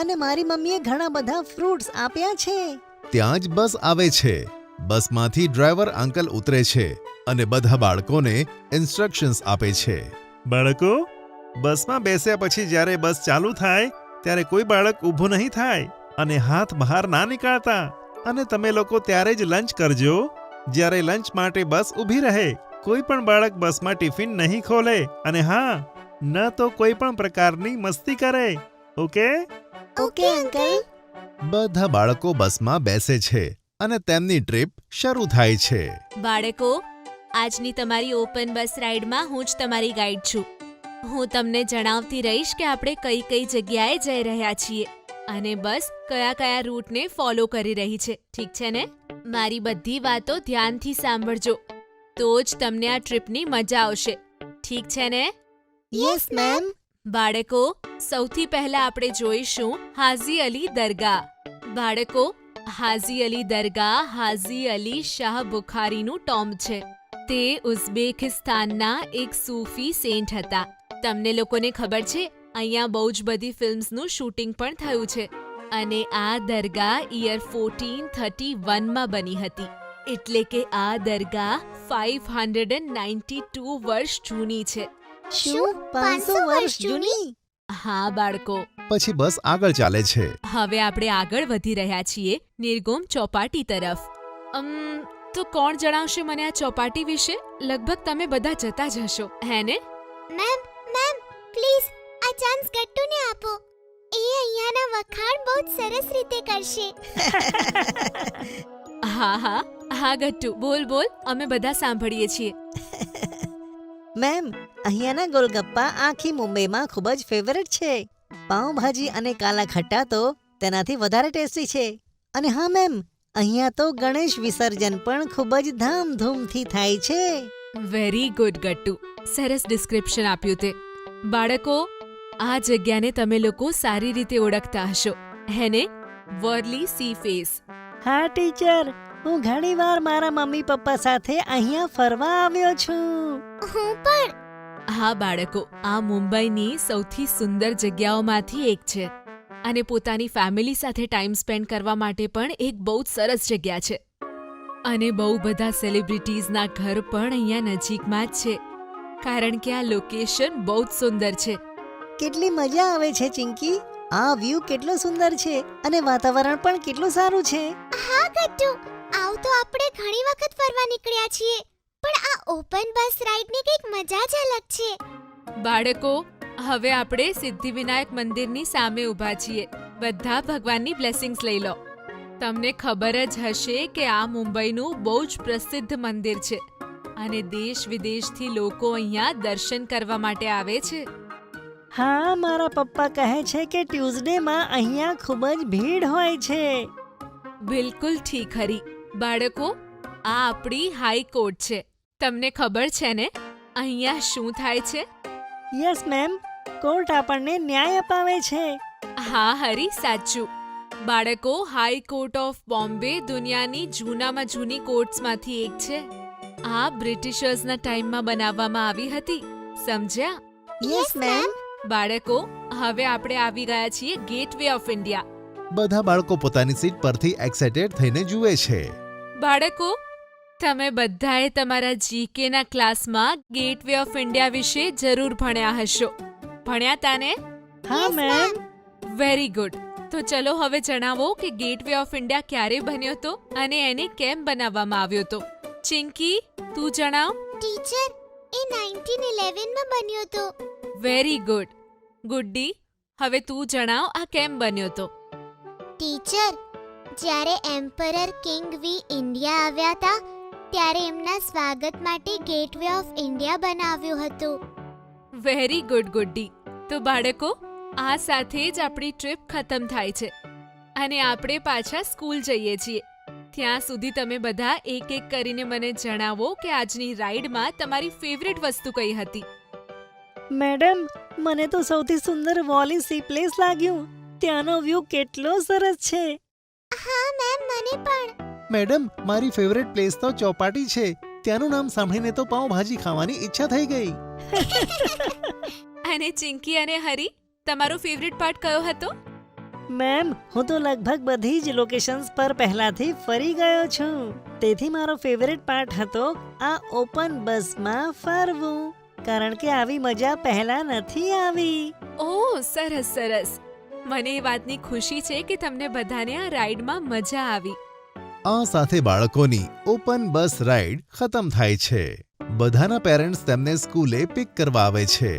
Speaker 1: અને મારી મમ્મીએ ઘણા બધા ફ્રૂટ્સ આપ્યા છે.
Speaker 3: ત્યાં જ બસ આવે છે. બસમાંથી ડ્રાઈવર અંકલ ઉતરે છે અને બધા બાળકોને ઇન્સ્ટ્રક્શન્સ આપે છે.
Speaker 5: બાળકો, બસમાં બેસ્યા પછી જ્યારે બસ ચાલુ થાય ત્યારે કોઈ બાળક ઊભું નહીં થાય અને હાથ બહાર ના નીકાળતા. અને તમે લોકો ત્યારે જ લંચ કરજો જ્યારે લંચ માટે બસ ઊભી રહે. કોઈ પણ બાળક બસમાં ટિફિન નહીં ખોલે અને હા, ન તો કોઈ પણ પ્રકારની મસ્તી કરે. ઓકે?
Speaker 1: Okay uncle.
Speaker 3: બધા બાળકો બસમાં બેસે છે અને તેમની ટ્રીપ શરૂ થાય છે.
Speaker 4: બાળકો, આજની તમારી ઓપન બસ રાઈડમાં હું જ તમારી ગાઈડ છું. હું તમને જણાવતી રહીશ કે આપણે કઈ કઈ જગ્યાએ જઈ રહ્યા છીએ અને બસ કયા રૂટને ફોલો કરી રહી છે. ઠીક છે ને? મારી બધી વાતો ધ્યાનથી સાંભળજો, તો જ તમને આ ટ્રીપની મજા આવશે. ઠીક છે ને?
Speaker 1: Yes ma'am.
Speaker 4: બાળકો, સૌથી પહેલા આપણે જોઈશું હાજી અલી દરગાહ. બાળકો, હાજી અલી દરગાહ હાજી અલી શાહ બુખારીનું ટોમ્બ છે. તે ઉઝબેકિસ્તાનના એક સૂફી સેન્ટ હતા. તમને લોકોને ખબર છે, અહીંયા બહુ જ બધી ફિલ્મ્સનું શૂટિંગ પણ થયું છે અને આ દરગાહ યર 1431માં બની હતી. એટલે કે આ દરગાહ 592 વર્ષ જૂની છે.
Speaker 1: શું 500 વર્ષ જૂની?
Speaker 4: હા બાળકો.
Speaker 3: પછી બસ આગળ ચાલે છે.
Speaker 4: હવે આપણે આગળ વધી રહ્યા છીએ નિર્ગોમ ચોપાટી તરફ. તો કોણ જણાવશે મને આ ચોપાટી વિશે? લગભગ તમે બધા જતા જ હશો, હે ને?
Speaker 2: મેમ, પ્લીઝ આ ચાન્સ ગટ્ટુને આપો. એ અહીંયાના વખાણ બહુ જ સરસ રીતે કરશે.
Speaker 4: હા ગટ્ટુ, બોલ, અમે બધા સાંભળીએ છીએ.
Speaker 1: મેમ, અહીંયાના ગોલગપ્પા આખી મુંબઈમાં ખૂબ જ ફેવરેટ છે. પાઉંભાજી અને કાલા ખટ્ટા તો તેનાથી વધારે ટેસ્ટી છે. અને હા મેમ, અહીંયા તો ગણેશ વિસર્જન પણ ખૂબ જ ધામધૂમથી થાય છે.
Speaker 4: વેરી ગુડ ગટ્ટુ, સરસ ડિસ્ક્રિપ્શન આપ્યું તે. બાળકો, આ જગ્યાને તમે લોકો સારી રીતે ઓળખતા હશો, હે ને? Worli C face.
Speaker 1: હા ટીચર, હું ઘણીવાર મારા મમ્મી પપ્પા સાથે અહીંયા ફરવા આવ્યો છું.
Speaker 2: હું પણ.
Speaker 4: હા બાળકો, આ મુંબઈની સૌથી સુંદર જગ્યાઓમાંથી એક છે અને પોતાની ફેમિલી સાથે ટાઈમ સ્પેન્ડ કરવા માટે પણ એક બહુ જ સરસ જગ્યા છે. અને બહુ બધા સેલિબ્રિટીઝના ઘર પણ અહીંયા નજીકમાં જ છે, કારણ કે આ લોકેશન બહુ જ સુંદર છે.
Speaker 1: કેટલી મજા આવે છે ચિંકી. આ વ્યૂ કેટલો સુંદર છે અને વાતાવરણ પણ કેટલું સારું છે.
Speaker 2: હા ગટ્ટુ, આવ તો આપણે ઘણી વખત ફરવા નીકળ્યા છીએ, પણ આ ઓપન બસ રાઈડની કંઈક મજા જ અલગ છે.
Speaker 4: બાળકો, હવે આપણે સિદ્ધિવિનાયક મંદિરની સામે ઊભા છીએ. બધા ભગવાનની બ્લેસિંગ્સ લઈ લો. તમને ખબર જ હશે કે આ મુંબઈનું બહુ જ પ્રસિદ્ધ મંદિર છે
Speaker 7: અને દેશ વિદેશથી લોકો અહીંયા દર્શન કરવા માટે આવે છે.
Speaker 1: હા, મારા પપ્પા કહે છે કે ટ્યુઝડેમાં અહીંયા ખૂબ જ ભીડ હોય છે.
Speaker 7: બિલકુલ ઠીક હરી. બાળકો, આ આપણી હાઈકોર્ટ છે. તમને ખબર છે ને અહીંયા શું થાય છે?
Speaker 1: યસ મેમ, કોર્ટ આપણને ન્યાય અપાવે છે.
Speaker 7: હા હરી, સાચું. બાળકો, હાઈકોર્ટ ઓફ બોમ્બે દુનિયાની જૂનામાં જૂની કોર્ટ્સમાંથી એક છે. આ બ્રિટિશર્સના ટાઈમમાં બનાવવામાં આવી હતી. સમજ્યા?
Speaker 1: Yes ma'am.
Speaker 7: બાળકો, હવે આપણે આવી ગયા છીએ ગેટવે ઓફ ઇન્ડિયા.
Speaker 3: બધા બાળકો પોતાની સીટ પરથી એક્સાઇટેડ થઈને જુએ છે.
Speaker 7: બાળકો, તમે બધાએ તમારા જીકેના ક્લાસમાં ગેટવે ઓફ ઇન્ડિયા વિશે જરૂર ભણ્યા હશો. ભણ્યા તાને?
Speaker 1: હા મેમ.
Speaker 7: Very good. તો ચલો હવે જણાવો કે ગેટવે ઓફ ઇન્ડિયા ક્યારે બન્યો હતો અને એને કેમ બનાવવામાં આવ્યો હતો. ચિંકી, તું જણાવ.
Speaker 2: ટીચર, એ 1911 માં બન્યો હતો.
Speaker 7: Very good. ગુડ્ડી, હવે તું જણાવ આ કેમ બન્યો હતો.
Speaker 2: ટીચર, જ્યારે એમ્પરર કિંગ વી ઇન્ડિયા આવ્યા હતા ત્યારે એમના સ્વાગત માટે ગેટવે ઓફ ઇન્ડિયા બનાવ્યું હતું.
Speaker 7: Very good Guddi. તો બાળકો, આ સાથે જ આપણી ટ્રીપ ખતમ થાય છે અને આપણે પાછા સ્કૂલ જઈએ છીએ. ત્યાં સુધી તમે બધા એક એક કરીને મને જણાવો કે આજની રાઈડમાં તમારી ફેવરિટ વસ્તુ કઈ હતી.
Speaker 1: મેડમ, મને તો સૌથી સુંદર વોલી સી પ્લેસ લાગ્યું. ત્યાંનો વ્યૂ કેટલો સરસ છે.
Speaker 2: હા મેમ, મને પણ.
Speaker 3: મેડમ, મારી ફેવરેટ પ્લેસ તો ચોપાટી છે. ત્યાંનું નામ સાંભળીને તો પાઉંભાજી ખાવાની ઈચ્છા થઈ ગઈ.
Speaker 7: અને ચિંકી અને હરી, તમારો ફેવરિટ પાર્ટ કયો હતો?
Speaker 1: મેમ, હું તો લગભગ બધી જ લોકેશન્સ પર પહેલાથી ફરી ગયો છું. તેથી મારો ફેવરેટ પાર્ટ હતો આ ઓપન બસમાં ફરવું, કારણ કે આવી મજા પહેલા નથી આવી.
Speaker 7: ઓહ, સરસ સરસ. મને એ વાતની ખુશી છે કે તમને બધાને આ રાઈડમાં મજા આવી.
Speaker 3: આ સાથે બાળકોની ઓપન બસ રાઈડ ખતમ થાય છે. બધાના પેરેન્ટ્સ તેમને સ્કૂલે પિક કરવા આવે છે.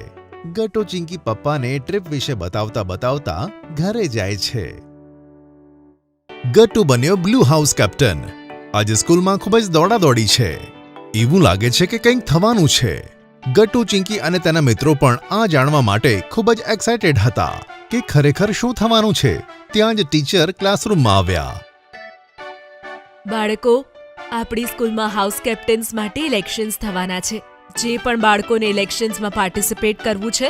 Speaker 3: ગટ્ટુ ચિંકી પપ્પાને ટ્રીપ વિશે બતાવતા બતાવતા ઘરે જાય છે. ગટ્ટુ બન્યો બ્લુ હાઉસ કેપ્ટન. આજે સ્કૂલમાં ખૂબ જ દોડાદોડી છે. એવું લાગે છે કે કંઈક થવાનું છે. ગટ્ટુ, ચિંકી અને તેના મિત્રો પણ આ જાણવા માટે ખૂબ જ એક્સાઇટેડ હતા કે ખરેખર શું થવાનું છે. ત્યાં જ ટીચર ક્લાસરૂમમાં આવ્યા.
Speaker 7: બાળકો, આપણી સ્કૂલમાં હાઉસ કેપ્ટન્સ માટે ઇલેક્શન્સ થવાના છે. જે પણ બાળકોને ઇલેક્શન્સમાં પાર્ટિસિપેટ કરવું છે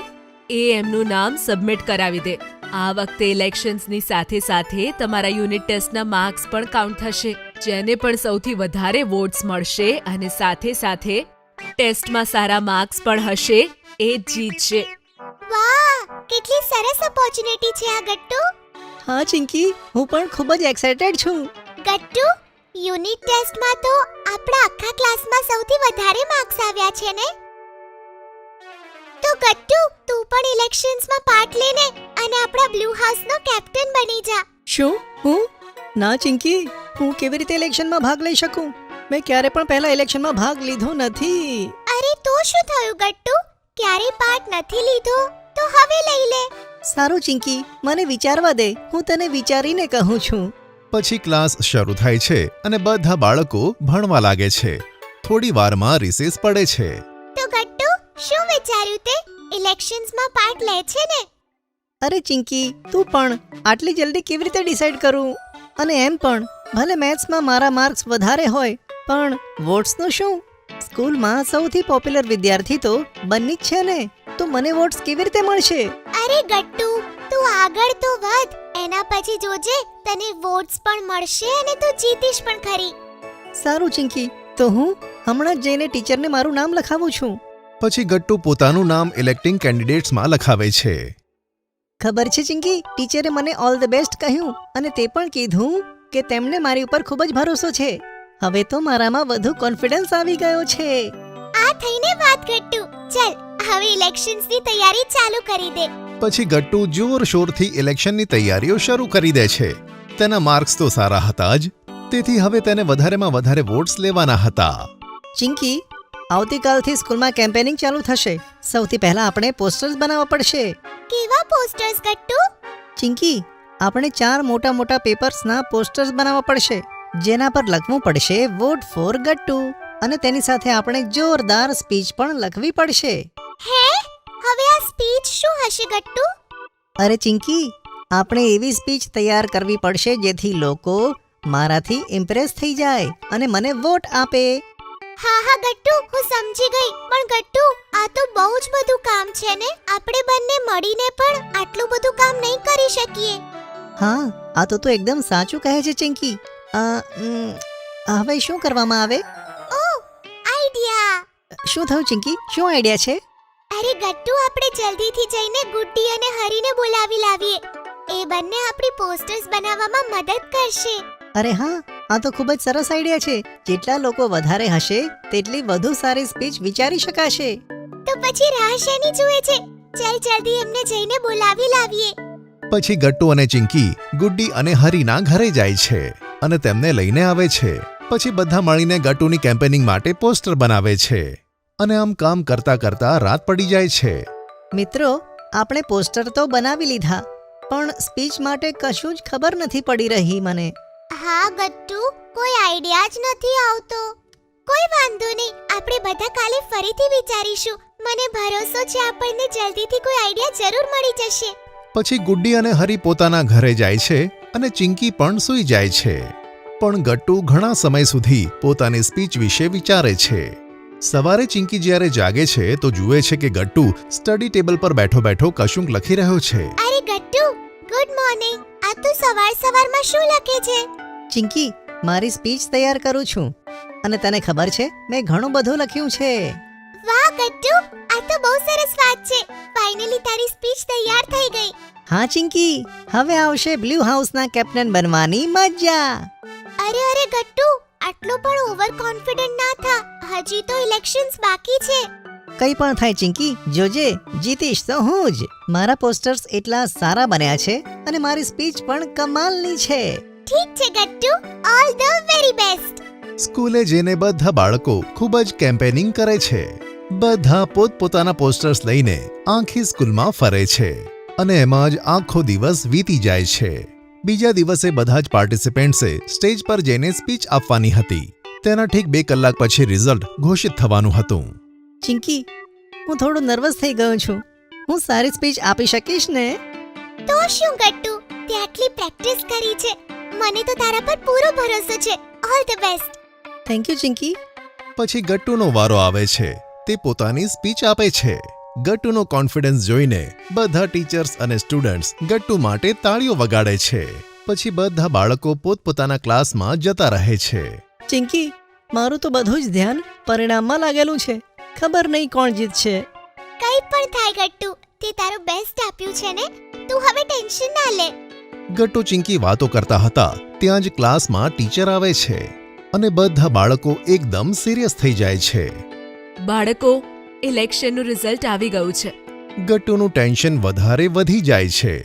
Speaker 7: એ એમનું નામ સબમિટ કરાવી દે. આ વખતે ઇલેક્શન્સની સાથે સાથે તમારા યુનિટ ટેસ્ટના માર્ક્સ પણ કાઉન્ટ થશે. જેને પણ સૌથી વધારે વોટ્સ મળશે અને સાથે સાથે ટેસ્ટમાં સારા માર્ક્સ પણ હશે એ જ જીતશે.
Speaker 2: વાહ, કેટલી સરસ ઓપોર્ચ્યુનિટી છે આ ગટ્ટુ.
Speaker 1: હા ચિંકી, હું પણ ખૂબ જ એક્સાઇટેડ છું.
Speaker 2: ગટ્ટુ, યુનિટ ટેસ્ટમાં તો આપણા આખા ક્લાસમાં સૌથી વધારે માર્ક્સ આવ્યા છે ને? તો ગટ્ટુ, તું પણ ઇલેક્શન્સમાં પાર્ટ લેને અને આપણા બ્લુ હાઉસનો કેપ્ટન બની જા.
Speaker 1: શું? હું? ના ચિંકી, હું કેવી રીતે ઇલેક્શનમાં ભાગ લઈ શકું? મેં ક્યારે પણ પહેલા ઇલેક્શનમાં ભાગ લીધો નથી.
Speaker 2: અરે તો શું થયું ગટ્ટુ? ક્યારે પાર્ટ નથી લીધો તો હવે લઈ લે.
Speaker 1: સારું ચિંકી, મને વિચારવા દે. હું તને વિચારીને કહું છું.
Speaker 3: પછી ક્લાસ શરૂ થાય છે અને બધા બાળકો ભણવા લાગે છે. થોડી વારમાં રિસેસ પડે છે.
Speaker 2: તો ગટ્ટુ, શું વિચાર્યું તે? ઇલેક્શન્સમાં પાર્ટ લે છે ને?
Speaker 1: અરે ચિંકી, તું પણ આટલી જલ્દી કેવી રીતે ડિસાઈડ કરું? અને એમ પણ ભલે મેથ્સમાં મારા માર્ક્સ વધારે હોય, પણ વોટ્સનું શું? સ્કૂલમાં સૌથી પોપ્યુલર વિદ્યાર્થી તો બન્ની જ છે ને, તો મને વોટ્સ કેવી રીતે મળશે?
Speaker 2: અરે ગટ્ટુ, તું આગળ તો વધ. એના પછી જોજે, તને વોટ્સ પણ મળશે અને તું જીતીશ પણ ખરી.
Speaker 1: સારું ચિંકી, તો હું હમણાં જ જઈને ટીચરને મારું નામ લખાવું છું.
Speaker 3: પછી ગટ્ટુ પોતાનું નામ ઇલેક્ટિંગ કેન્ડિડેટ્સમાં લખાવે છે.
Speaker 1: ખબર છે ચિંકી, ટીચરે મને ઓલ ધ બેસ્ટ કહ્યું અને તે પણ કીધું કે તેમને મારી ઉપર ખૂબ જ ભરોસો છે. હવે તો મારામાં વધુ કોન્ફિડન્સ આવી ગયો છે.
Speaker 2: આ થઈને વાત ગટ્ટુ. ચલ, હવે ઇલેક્શન્સની તૈયારી ચાલુ કરી દે.
Speaker 3: પછી ગટ્ટુ જોરશોરથી ઇલેક્શનની તૈયારીઓ શરૂ કરી દે છે. તેના માર્ક્સ તો સારા હતા જ, તેથી હવે તેને વધારેમાં વધારે વોટ્સ લેવાના હતા.
Speaker 1: ચિંકી, આવતીકાલથી સ્કૂલમાં કેમ્પેનિંગ ચાલુ થશે. સૌથી પહેલા આપણે પોસ્ટર્સ બનાવવા પડશે.
Speaker 2: કેવા પોસ્ટર્સ ગટ્ટુ?
Speaker 1: ચિંકી, આપણે 4 મોટા મોટા પેપર્સના પોસ્ટર્સ બનાવવા પડશે, જેના પર લખવું પડશે વોટ ફોર ગટ્ટુ. અને તેની સાથે આપણે જોરદાર સ્પીચ પણ લખવી પડશે.
Speaker 2: હે હવે આ સ્પીચ શું હશે ગટ્ટુ?
Speaker 1: અરે ચિંકી, આપણે એવી સ્પીચ તૈયાર કરવી પડશે જેથી લોકો મારાથી ઇમ્પ્રેસ થઈ જાય અને મને વોટ આપે.
Speaker 2: હા ગટ્ટુ, હું સમજી ગઈ. પણ ગટ્ટુ, આ તો બહુ જ બધું કામ છે ને. આપણે બંને મળીને પણ આટલું બધું કામ નહીં કરી શકીએ.
Speaker 1: હા, આ તો તું એકદમ સાચું કહે છે ચિંકી. હવે શું કરવામાં આવે?
Speaker 2: ઓહ, આઈડિયા!
Speaker 1: શું થયું ચિંકી? શું આઈડિયા છે?
Speaker 2: અરે ગટ્ટુ, આપણે જલ્દીથી જઈને ગુડ્ડી અને હરીને બોલાવી લાવીએ. એ બંને આપણી પોસ્ટર્સ બનાવવામાં મદદ કરશે.
Speaker 1: અરે હા, આ તો ખૂબ જ સરસ આઈડિયા છે. જેટલા લોકો વધારે હશે તેટલી વધુ સારી સ્પીચ વિચારી શકાશે.
Speaker 2: તો પછી રાહ શેની જુએ છે? ચાલ જલ્દી એમને જઈને બોલાવી લાવીએ.
Speaker 3: પછી ગટ્ટુ અને ચિંકી ગુડ્ડી અને હરીના ઘરે જાય છે અને તેમને લઈને આવે છે. પછી બધા મળીને ગટ્ટુની કેમ્પેનિંગ માટે પોસ્ટર બનાવે છે અને આમ કામ કરતા કરતા રાત પડી જાય છે.
Speaker 1: મિત્રો, આપણે પોસ્ટર તો બનાવી લીધા, પણ સ્પીચ માટે કશું જ ખબર નથી પડી રહી મને.
Speaker 2: હા ગટ્ટુ, કોઈ આઈડિયા જ નથી આવતો. કોઈ વાંધો નહીં, આપણે બધા કાલે ફરીથી વિચારીશું. મને ભરોસો છે આપણને જલ્દીથી કોઈ આઈડિયા જરૂર મળી જશે.
Speaker 3: પછી ગુડ્ડી અને હરી પોતાના ઘરે જાય છે અને ચિંકી પણ સૂઈ જાય છે. પણ ગટ્ટુ ઘણા સમય સુધી પોતાની સ્પીચ વિશે વિચારે છે. સવારે ચિંકી જ્યારે જાગે છે તો જુએ છે કે ગટ્ટુ સ્ટડી ટેબલ પર બેઠો બેઠો કશુંક લખી રહ્યો છે.
Speaker 2: અરે ગટ્ટુ, ગુડ મોર્નિંગ. આ તું સવારમાં શું લખે છે?
Speaker 1: ચિંકી, મારી સ્પીચ તૈયાર કરું છું અને તને ખબર છે મેં ઘણું બધું લખ્યું છે.
Speaker 2: વાહ ગટ્ટુ, આ તો બહુ સરસ વાત છે. ફાઇનલી તારી સ્પીચ તૈયાર થઈ ગઈ.
Speaker 1: હા ચિંકી, હવે આવશે બ્લુ હાઉસના કેપ્ટન બનવાની મજા.
Speaker 2: અરે ગટ્ટુ, આટલો પણ ઓવર કોન્ફિડન્ટ ના થા. હજી તો ઇલેક્શન્સ બાકી છે.
Speaker 1: કંઈ પણ થાય ચિંકી, જોજે, જીતીશ તો હું જ. મારા પોસ્ટર્સ એટલા સારા બન્યા છે અને મારી સ્પીચ પણ કમાલની છે.
Speaker 2: ઠીક છે Gattu, all the very best.
Speaker 3: સ્કૂલે જઈને બધા બાળકો ખૂબ જ કેમ્પેનિંગ કરે છે. બધા પોતપોતાના પોસ્ટર્સ લઈને આખી સ્કૂલમાં ફરે છે અને એમાં જ આખો દિવસ વીતી જાય છે. બીજા દિવસે બધા જ પાર્ટિસિપન્ટ્સે સ્ટેજ પર જઈને સ્પીચ આપવાની હતી. તેના ઠીક 2 કલાક પછી રિઝલ્ટ ઘોષિત થવાનું હતું.
Speaker 1: ચિંકી, હું થોડું નર્વસ થઈ ગયો છું. હું સારી સ્પીચ આપી શકીશ ને?
Speaker 2: તો શું ગટ્ટુ, તે આટલી પ્રેક્ટિસ કરી છે. મને તો તારા પર પૂરો ભરોસો છે. All the best.
Speaker 1: Thank you Chinki.
Speaker 3: પછી ગટ્ટુનો વારો આવે છે. તે પોતાની સ્પીચ આપે છે. ગટ્ટુનો કોન્ફિડન્સ જોઈને બધા ટીચર્સ અને સ્ટુડન્ટ્સ ગટ્ટુ માટે તાળીઓ વગાડે છે. પછી બધા બાળકો પોતપોતાના ક્લાસમાં જતા રહે છે.
Speaker 1: ચિંકી, મારું તો બધું જ ધ્યાન પરિણામમાં લાગેલું છે. ખબર નહીં કોણ જીતશે.
Speaker 2: કંઈ પણ થાય ગટ્ટુ, તે તારું બેસ્ટ આપ્યું છે ને. તું હવે ટેન્શન ના લે.
Speaker 3: ગટ્ટુ ચિંકી વાતો કરતા હતા ત્યાં જ ક્લાસમાં ટીચર આવે છે અને બધા બાળકો એકદમ સિરિયસ થઈ જાય છે.
Speaker 7: બાળકો, ઇલેક્શનનું રિઝલ્ટ આવી ગયું છે.
Speaker 3: ગટ્ટુનું ટેન્શન વધારે વધી જાય છે.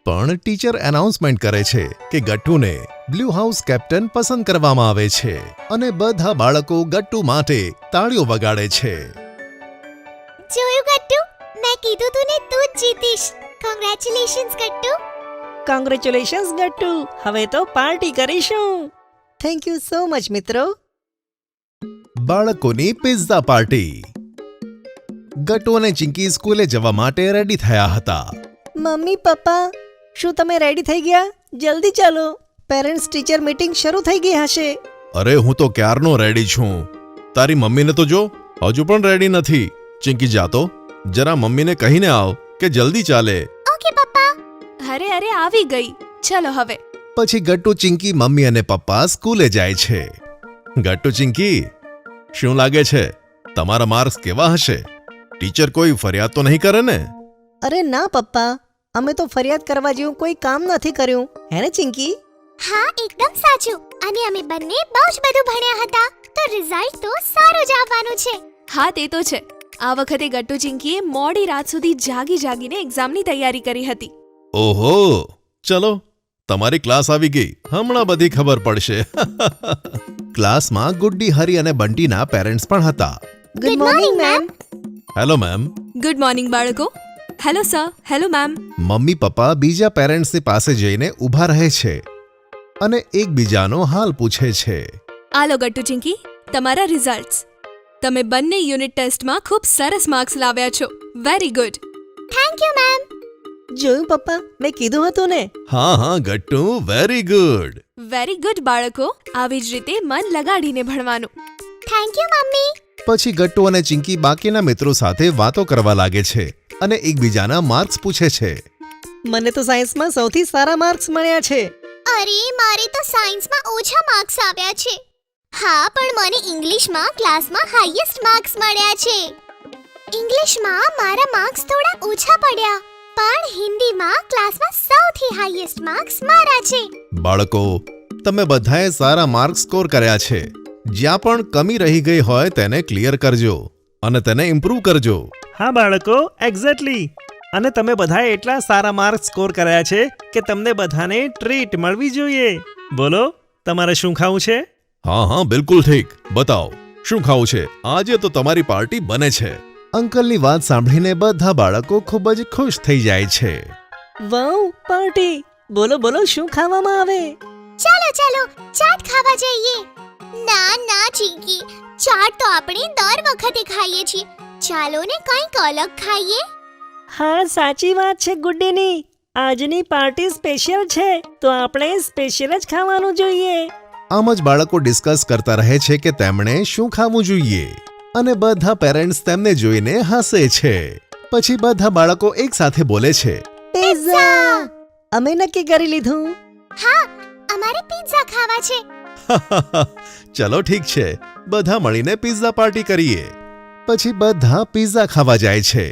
Speaker 3: પણ ટીચર એનાઉન્સમેન્ટ કરે છે કે ગટ્ટુને બ્લુ હાઉસ કેપ્ટન પસંદ કરવામાં આવે છે અને બધા બાળકો ગટ્ટુ માટે તાળીઓ વગાડે છે.
Speaker 2: જોયું ગટ્ટુ, મેં કીધું તું ને, તું જ જીતીશ. કોંગ્રેચ્યુલેશન્સ ગટ્ટુ.
Speaker 1: કોંગ્રેચ્યુલેશન્સ ગટ્ટુ. હવે તો પાર્ટી કરીશું. થેન્ક યુ સો મચ મિત્રો.
Speaker 3: બાળકોની પિઝા પાર્ટી. ગટ્ટુ અને ચિંકી સ્કૂલે જવા માટે રેડી થયા હતા.
Speaker 1: મમ્મી પપ્પા, શું તમે રેડી થઈ ગયા? જલ્દી ચાલો, પેરેન્ટ્સ ટીચર મીટિંગ શરૂ થઈ ગઈ હશે.
Speaker 3: અરે હું તો ક્યારનો રેડી છું. તારી મમ્મીને તો જો, હજુ પણ રેડી નથી. ચિંકી જાતો, જરા મમ્મીને કહીને આવ કે જલ્દી ચાલે.
Speaker 2: ઓકે પપ્પા.
Speaker 4: અરે આવી ગઈ. ચલો હવે.
Speaker 3: પછી ગટ્ટુ, ચિંકી, મમ્મી અને પપ્પા સ્કૂલે જાય છે. ગટ્ટુ, ચિંકી, શું લાગે છે તમારા માર્ક્સ કેવા હશે? ટીચર કોઈ ફરિયાદ તો નહીં કરે ને?
Speaker 1: અરે ના પપ્પા, અમે તો ફરિયાદ કરવા જેવું કોઈ કામ નથી કર્યું, હે ને ચિંકી?
Speaker 2: હા એકદમ સાચું. અને અમે બંને બહુ જ બધું ભણ્યા હતા, તો રિઝલ્ટ તો સારું જ આવવાનું છે.
Speaker 4: હા, તે તો છે. આ વખતે ગટ્ટુ ચિંકીએ મોડી રાત સુધી જાગીને એક્ઝામની તૈયારી કરી હતી.
Speaker 3: ઓહો, ચલો તમારી ક્લાસ આવી ગઈ. હમણાં બધી ખબર પડશે. ક્લાસમાં ગુડ્ડી, હરી અને બંટીના પેરેન્ટ્સ પણ હતા.
Speaker 1: Good morning ma'am.
Speaker 3: Hello ma'am.
Speaker 4: Good morning બાળકો. Hello sir. Hello ma'am.
Speaker 3: Mummy papa બીજા પેરેન્ટ્સની પાસે જઈને ઊભા રહે છે અને એકબીજાનો હાલ પૂછે છે.
Speaker 4: આલો ગટ્ટુ ચિંકી, તમારા રિઝલ્ટ્સ. તમે બંને યુનિટ ટેસ્ટમાં ખૂબ સરસ માર્ક્સ લાવ્યા છો. Very good.
Speaker 2: Thank you ma'am.
Speaker 1: જોયું પપ્પા, મેં કીધું હતું ને.
Speaker 3: હા Gattu, very good.
Speaker 4: Very good બાળકો. આવી જ રીતે મન લગાડીને ભણવાનું.
Speaker 2: Thank you mummy.
Speaker 3: પછી ગટ્ટુ અને ચિંકી બાકીના મિત્રો સાથે વાતો કરવા લાગે છે અને એકબીજાના માર્ક્સ પૂછે છે.
Speaker 1: મને તો સાયન્સમાં સૌથી સારા માર્ક્સ મળ્યા છે.
Speaker 2: અરે મારે તો સાયન્સમાં ઓછા માર્ક્સ આવ્યા છે. હા, પણ મને ઇંગ્લિશમાં ક્લાસમાં હાઈએસ્ટ માર્ક્સ મળ્યા છે. ઇંગ્લિશમાં મારા માર્ક્સ થોડા ઓછા પડ્યા, પણ હિન્દીમાં ક્લાસમાં સૌથી હાઈએસ્ટ માર્ક્સ મારા છે.
Speaker 3: બાળકો, તમે બધાએ સારા માર્ક્સ સ્કોર કર્યા છે. જ્યાં પણ કમી રહી ગઈ હોય તેને ક્લિયર કરજો અને તેને ઇમ્પ્રૂવ કરજો.
Speaker 5: હા બાળકો, એક્ઝેક્ટલી. અને તમે બધાએ એટલા સારા માર્ક્સ સ્કોર કર્યા છે કે તમને બધાને ટ્રીટ મળવી જોઈએ. બોલો, તમારે શું ખાવું છે?
Speaker 3: હા બિલકુલ ઠીક. બતાવો શું ખાવું છે? આજે તો તમારી પાર્ટી બને છે. અંકલની વાત સાંભળીને બધા બાળકો ખૂબ જ ખુશ થઈ જાય છે.
Speaker 1: વાવ, પાર્ટી! બોલો બોલો, શું ખાવામાં આવે?
Speaker 2: ચાલો ચાલો ચાટ ખાવા જઈએ. ના ચિંકી, ચાટ તો આપણે દર વખતે ખાઈએ છીએ. ચાલો ને કંઈક અલગ ખાઈએ.
Speaker 1: હા, સાચી વાત છે ગુડ્ડીની. આજની પાર્ટી સ્પેશિયલ છે, તો આપણે સ્પેશિયલ જ ખાવાનું જોઈએ.
Speaker 3: આમ જ બાળકો ડિસ્કસ કરતા રહે છે કે તેમણે શું ખાવું જોઈએ અને બધા પેરેન્ટ્સ તેમને જોઈને હસે છે. પછી બધા બાળકો એક સાથે બોલે છે,
Speaker 1: પિઝા! અમે નક્કી કરી લીધું.
Speaker 2: હા, અમારે પિઝા ખાવા છે.
Speaker 3: ચલો ઠીક છે, બધા મળીને પિઝા પાર્ટી કરીએ. પછી બધા પિઝા ખાવા જાય છે.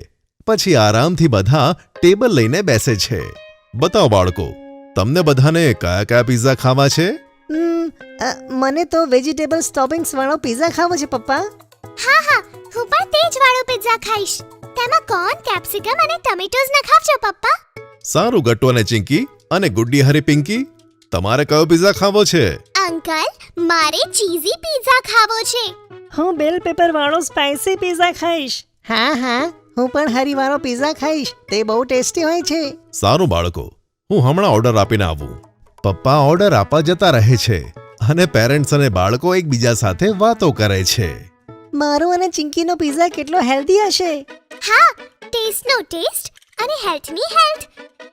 Speaker 3: પછી આરામથી બધા ટેબલ લઈને બેસે છે. બતાવો બાળકો, તમને બધાને કયા કયા પિઝા ખાવા છે?
Speaker 1: મને તો વેજીટેબલ સ્ટોપિંગ્સ વાળો પિઝા ખાવો છે પપ્પા.
Speaker 2: હા, હું પણ તે જ વાળો પિઝા ખાઈશ. તેમાં કોર્ન, કેપ્સિકમ અને ટમેટોઝ નખાવજો પપ્પા.
Speaker 3: સારું ગટ્ટુ અને ચિંકી અને ગુડ્ડી હરી પિંકી, તમારે કયો પિઝા ખાવો છે?
Speaker 2: અંકલ, મારે ચીઝી પિઝા ખાવો છે.
Speaker 1: હું બેલ પેપર વાળો સ્પાઇસી પિઝા ખાઈશ. હા, હું પણ હરીવાળો પિઝા ખાઈશ. તે બહુ ટેસ્ટી હોય છે.
Speaker 3: સારું બાળકો, હું હમણાં ઓર્ડર આપીને આવું. પપ્પા ઓર્ડર આપવા જતા રહે છે અને પેરેન્ટ્સ અને બાળકો એકબીજા સાથે વાતો કરે છે.
Speaker 1: મારો અને ચિંકીનો પિઝા કેટલો હેલ્ધી હશે.
Speaker 2: હા, ટેસ્ટનો ટેસ્ટ અને હેલ્થની હેલ્થ.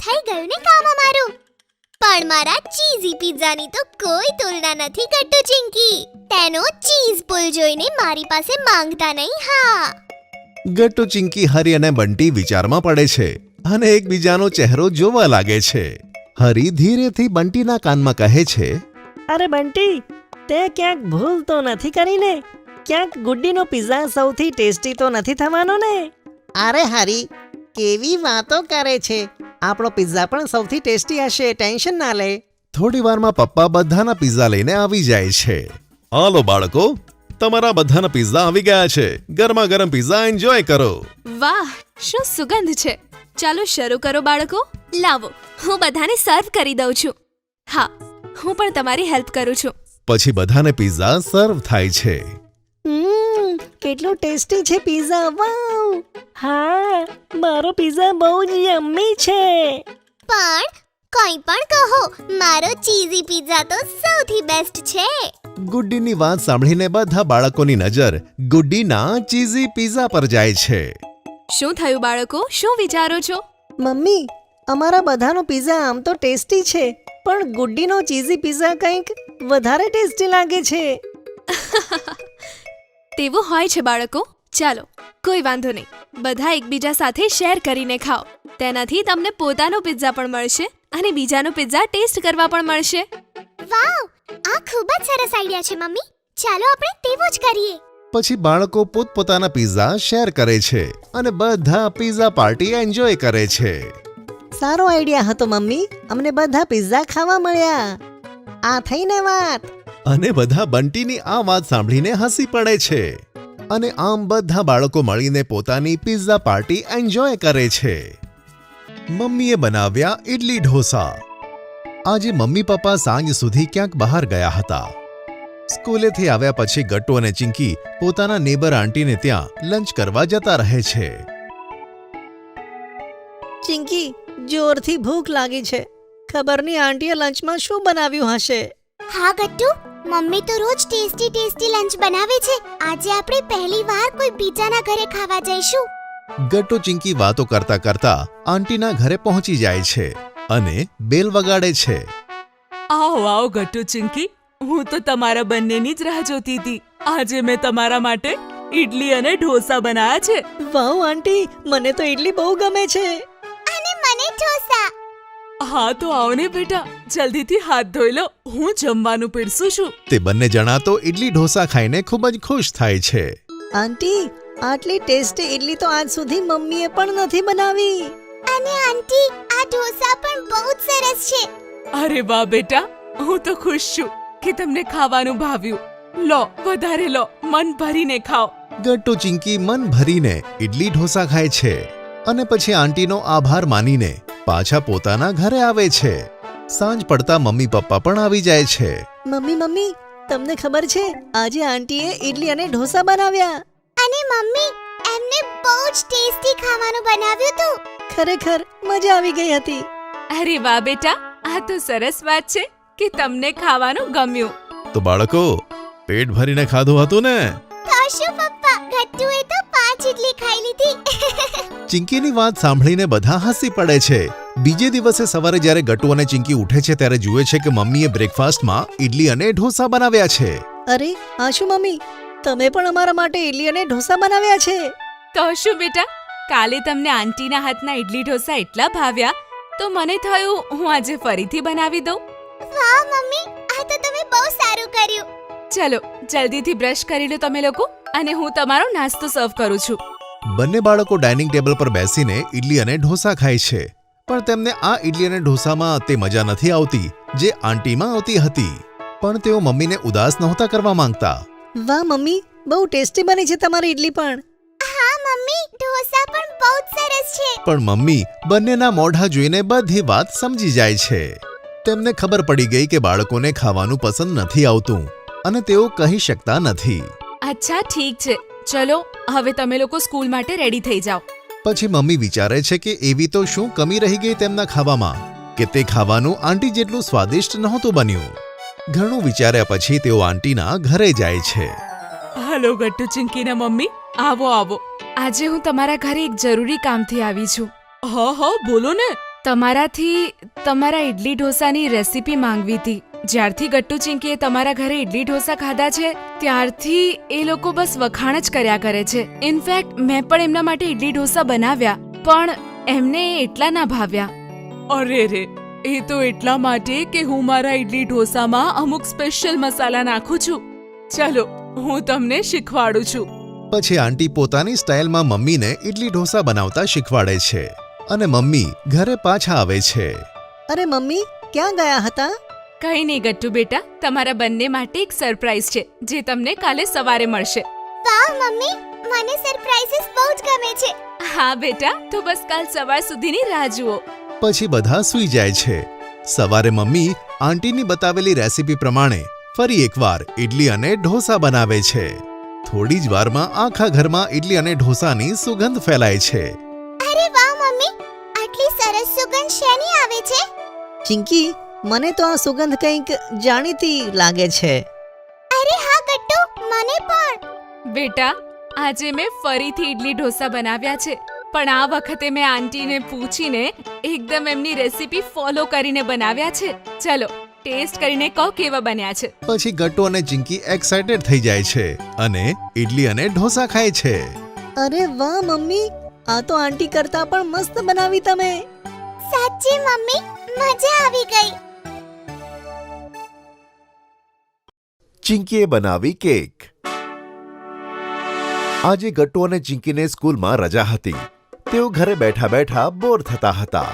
Speaker 2: થઈ ગયું ને કામ અમારું. પણ મારા ચીઝી પિઝાની તો કોઈ તુલના નથી ગટ્ટુ ચિંકી. તેનો ચીઝ પુલ જોઈને મારી પાસે માંગતા નહીં. હા,
Speaker 3: ગટ્ટુ, ચિંકી, હરી અને બંટી વિચારમાં પડે છે અને એકબીજાનો ચહેરો જોવા લાગે છે. હરી ધીરેથી બંટીના કાનમાં કહે છે,
Speaker 1: અરે બંટી, તે ક્યાંક ભૂલ તો નથી કરીને? ક્યાંક ગુડ્ડીનો પિઝા સૌથી ટેસ્ટી તો નથી થવાનો ને? અરે હરી, કેવી વાતો કરે છે. આપણો પિઝા પણ સૌથી ટેસ્ટી હશે, ટેન્શન ના લે.
Speaker 3: થોડી વારમાં પપ્પા બધાના પિઝા લઈને આવી જાય છે. હાલો બાળકો, તમારા બધાના પિઝા આવી ગયા છે. ગરમા ગરમ પિઝા એન્જોય કરો.
Speaker 4: વાહ, શું સુગંધ છે. ચાલો શરૂ કરો બાળકો. લાવો, હું બધાને સર્વ કરી દઉં છું. હા, હું પણ તમારી હેલ્પ કરું છું.
Speaker 3: પછી બધાને પિઝા સર્વ થાય છે.
Speaker 1: કેટલું ટેસ્ટી છે પિઝા. વાવ! હા, મારો પિઝા બહુ જ યમ્મી છે.
Speaker 2: પણ કંઈ પણ કહો, મારો ચીઝી પિઝા તો સૌથી બેસ્ટ છે.
Speaker 3: ગુડ્ડીની વાત સાંભળીને બધા બાળકોની નજર ગુડ્ડીના ચીઝી પિઝા પર જાય છે.
Speaker 4: શું થયું બાળકો, શું વિચારો છો?
Speaker 1: મમ્મી, અમારા બધાનો પિઝા આમ તો ટેસ્ટી છે, પણ ગુડ્ડીનો ચીઝી પિઝા કંઈક વધારે ટેસ્ટી લાગે છે.
Speaker 4: તેવું હોય છે બાળકો. ચાલો, કોઈ વાંધો નહીં. બધા એકબીજા સાથે શેર કરીને ખાઓ. તેનાથી તમને પોતાનો પિઝા પણ મળશે અને બીજાનો પિઝા ટેસ્ટ કરવા પણ મળશે.
Speaker 2: વાવ, આ ખૂબ જ સરસ આઈડિયા છે મમ્મી. ચાલો આપણે તેવું જ કરીએ.
Speaker 3: પછી બાળકો પોતપોતાના પિઝા શેર કરે છે અને બધા પિઝા પાર્ટી એન્જોય કરે છે.
Speaker 1: સારો આઈડિયા હતો મમ્મી. અમને બધા પિઝા ખાવા મળ્યા. આ થઈને વાત.
Speaker 3: અને બધા બંટીની આ વાત સાંભળીને હસી પડે છે અને આમ બધા બાળકો મળીને પોતાની પિઝા પાર્ટી એન્જોય કરે છે. મમ્મીએ બનાવ્યા ઇડલી ઢોસા. આજે મમ્મી પપ્પા સાંજ સુધી ક્યાંક બહાર ગયા હતા. સ્કૂલેથી આવ્યા પછી ગટ્ટુ અને ચિંકી પોતાના નેબર આંટીને ત્યાં લંચ કરવા જતા રહે છે.
Speaker 1: ચિંકી, જોરથી ભૂખ લાગી છે. ખબર નહીં આંટીએ લંચમાં શું બનાવ્યું હશે.
Speaker 2: હા ગટ્ટુ, મમ્મી તો રોજ ટેસ્ટી ટેસ્ટી લંચ બનાવે છે. આજે આપણે પહેલીવાર કોઈ બીજાના ઘરે ખાવા જઈશું.
Speaker 3: ગટ્ટુ ચિંકી વાતો કરતા કરતા આંટીના ઘરે પહોંચી જાય છે અને બેલ વગાડે છે.
Speaker 7: આવો આવો ગટ્ટુ ચિંકી, હું તો તમારા બંનેની જ રાહ જોતી હતી. આજે મેં તમારા માટે ઈડલી અને ઢોસા બનાવ્યા છે.
Speaker 1: વાવ આંટી, મને તો ઈડલી બહુ ગમે છે.
Speaker 2: અને મને ઢોસા.
Speaker 7: હા તો આવો ને બેટા, જલ્દીથી હાથ ધોઈ લો, હું જમવાનું પીરસું છું.
Speaker 3: તે બંને જણા તો ઈડલી ઢોસા ખાઈને ખૂબ જ ખુશ થાય છે.
Speaker 1: આંટી, આટલી ટેસ્ટી ઈડલી તો આજ સુધી મમ્મીએ પણ નથી બનાવી.
Speaker 2: અને આંટી, આ ઢોસા પણ બહુ જ સરસ છે.
Speaker 7: અરે વાહ બેટા, હું તો ખુશ છું કે તમને ખાવાનું ભાવ્યું. લો, વધારે લો, મન ભરીને ખાઓ.
Speaker 3: ગટ્ટુ ચિંકી મન ભરીને ઈડલી ઢોસા ખાય છે અને પછી આંટીનો આભાર માનીને પાછા પોતાના ઘરે આવે છે. સાંજ પડતા મમ્મી પપ્પા પણ આવી જાય છે.
Speaker 1: મમ્મી, તમને ખબર છે આજે આંટીએ ઈડલી અને ઢોસા બનાવ્યા.
Speaker 2: અને મમ્મી, એમને બહુ જ ટેસ્ટી ખાવાનું બનાવ્યું હતું.
Speaker 1: ખરેખર મજા આવી ગઈ હતી.
Speaker 7: અરે વાહ બેટા, આ તો સરસ વાત છે કે તમને ખાવાનું ગમ્યું.
Speaker 3: તો બાળકો, પેટ ભરીને ખાધું હતું ને?
Speaker 2: તો શું પપ્પા, ગટ્ટુએ તો 5 ઇડલી ખાઈ લીધી.
Speaker 3: ચિંકીની વાત સાંભળીને બધા હસી પડે છે. બીજે દિવસે સવારે જ્યારે ગટ્ટુ અને ચિંકી ઉઠે છે ત્યારે જુએ છે કે મમ્મીએ બ્રેકફાસ્ટમાં ઈડલી અને ઢોસા બનાવ્યા છે.
Speaker 1: અરે આ શું મમ્મી, તમે પણ અમારા માટે ઈડલી અને ઢોસા બનાવ્યા છે?
Speaker 7: તો શું બેટા, કાલે તમને આંટીના હાથના ઈડલી ઢોસા એટલા ભાવ્યા તો મને થયું હું આજે ફરીથી બનાવી દઉં.
Speaker 2: વાહ મમ્મી, આ તો તમે બહુ સારું કર્યું.
Speaker 7: ચલો જલ્દીથી બ્રશ કરી લો તમે લોકો, અને હું તમારો નાસ્તો સર્વ કરું છું.
Speaker 3: બંને બાળકો ડાઇનિંગ ટેબલ પર બેસીને ઈડલી અને ઢોસા ખાય છે. પણ તેમને આ ઈડલી અને ઢોસામાં તે મજા નથી આવતી જે આંટીમાં આવતી હતી. પણ તેઓ મમ્મીને ઉદાસ નહોતા કરવા માંગતા.
Speaker 1: વાહ મમ્મી, બહુ ટેસ્ટી બની છે તમારી ઈડલી પણ.
Speaker 2: હા મમ્મી, ઢોસા પણ બહુ જ સરસ છે.
Speaker 3: પણ મમ્મી બંનેના મોઢા જોઈને બધી વાત સમજી જાય છે. તેમને ખબર પડી ગઈ કે બાળકોને ખાવાનું પસંદ નથી આવતું અને તેઓ કહી શકતા નથી.
Speaker 7: અચ્છા ઠીક છે, ચલો હવે તમે લોકો સ્કૂલ માટે રેડી થઈ જાઓ.
Speaker 3: પછી મમ્મી વિચારે છે કે એવી તો શું કમી રહી ગઈ તેમના ખાવામાં કે તે ખાવાનું આંટી જેટલું સ્વાદિષ્ટ નહોતું બન્યું. ઘણું વિચાર્યા પછી તેઓ આંટીના ઘરે જાય છે.
Speaker 7: હલો ગટ્ટુ ચિંકીના મમ્મી, આવો આવો. આજે હું તમારા ઘરે એક જરૂરી કામથી આવી છું. હા બોલો ને. તમારાથી તમારા ઈડલી ઢોસાની રેસીપી માંગવી હતી. જ્યારથી ગટ્ટુ ચિંકીએ તમારા ઘરે ઈડલી ઢોસા ખાધા છે ત્યારથી એ લોકો બસ વખાણ જ કર્યા કરે છે. ઇનફેક્ટ મેં પણ એમના માટે ઈડલી ઢોસા બનાવ્યા, પણ એમને એ એટલા ના ભાવ્યા. અરે રે, એ તો એટલા માટે કે હું મારા ઈડલી ઢોસામાં અમુક સ્પેશિયલ મસાલા નાખું છું. ચલો હું તમને શીખવાડું છું.
Speaker 3: પછી આંટી પોતાની સ્ટાઇલમાં મમ્મીને ઈડલી ઢોસા બનાવતા શીખવાડે છે અને મમ્મી ઘરે પાછા આવે છે.
Speaker 1: અરે મમ્મી, ક્યાં ગયા હતા?
Speaker 7: કઈ નહીં ગટ્ટુ બેટા, તમારા બંને માટે એક સરપ્રાઈઝ છે જે તમને કાલે સવારે મળશે.
Speaker 2: વાહ મમ્મી, મને સરપ્રાઈઝીસ બહુ જ ગમે છે.
Speaker 7: હા બેટા, તો બસ કાલ સવાર સુધીની રાહ જુઓ.
Speaker 3: પછી બધા સૂઈ જાય છે. સવારે મમ્મી આંટીની બતાવેલી રેસીપી પ્રમાણે ફરી એકવાર ઈડલી અને ઢોસા બનાવે છે. થોડી જ વારમાં આખા ઘરમાં ઈડલી અને ઢોસાની સુગંધ ફેલાય છે.
Speaker 2: અરે વાહ મમ્મી, આટલી સરસ સુગંધ શેની આવે છે?
Speaker 1: ચિંકી, મને તો આ સુગંધ કંઈક જાણીતી લાગે છે.
Speaker 2: અરે હા ગટ્ટુ, મને પણ.
Speaker 7: બેટા, આજે મેં ફરીથી ઈડલી ઢોસા બનાવ્યા છે, પણ આ વખતે મેં આંટીને પૂછીને એકદમ એમની રેસીપી ફોલો કરીને બનાવ્યા છે. ચલો ટેસ્ટ કરીને કહો કેવા બન્યા છે.
Speaker 3: પછી ગટ્ટુ અને ચિંકી એક્સાઇટેડ થઈ જાય છે અને ઈડલી અને ઢોસા ખાય છે.
Speaker 1: અરે વાહ મમ્મી, આ તો આંટી કરતા પણ મસ્ત બનાવી તમે.
Speaker 2: સાચી મમ્મી, મજા આવી ગઈ.
Speaker 3: ચિંકીએ બનાવી કેક. આજે ગટ્ટુ અને ચિંકીને સ્કૂલમાં રજા હતી. તેઓ ઘરે બેઠા બેઠા બોર થતા હતા.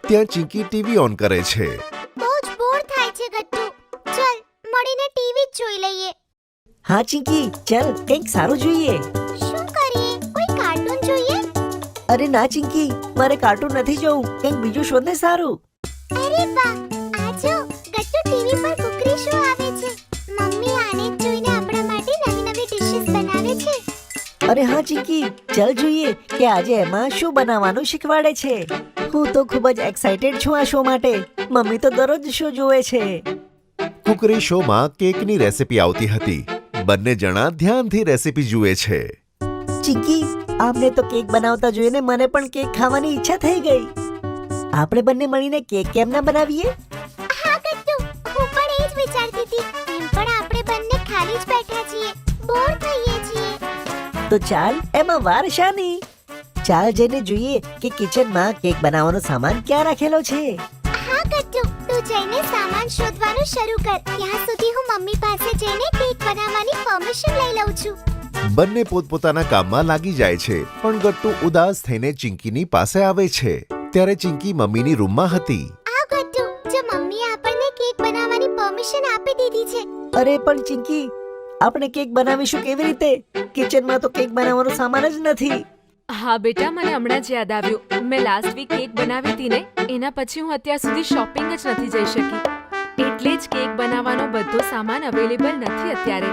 Speaker 3: ત્યાં ચિંકી ટીવી ઓન કરે છે.
Speaker 2: બહુ જ બોર થાય છે ગટ્ટુ. ચલ મળીને ટીવી જ જોઈ લઈએ.
Speaker 1: હા ચિંકી, ચાલ કંઈક સારું જોઈએ.
Speaker 2: શું કરીએ? કોઈ કાર્ટૂન જોઈએ?
Speaker 1: અરે ના ચિંકી, મારે કાર્ટૂન નથી જોવું, કંઈક બીજું શોધ ને સારું.
Speaker 2: અરે વાહ, આ જો ગટ્ટુ ટીવી પર કુકરી શો આવે છે. મમ્મી આને જ જોઈને આપણા માટે નવી નવી ડિશિસ બનાવે છે.
Speaker 1: અરે હા ચિંકી, ચાલ જોઈએ કે આજે એમાં શું બનાવવાનું શીખવાડે છે. હું તો ખૂબ જ એક્સાઇટેડ છું આ શો માટે. મમ્મી તો દરરોજ શો જોવે છે.
Speaker 3: કુકરી શોમાં કેકની રેસિપી આવતી હતી. બંને જણા ધ્યાનથી રેસિપી જુએ છે.
Speaker 1: ચિંકી, આમને તો કેક બનાવતા જોઈને મને પણ કેક ખાવાની ઈચ્છા થઈ ગઈ. આપણે બંને મળીને કેક કેમ ના બનાવીએ?
Speaker 2: હા ગટ્ટુ, હું પણ એ જ વિચારતી હતી. એમ પણ આપણે બંને ખાલી જ બેઠા છીએ, બોર થઈએ છીએ.
Speaker 1: તો ચાલ, એમાં વાર શાની? ચાલ જઈને જોઈએ કે કિચનમાં કેક બનાવવાનો સામાન ક્યાં રાખેલો છે.
Speaker 2: હા ગટ્ટુ, તું જઈને સામાન શોધવાનું શરૂ કર. ત્યાં સુધી હું મમ્મી પાસે જઈને કેક બનાવવાની પરમિશન લઈ લઉં છું.
Speaker 3: બંને પોતપોતાના કામમાં લાગી જાય છે, પણ ગટ્ટુ ઉદાસ થઈને ચિંકીની પાસે આવે છે. ત્યારે ચિંકી મમ્મીની રૂમમાં હતી.
Speaker 2: આ ગટ્ટુ, જો મમ્મીએ આપણને કેક બનાવવાની પરમિશન આપી દીધી છે.
Speaker 1: અરે પણ ચિંકી, આપણે કેક બનાવીશું કેવી રીતે? કિચનમાં તો કેક બનાવવાનો સામાન જ નથી.
Speaker 7: હા બેટા, મને હમણાં જ યાદ આવ્યું. મેં લાસ્ટ વીક કેક બનાવી હતી ને, એના પછી હું અત્યાર સુધી શોપિંગ જ નથી જઈ શકી. એટલે જ કેક બનાવવાનો બધો સામાન અવેલેબલ નથી અત્યારે.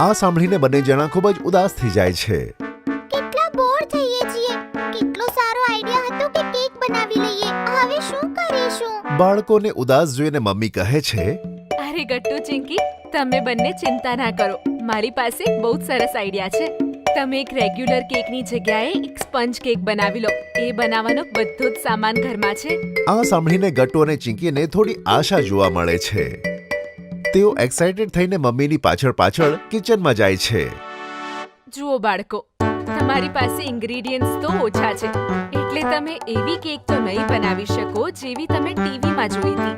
Speaker 3: આ સાંભળીને બંને જણા ખૂબ જ ઉદાસ થઈ જાય છે.
Speaker 2: કેટલા બોર થઈએ છીએ. કેટલો સારો આઈડિયા હતો કે કેક બનાવી લઈએ. હવે શું કરીશું?
Speaker 3: બાળકોને ઉદાસ જોઈને મમ્મી કહે છે,
Speaker 7: અરે ગટ્ટુ, ચિંકી, તમે બંને ચિંતા ના કરો. મારી પાસે બહુ જ સરસ આઈડિયા છે. તમે એક રેગ્યુલર કેકની જગ્યાએ એક સ્પંજ કેક બનાવી લો. એ બનાવવાનો બધો જ સામાન ઘરમાં છે.
Speaker 3: આ સાંભળીને ગટ્ટુ અને ચિંકીને થોડી આશા જોવા મળે છે. તેઓ એક્સાઇટેડ થઈને મમ્મીની પાછળ કિચનમાં જાય છે.
Speaker 7: જુઓ બાળકો, તમારી પાસે ઇન્ગ્રેડિયન્ટ્સ તો ઓછા છે, એટલે તમે એવી કેક તો નહીં બનાવી શકો જેવી તમે ટીવીમાં જોઈ હતી.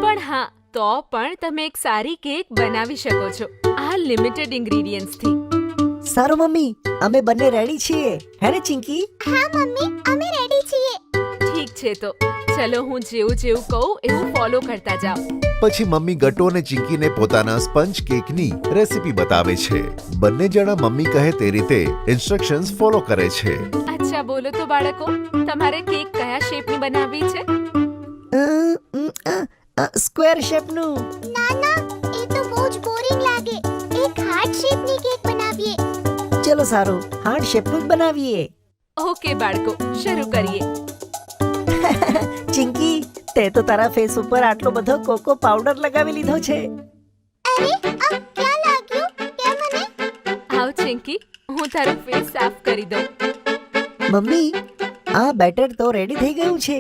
Speaker 7: પણ હા, તો પણ તમે એક સારી કેક બનાવી શકો છો આ લિમિટેડ ઇન્ગ્રેડિયન્ટ્સથી.
Speaker 1: સારું મમ્મી, અમે બંને રેડી છીએ. હે ને ચિંકી?
Speaker 2: હા મમ્મી, અમે રેડી છીએ.
Speaker 7: ઠીક છે, તો ચલો હું જેવું જેવું કહું એવું ફોલો કરતા જાઓ.
Speaker 3: પછી મમ્મી ગટ્ટુ અને ચિંકીને પોતાના સ્પંજ કેકની રેસિપી બતાવે છે. બંને જણા મમ્મી કહે તે રીતે ઇન્સ્ટ્રક્શન્સ ફોલો કરે છે.
Speaker 7: અચ્છા, બોલો તો બાળકો, તમારે કેક કયા શેપની બનાવવી છે?
Speaker 1: સ્ક્વેર શેપનું.
Speaker 2: ના ના, એ તો બહુ જ બોરિંગ લાગે. એક હાર્ટ શેપની કેક બનાવીએ.
Speaker 1: ચલો સારું, હાર્ટ શેપનું જ બનાવીએ.
Speaker 7: ઓકે બાળકો, શરૂ કરીએ.
Speaker 1: ચિંકી, તે તો તારા ફેસ ઉપર આટલો બધો કોકો પાવડર લગાવી લીધો છે.
Speaker 2: અરે, આ ક્યાં લાગ્યું? કે મને?
Speaker 7: આવ ચિંકી, હું તારો ફેસ સાફ કરી દઉં.
Speaker 1: મમ્મી, આ બેટર તો રેડી થઈ ગયું છે.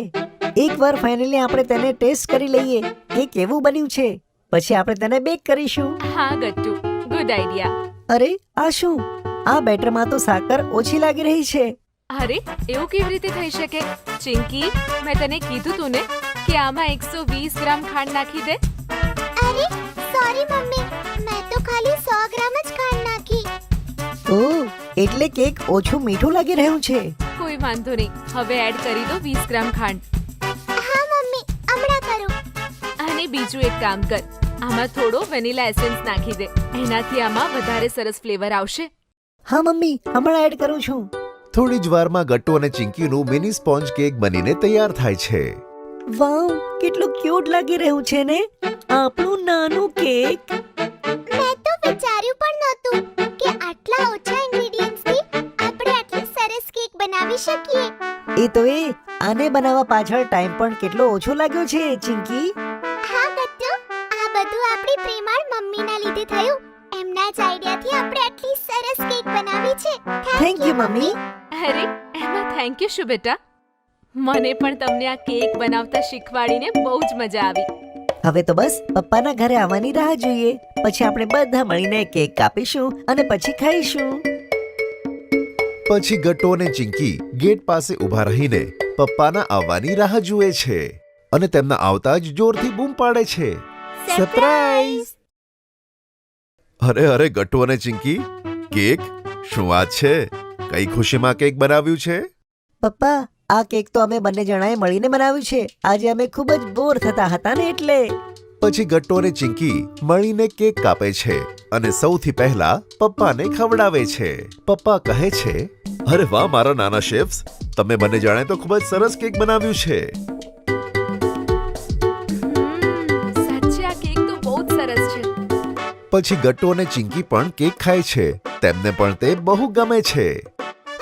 Speaker 1: એકવાર ફાઇનલી આપણે તેને ટેસ્ટ કરી લઈએ કે કેવું બન્યું છે. પછી આપણે તેને બેક કરીશું.
Speaker 7: હા ગટ્ટુ, ગુડ આઈડિયા.
Speaker 1: અરે, આ શું? આ બેટરમાં તો સાકર ઓછી લાગી રહી છે.
Speaker 7: અરે, એવું કેવી રીતે થઈ શકે? ચિંકી, મેં તને કીધું તું ને કે આમાં 120 ગ્રામ ખાંડ નાખી દે.
Speaker 2: અરે, સોરી મમ્મી, મેં તો ખાલી 100 ગ્રામ જ ખાંડ નાખી.
Speaker 1: ઓહ, એટલે કેક ઓછું મીઠું લાગી રહ્યું છે.
Speaker 7: કોઈ વાંધો નહીં, હવે એડ કરી દો 20 ગ્રામ ખાંડ.
Speaker 2: હા મમ્મી, હમણાં કરું.
Speaker 7: અને બીજું એક કામ કર, આમાં થોડો વેનીલા એસેન્સ નાખી દે. એનાથી આમાં વધારે સરસ ફ્લેવર આવશે.
Speaker 1: હા મમ્મી, હમણાં એડ કરું છું.
Speaker 3: થોડી જ વારમાં ગટ્ટુ અને ચિંકીનું મિની સ્પોન્જ કેક બનીને તૈયાર થાય છે.
Speaker 1: વાવ, કેટલું ક્યુટ લાગી રહ્યું છે ને આપણું નાનું કેક.
Speaker 2: મેં તો વિચાર્યું પણ નહોતું કે આટલા ઓછા ઇન્ગ્રેડિયન્ટ્સથી આપણે આટલી સરસ કેક બનાવી શકીએ.
Speaker 1: એ તો આને બનાવવા પાછળ ટાઈમ પણ કેટલો ઓછો લાગ્યો છે ચિંકી.
Speaker 2: હા ગટ્ટુ, આ બધું આપણી પ્રેમાળ મમ્મીના લીધે થયું. એમના જ આઈડિયાથી આપણે આટલી સરસ કેક બનાવી છે.
Speaker 1: Thank you mummy.
Speaker 7: અરે, એમાં થેન્ક યુ શું બેટા? મને પણ તમને આ કેક બનાવતા શીખવાડીને બહુ જ મજા આવી.
Speaker 1: હવે તો બસ પપ્પાના ઘરે આવવાની રાહ જોઈએ. પછી આપણે બધા મળીને કેક કાપીશું અને પછી ખાઈશું.
Speaker 3: પછી ગટ્ટુ અને ચિંકી ગેટ પાસે ઊભા રહીને પપ્પાના આવવાની રાહ જુએ છે અને તેમના આવતા જ જોરથી બૂમ પાડે છે, સરપ્રાઈઝ! અરે ગટ્ટુ અને ચિંકી, કેક? શું વાત છે? કઈ ખુશીમાં કેક બનાવ્યું છે?
Speaker 1: પપ્પા, આ કેક તો અમે બંને જણાએ મળીને બનાવ્યું છે. આજે અમે ખૂબ જ બોર થતા હતા ને એટલે.
Speaker 3: પછી ગટ્ટુ અને ચિંકી મળીને કેક કાપે છે અને સૌથી પહેલા પપ્પાને ખવડાવે છે. પપ્પા કહે છે, અરે વાહ મારા નાના શેફ્સ, તમે બંને જણાએ તો ખૂબ જ સરસ કેક બનાવ્યું છે.
Speaker 7: સાચે આ કેક તો બહુ જ સરસ છે.
Speaker 3: પછી ગટ્ટુ અને ચિંકી પણ કેક ખાય છે. તેમને પણ તે બહુ ગમે છે.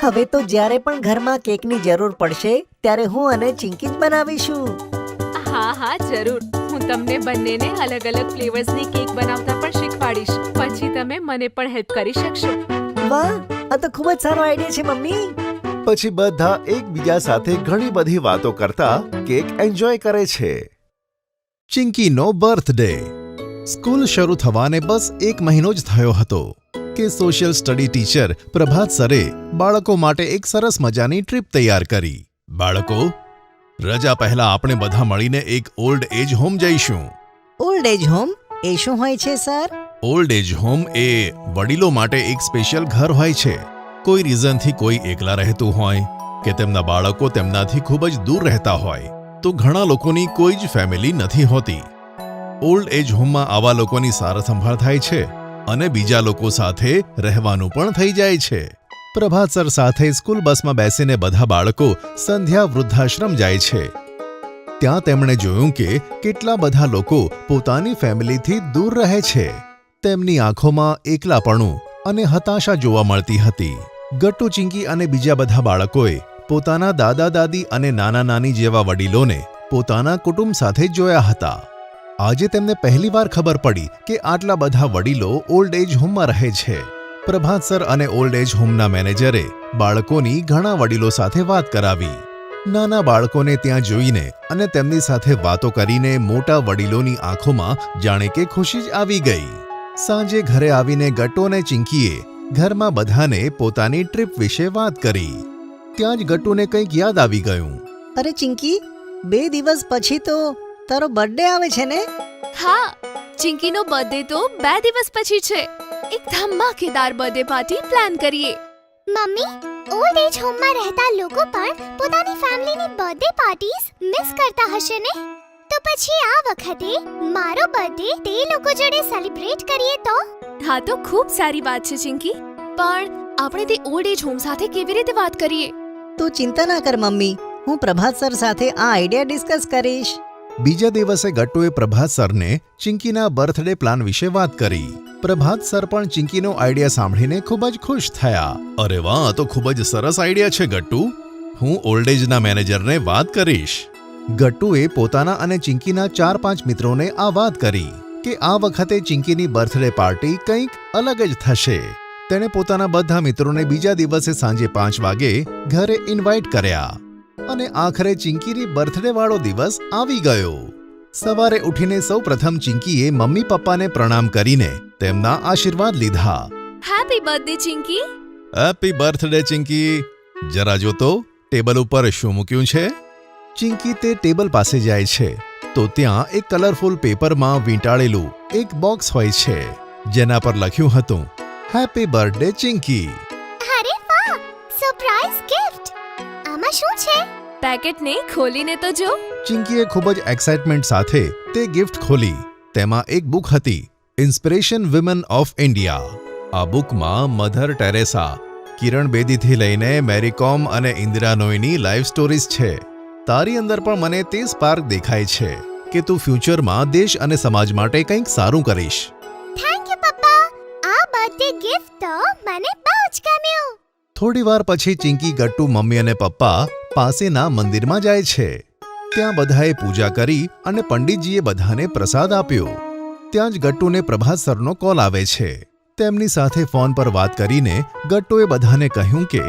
Speaker 1: હવે તો જ્યારે પણ ઘરમાં કેકની જરૂર પડશે ત્યારે હું અને ચિંકી જ બનાવીશું.
Speaker 7: હા હા જરૂર, હું તમને બંનેને અલગ અલગ ફ્લેવર્સની કેક બનાવતા પણ શીખવાડીશ. પછી તમે મને પણ હેલ્પ કરી શકશો.
Speaker 1: વાહ, આ તો ખૂબ જ સારો આઈડિયા છે મમ્મી.
Speaker 3: પછી બધા એકબીજા સાથે ઘણી બધી વાતો કરતા કેક એન્જોય કરે છે. ચિંકીનો બર્થડે. સ્કૂલ શરૂ થવાને બસ 1 મહિનો જ થયો હતો કે સોશિયલ સ્ટડી ટીચર પ્રભાત સરે બાળકો માટે એક સરસ મજાની ટ્રીપ તૈયાર કરી. બાળકો, રજા પહેલા આપણે બધા મળીને એક ઓલ્ડ એજ હોમ જઈશું.
Speaker 1: ઓલ્ડ એજ હોમ એ શું હોય છે સર?
Speaker 3: ઓલ્ડ એજ હોમ એ વડીલો માટે એક સ્પેશિયલ ઘર હોય છે. કોઈ રીઝનથી કોઈ એકલા રહેતું હોય કે તેમના બાળકો તેમનાથી ખૂબ જ દૂર રહેતા હોય તો ઘણા લોકોની કોઈ જ ફેમિલી નથી હોતી. ઓલ્ડ એજ હોમમાં આવા લોકોની સાર સંભાળ થાય છે અને બીજા લોકો સાથે રહેવાનું પણ થઈ જાય છે. પ્રભાત સર સાથે સ્કૂલ બસમાં બેસીને બધા બાળકો સંધ્યા વૃદ્ધાશ્રમ જાય છે. ત્યાં તેમણે જોયું કે કેટલા બધા લોકો પોતાની ફેમિલીથી દૂર રહે છે. તેમની આંખોમાં એકલાપણું અને હતાશા જોવા મળતી હતી. ગટ્ટુ, ચિંકી અને બીજા બધા બાળકોએ પોતાના દાદા દાદી અને નાના નાની જેવા વડીલોને પોતાના કુટુંબ સાથે જોયા હતા. આજે તેમને પહેલીવાર ખબર પડી કે આટલા બધા વડીલો ઓલ્ડ એજ હોમમાં રહે છે. પ્રભાત સર અને ઓલ્ડ એજ હોમના મેનેજરે બાળકોની ઘણા વડીલો સાથે વાત કરાવી. નાના બાળકોને ત્યાં જોઈને અને તેમની સાથે વાતો કરીને મોટા વડીલોની આંખોમાં જાણે કે ખુશી જ આવી ગઈ. સાંજે ઘરે આવીને ગટ્ટુ અને ચિંકીએ ઘરમાં બધાને પોતાની ટ્રીપ વિશે વાત કરી. ત્યાં જ ગટ્ટુને કંઈક યાદ આવી ગયું.
Speaker 1: અરે ચિંકી, 2 દિવસ પછી તો તારો બર્થડે આવે છે ને?
Speaker 4: હા, ચિંકીનો બર્થડે તો 2 દિવસ પછી છે. એક ધમાકેદાર બર્થડે પાર્ટી પ્લાન કરીએ.
Speaker 2: મમ્મી, ઓલ્ડ એજ હોમમાં રહેતા લોકો પણ પોતાની ફેમિલીની બર્થડે પાર્ટીઝ મિસ કરતા હશે ને? તો પછી આ વખતે મારો બર્થડે તે લોકો જોડે સેલિબ્રેટ કરીએ તો?
Speaker 4: હા, તો ખૂબ સારી વાત છે ચિંકી. પણ આપણે તે ઓલ્ડ એજ હોમ સાથે કેવી રીતે વાત કરીએ?
Speaker 1: તું ચિંતા ના કર મમ્મી, હું પ્રભાત સર સાથે આ આઈડિયા ડિસ્કસ કરીશ.
Speaker 3: બીજા દિવસે ગટ્ટુએ પ્રભાત સરને ચિંકીના બર્થડે પ્લાન વિશે વાત કરી. પ્રભાત સર પણ ચિંકીનો આઈડિયા સાંભળીને ખૂબ જ ખુશ થયા. અરે વાહ, આ તો ખૂબ જ સરસ આઈડિયા છે ગટ્ટુ. હું ઓલ્ડ એજના મેનેજરને વાત કરીશ. ગટ્ટુએ પોતાના અને ચિંકીના 4-5 મિત્રોને આ વાત કરી કે આ વખતે ચિંકીની બર્થડે પાર્ટી કંઈક અલગ જ થશે. તેણે પોતાના બધા મિત્રોને બીજા દિવસે સાંજે 5 વાગે ઘરે ઇન્વાઇટ કર્યા અને આખરે ચિંકીની બર્થડે વાળો દિવસ આવી ગયો. સવારે ઉઠીને સૌપ્રથમ ચિંકીએ મમ્મી પપ્પાને પ્રણામ કરીને તેમના આશીર્વાદ લીધા.
Speaker 4: Happy birthday Chinki.
Speaker 3: Happy birthday Chinki. જરા જો તો ટેબલ ઉપર શું મૂક્યું છે? ચિંકી તે ટેબલ પાસે જાય છે તો ત્યાં એક કલરફુલ પેપરમાં વીંટાળેલું એક બોક્સ હોય છે જેના પર લખ્યું હતું હેપી બર્થડે ચિંકી.
Speaker 2: અરે વાહ, સરપ્રાઈઝ ગિફ્ટ! આમાં શું છે?
Speaker 4: પેકેટને ખોલીને તો જો.
Speaker 3: ચિંકીએ ખૂબ જ એક્સાઇટમેન્ટ સાથે તે ગિફ્ટ ખોલી. તેમાં એક બુક હતી, ઇન્સ્પિરેશન વિમેન ઓફ ઇન્ડિયા. આ બુકમાં મધર ટેરેસા, કિરણ બેદીથી લઈને મેરી કોમ અને ઇન્દિરા નોઈની લાઈફ સ્ટોરીઝ છે. તારી અંદર પણ મને તે સ્પાર્ક દેખાય છે કે તું ફ્યુચરમાં દેશ અને સમાજ માટે કંઈક સારું કરીશ.
Speaker 2: થેન્ક યુ પપ્પા, આ બર્થડે ગિફ્ટ તો મને બહુ જ ગમ્યું.
Speaker 3: થોડીવાર પછી ચિંકી, ગટ્ટુ, મમ્મી અને પપ્પા પાસેના મંદિરમાં જાય છે. ત્યાં બધાએ પૂજા કરી અને પંડિતજીએ બધાને પ્રસાદ આપ્યો. ત્યાં જ ગટ્ટુને પ્રભાત સરનો કોલ આવે છે. તેમની સાથે ફોન પર વાત કરીને ગટ્ટુએ બધાને કહ્યું કે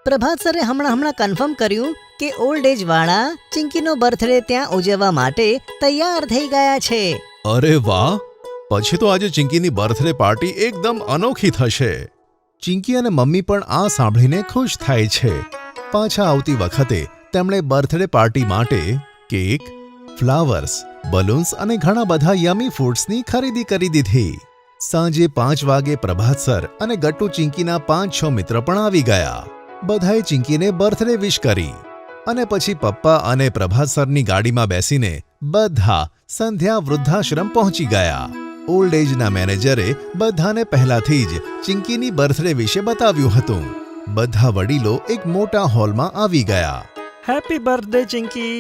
Speaker 1: પ્રભાત સરે હમણાં કન્ફર્મ કર્યું કે ઓલ્ડ એજ વાળા ચિંકીનો બર્થડે ત્યાં ઉજવવા માટે તૈયાર થઈ ગયા છે.
Speaker 3: અરે વાહ! પછી તો આજે ચિંકીની બર્થડે પાર્ટી એકદમ અનોખી થશે. ચિંકી અને મમ્મી પણ આ સાંભળીને ખુશ થાય છે. પાછા આવતી વખતે તેમણે બર્થડે પાર્ટી માટે કેક, ફ્લાવર્સ, બલૂન્સ અને ઘણા બધા યમી ફૂડ્સની ખરીદી કરી દીધી. સાંજે 5 વાગે પ્રભાત સર અને ગટ્ટુ ચિંકીના 5-6 મિત્ર પણ આવી ગયા. બધાએ ચિંકીને બર્થડે વિશ કરી અને પછી પપ્પા અને પ્રભાત સરની ગાડીમાં બેસીને બધા સંધ્યા વૃદ્ધાશ્રમ પહોંચી ગયા. ઓલ્ડ એજના મેનેજરે બધાને પહેલાથી જ ચિંકીની બર્થડે વિશે બતાવ્યું હતું. બધા વડીલો એક મોટા હોલમાં આવી ગયા.
Speaker 5: Happy birthday Chinki.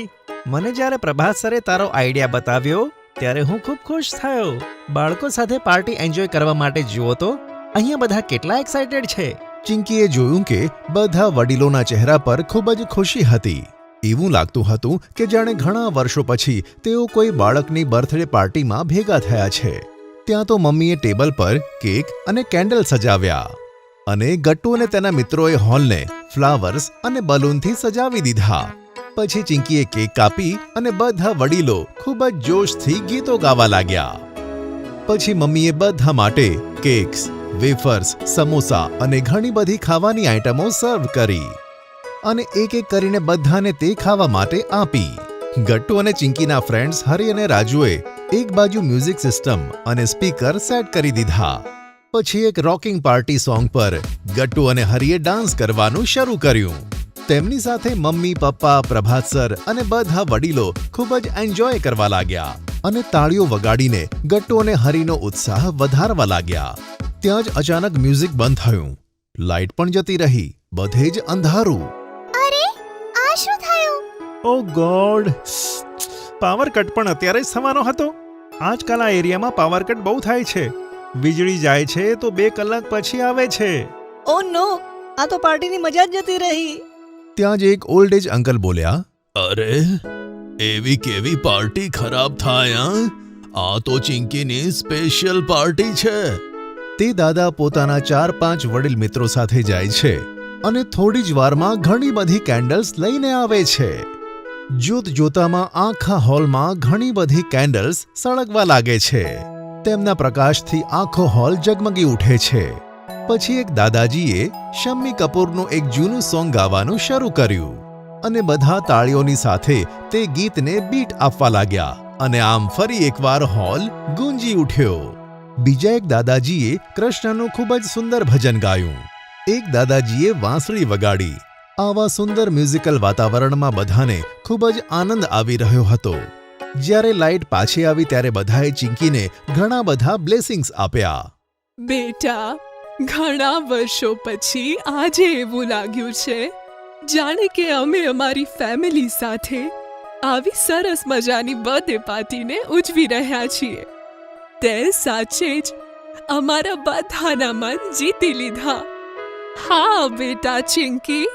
Speaker 5: મને જ્યારે પ્રભાત સરે તારો આઈડિયા બતાવ્યો ત્યારે હું ખૂબ ખુશ થયો. બાળકો સાથે પાર્ટી એન્જોય કરવા માટે જુઓ તો અહીંયા બધા કેટલા એક્સાઇટેડ છે.
Speaker 3: ચિંકીએ જોયું કે બધા વડીલોના ચહેરા પર ખૂબ જ ખુશી હતી. એવું લાગતું હતું કે જાણે ઘણા વર્ષો પછી તેઓ કોઈ બાળકની બર્થડે પાર્ટીમાં ભેગા થયા છે. ત્યાં તો મમ્મીએ ટેબલ પર કેક અને કેન્ડલ સજાવ્યા અને ગટ્ટુ અને તેના મિત્રોએ હોલને ફ્લાવર્સ અને બલૂનથી સજાવી દીધા. પછી ચિંકીએ કેક કાપી અને બધા વડીલો ખૂબ જ જોશથી ગીતો ગાવા લાગ્યા. પછી મમ્મીએ બધા માટે કેક્સ, વેફર્સ, સમોસા અને ઘણી બધી ખાવાની આઇટમો સર્વ કરી અને એક એક કરીને બધાને તે ખાવા માટે આપી. ગટ્ટુ અને ચિંકીના ફ્રેન્ડ્સ હરી અને રાજુએ એક બાજુ મ્યુઝિક સિસ્ટમ અને સ્પીકર સેટ કરી દીધા. પછી એક રોકિંગ પાર્ટી સોંગ પર ગટ્ટુ અને હરીએ ડાન્સ કરવાનું શરૂ કર્યું. તેમની સાથે મમ્મી, પપ્પા, પ્રભાત સર અને બધા વડીલો ખૂબ જ એન્જોય કરવા લાગ્યા અને તાળીઓ વગાડીને ગટ્ટુ અને હરીનો ઉત્સાહ વધારવા લાગ્યા. ત્યાં જ અચાનક મ્યુઝિક બંધ થયું, લાઇટ પણ જતી રહી, બધે જ અંધારું.
Speaker 2: અરે આ શું થયું?
Speaker 5: ઓ ગોડ, પાવર કટ પણ અત્યારે જ થવાનો હતો. આજકાલ આ એરિયામાં પાવર કટ બહુ થાય છે. વીજળી જાય છે તો 2 કલાક પછી આવે છે.
Speaker 1: ઓ નો, આ તો પાર્ટીની મજા જ જતી રહી.
Speaker 3: ત્યાં જ એક ઓલ્ડ એજ અંકલ બોલ્યા, અરે એવી કેવી પાર્ટી ખરાબ થાય? આ તો ચિંકીની સ્પેશિયલ પાર્ટી છે. તે દાદા પોતાના 4-5 વડીલ મિત્રો સાથે જાય છે અને થોડી જ વારમાં ઘણી બધી કેન્ડલ્સ લઈને આવે છે. જોત જોતામાં આખા હોલમાં ઘણી બધી કેન્ડલ્સ સળગવા લાગે છે. તેમના પ્રકાશથી આખો હોલ ઝગમગી ઉઠે છે. પછી એક દાદાજીએ શમ્મી કપૂરનું એક જૂનું સોંગ ગાવાનું શરૂ કર્યું અને બધા તાળીઓની સાથે તે ગીતને બીટ આપવા લાગ્યા અને આમ ફરી એકવાર હોલ ગુંજી ઉઠ્યો. બીજા એક દાદાજીએ કૃષ્ણનું ખૂબ જ સુંદર ભજન ગાયું. એક દાદાજીએ વાંસળી વગાડી. આવા સુંદર મ્યુઝિકલ વાતાવરણમાં બધાને ખૂબ જ આનંદ આવી રહ્યો હતો. જ્યારે લાઇટ પાછી આવી ત્યારે બધાએ ચિંકીને ઘણા બધા બ્લેસિંગ્સ આપ્યા.
Speaker 6: બેટા, ઘણા વર્ષો પછી આજે એવું લાગ્યું છે જાણે કે અમે અમારી ફેમિલી સાથે આવી સરસ મજાની બર્થડે પાર્ટીને ઉજવી રહ્યા છીએ. તે સાચે જ અમારા બધાના મન જીતી લીધા. હા બેટા ચિંકી,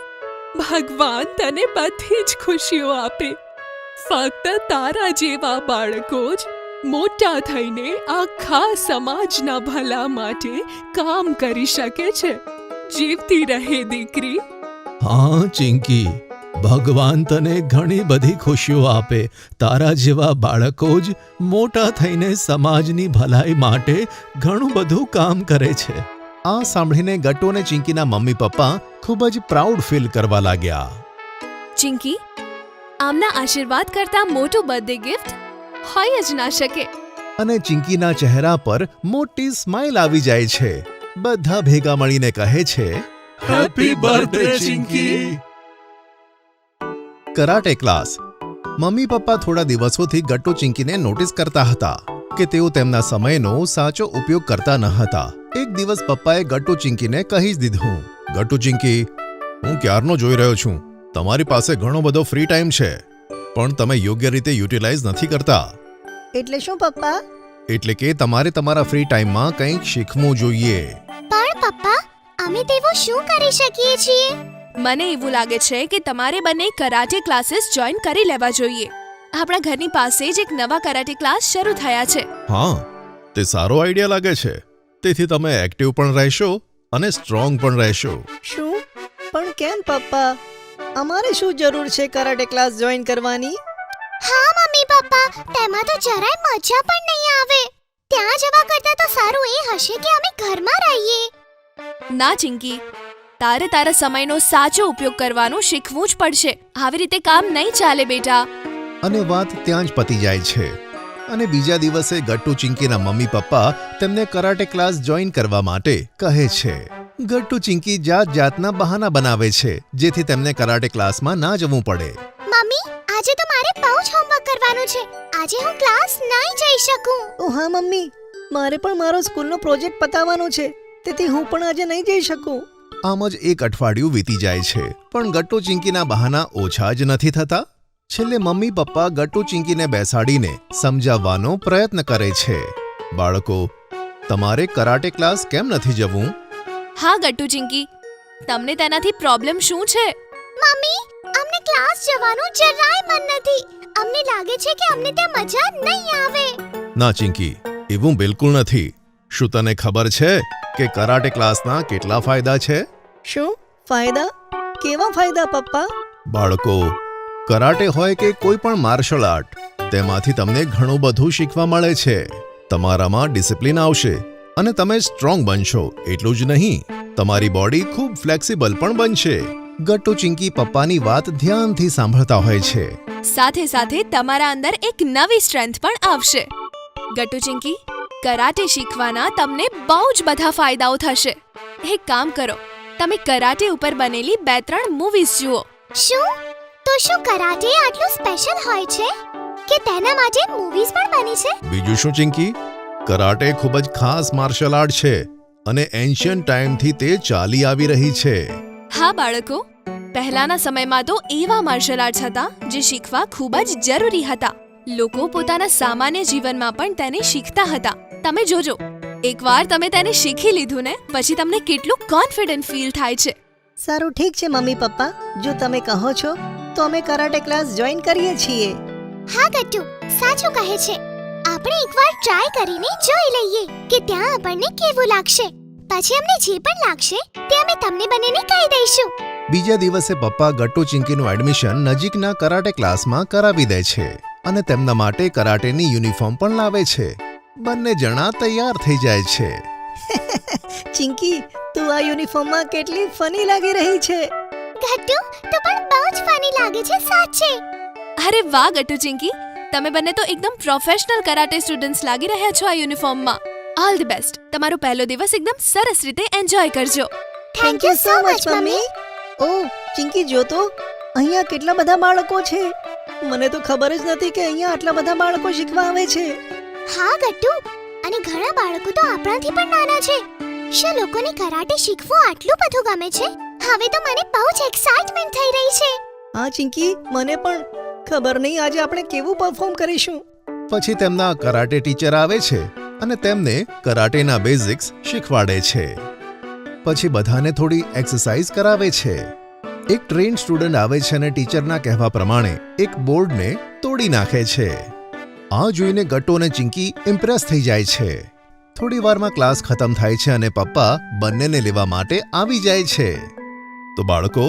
Speaker 6: ભગવાન તને બધી જ ખુશીઓ આપે. ફક્ત તારા જેવા બાળકો જ મોટા થઈને આખા સમાજના ભલા માટે કામ કરી શકે છે. જીવતી રહે દીકરી.
Speaker 3: હા ચિંકી, ભગવાન તને ઘણી બધી ખુશીઓ આપે. તારા જેવા બાળકો જ મોટા થઈને સમાજની ભલાઈ માટે ઘણું બધું કામ કરે છે. આ સાંભળીને ગટ્ટુ અને ચિંકીના મમ્મી પપ્પા ખૂબ જ પ્રાઉડ ફીલ કરવા લાગ્યા.
Speaker 4: ચિંકી, આમના આશીર્વાદ કરતા મોટું બર્થડે ગિફ્ટ હોય જ ના શકે.
Speaker 3: અને ચિંકીના ચહેરા પર મોટી સ્માઇલ આવી જાય છે. બધા ભેગા મળીને કહે છે, happy birthday Chinki. Karate class. Mummy papa થોડા દિવસોથી ગટ્ટુ ચિંકીને નોટિસ કરતા હતા કે તેઓ તેમના સમયનો સાચો ઉપયોગ કરતા ન હતા. એક દિવસ પપ્પાએ ગટ્ટુ ચિંકીને કહી જ દીધું, ગટ્ટુ ચિંકી, હું ક્યારનો જોઈ રહ્યો છું તમારી પાસે ઘણો બધો ફ્રી ટાઈમ છે, પણ તમે યોગ્ય રીતે યુટિલાઇઝ નથી કરતા.
Speaker 1: એટલે શું પપ્પા?
Speaker 3: એટલે કે તમારે તમારા ફ્રી ટાઈમમાં કંઈક શીખવું જોઈએ.
Speaker 2: પણ પપ્પા, અમે તેવું શું કરી શકીએ છીએ?
Speaker 4: મને એવું લાગે છે કે તમારે બંને કરાટે ક્લાસીસ જોઈન કરી લેવા જોઈએ. આપણા ઘરની પાસે જ એક નવા કરાટે ક્લાસ શરૂ થયા છે.
Speaker 3: હા, તે સારો આઈડિયા લાગે છે. તેથી તમે એક્ટિવ પણ રહેશો અને સ્ટ્રોંગ પણ રહેશો.
Speaker 1: શું? પણ કેમ પપ્પા? અમારે શું જરૂર છે કરાટે ક્લાસ જોઈન કરવાની?
Speaker 2: હા મમ્મી પપ્પા, તેમાં તો જરાય મજા પણ નહીં આવે. ત્યાં જવા કરતાં તો સારું એ હશે કે અમે ઘરમાં રહીએ.
Speaker 4: ના ચિંકી, તારે તારા સમયનો સાચો ઉપયોગ કરવાનું શીખવું જ પડશે. આવી રીતે કામ નહીં ચાલે બેટા.
Speaker 3: અને વાત ત્યાં જ પતી જાય છે. અને બીજા દિવસે ગટ્ટુ ચિંકીના મમ્મી પપ્પા તેમને કરાટે ક્લાસ જોઈન કરવા માટે કહે છે. ગટ્ટુ ચિંકી જાત જાતના બહાના બનાવે છે જેથી તેમને કરાટે ક્લાસમાં ના જવું પડે.
Speaker 2: મમ્મી, આજે તો મારે બહુ જ હોમવર્ક કરવાનું છે. આજે હું ક્લાસ નહીં જઈ શકું.
Speaker 1: ઓ હા મમ્મી, મારે પણ મારો સ્કૂલનો પ્રોજેક્ટ પતાવવાનો છે, તેથી હું પણ આજે નહીં જઈ શકું.
Speaker 3: આમ જ એક અઠવાડિયું વીતી જાય છે, પણ ગટ્ટુ ચિંકીના બહાના ઓછા જ નથી થતા. છેલ્લે મમ્મી પપ્પા ગટ્ટુ ચિંકીને બેસાડીને સમજાવવાનો પ્રયત્ન કરે છે. બાળકો, તમારે કરાટે ક્લાસ કેમ નથી જવું?
Speaker 4: હા ગટ્ટુ ચિંકી, તમને તેનાથી પ્રોબ્લેમ શું છે?
Speaker 2: મમ્મી, અમને ક્લાસ જવાનું જરાય મન નથી. અમને લાગે છે કે અમને ત્યાં મજા નહીં આવે.
Speaker 3: ના ચિંકી, એવું બિલકુલ નથી. શું તને ખબર છે કે કરાટે ક્લાસના કેટલા ફાયદા છે?
Speaker 1: શું ફાયદા? કેવા ફાયદા પપ્પા?
Speaker 3: બાળકો, કરાટે હોય કે કોઈ પણ માર્શલ આર્ટ, તેમાંથી તમને ઘણું બધું શીખવા મળે છે. તમારામાં ડિસિપ્લિન આવશે અને તમે સ્ટ્રોંગ બનશો. એટલું જ નહીં, તમારી બોડી ખૂબ ફ્લેક્સિબલ પણ બનશે. ગટ્ટુ ચિંકી પપ્પાની વાત ધ્યાનથી સાંભળતા હોય છે.
Speaker 4: સાથે સાથે તમારા અંદર એક નવી સ્ટ્રેન્થ પણ આવશે. ગટ્ટુ ચિંકી, કરાટે શીખવાના તમને બહુ જ બધા ફાયદાઓ થશે. એક કામ કરો, તમે કરાટે ઉપર બનેલી 2-3 મૂવીઝ જુઓ.
Speaker 2: શું? તો શું કરાટે આટલું સ્પેશિયલ હોય છે કે તેના માટે મૂવીઝ પણ બની છે?
Speaker 3: બીજું શું ચિંકી, કરાટે ખૂબ જ ખાસ માર્શલ આર્ટ છે અને એન્શિયન્ટ ટાઈમથી તે ચાલી આવી રહી છે.
Speaker 4: હા બાળકો, પહેલાના સમયમાં તો એવા માર્શલ આર્ટ્સ હતા જે શીખવા ખૂબ જ જરૂરી હતા. લોકો પોતાના સામાન્ય જીવનમાં પણ તેને શીખતા હતા. તમે જોજો, એકવાર તમે તેને શીખી લીધું ને, પછી તમને કેટલું કોન્ફિડન્ટ ફીલ થાય છે.
Speaker 1: સારું, ઠીક છે મમ્મી પપ્પા, જો તમે કહો છો તો અમે કરાટે ક્લાસ જોઈન કરીએ છીએ.
Speaker 2: હા ગટ્ટુ, સાચું કહે છે. આપણે એકવાર ટ્રાય કરીને જોઈ લઈએ કે ત્યાં આપણને કેવું લાગશે. પછી અમને જે પણ લાગશે તે અમે તમને બંનેને કહી દઈશું.
Speaker 3: બીજા દિવસે પપ્પા ગટ્ટુ ચિંકીનું એડમિશન નજીકના કરાટે ક્લાસમાં કરાવી દે છે અને તેમના માટે કરાટેની યુનિફોર્મ પણ લાવે છે. બંને જણા તૈયાર થઈ જાય છે.
Speaker 1: ચિંકી, તું આ યુનિફોર્મમાં કેટલી ફની લાગી રહી છે.
Speaker 2: ગટ્ટુ, તું પણ બહુ જ ફની લાગે છે સાચે.
Speaker 4: અરે વાહ ગટ્ટુ ચિંકી, તમે બંને તો એકદમ પ્રોફેશનલ કરાટે સ્ટુડન્ટ્સ લાગી રહ્યા છો આ યુનિફોર્મમાં. All the best. તમારો પહેલો દિવસ એકદમ સરસ રીતે એન્જોય કરજો.
Speaker 2: Thank you so much mummy.
Speaker 1: Oh Chinki, જો તો અહીંયા કેટલા બધા બાળકો છે. મને તો ખબર જ નથી કે અહીંયા આટલા બધા બાળકો શીખવા આવે છે.
Speaker 2: હા ગટ્ટુ, અને ઘણા બાળકો તો આપણાથી પણ નાના છે. શું લોકોને કરાટે શીખવું આટલું બધું ગમે છે? હવે તો મને બહુ જ એક્સાઇટમેન્ટ થઈ રહી છે.
Speaker 1: હા ચિંકી, મને પણ ખબર નહીં આજે આપણે કેવું પરફોર્મ કરીશું.
Speaker 3: પછી તેમના કરાટે ટીચર આવે છે અને તેમને કરાટેના બેઝિક્સ શીખવાડે છે. પછી બધાને થોડી એક્સરસાઇઝ કરાવે છે. એક ટ્રેન સ્ટુડન્ટ આવે છે અને ટીચરના કહેવા પ્રમાણે એક બોર્ડને તોડી નાખે છે. આ જોઈને ગટ્ટુ અને ચિંકી ઇમ્પ્રેસ થઈ જાય છે. થોડી વારમાં ક્લાસ ખતમ થાય છે અને પપ્પા બંનેને લેવા માટે આવી જાય છે. તો બાળકો,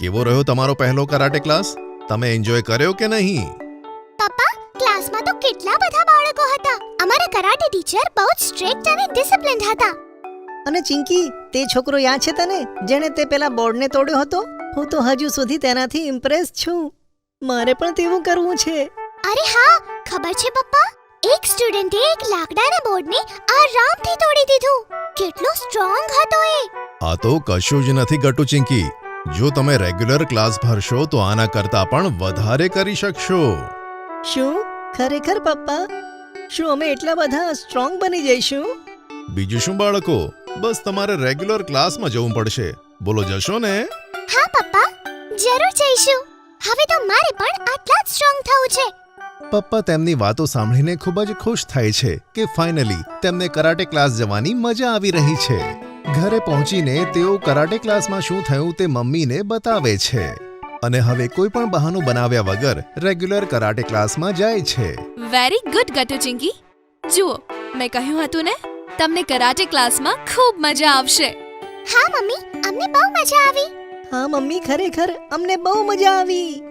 Speaker 3: કેવો રહ્યો તમારો પહેલો કરાટે ક્લાસ? તમે એન્જોય કર્યો કે નહીં?
Speaker 2: પપ્પા, ક્લાસમાં તો કેટલા બધા બાળકો હતા. અમારા કરાટે ટીચર બહુ જ સ્ટ્રિક્ટ અને ડિસિપ્લિન્ડ હતા.
Speaker 1: અને ચિંકી, તે છોકરો યાદ છે તને જેણે તે પેલા બોર્ડને તોડ્યો હતો? હું તો હજુ સુધી તેનાથી ઇમ્પ્રેસ છું. મારે પણ તેવું કરવું છે.
Speaker 2: અરે હા, ખબર છે પપ્પા, એક સ્ટુડન્ટે એક લાકડાના બોર્ડને આરામથી તોડી દીધું. કેટલો સ્ટ્રોંગ હતો એ!
Speaker 3: આ તો કશું જ નથી ગટ્ટુ ચિંકી. જો તમે રેગ્યુલર ક્લાસ ભરશો તો આના કરતાં પણ વધારે કરી શકશો.
Speaker 1: શું ખરેખર પપ્પા? શું અમે એટલા બધા સ્ટ્રોંગ બની જઈશું?
Speaker 3: બીજું શું બાળકો, બસ તમારે રેગ્યુલર ક્લાસમાં જવું પડશે. બોલો, જશો ને?
Speaker 2: હા પપ્પા, જરૂર જઈશું. હવે તો મારે પણ આટલા જ સ્ટ્રોંગ થવું છે.
Speaker 3: પપ્પા તેમની વાતો સાંભળીને ખૂબ જ ખુશ થાય છે કે ફાઇનલી તેમને કરાટે ક્લાસ જવાની મજા આવી રહી છે. ઘરે પહોંચીને તેઓ કરાટે ક્લાસમાં શું થયું તે મમ્મીને બતાવે છે અને હવે કોઈ પણ બહાનું બનાવ્યા વગર રેગ્યુલર કરાટે ક્લાસમાં જાય છે.
Speaker 4: Very good Gattu Chinki. જુઓ, મેં કહ્યું હતું ને, તમને કરાટે ક્લાસમાં ખૂબ મજા આવશે.
Speaker 2: હા મમ્મી, અમને બહુ મજા આવી.
Speaker 1: હા મમ્મી, ખરેખર અમને બહુ મજા આવી.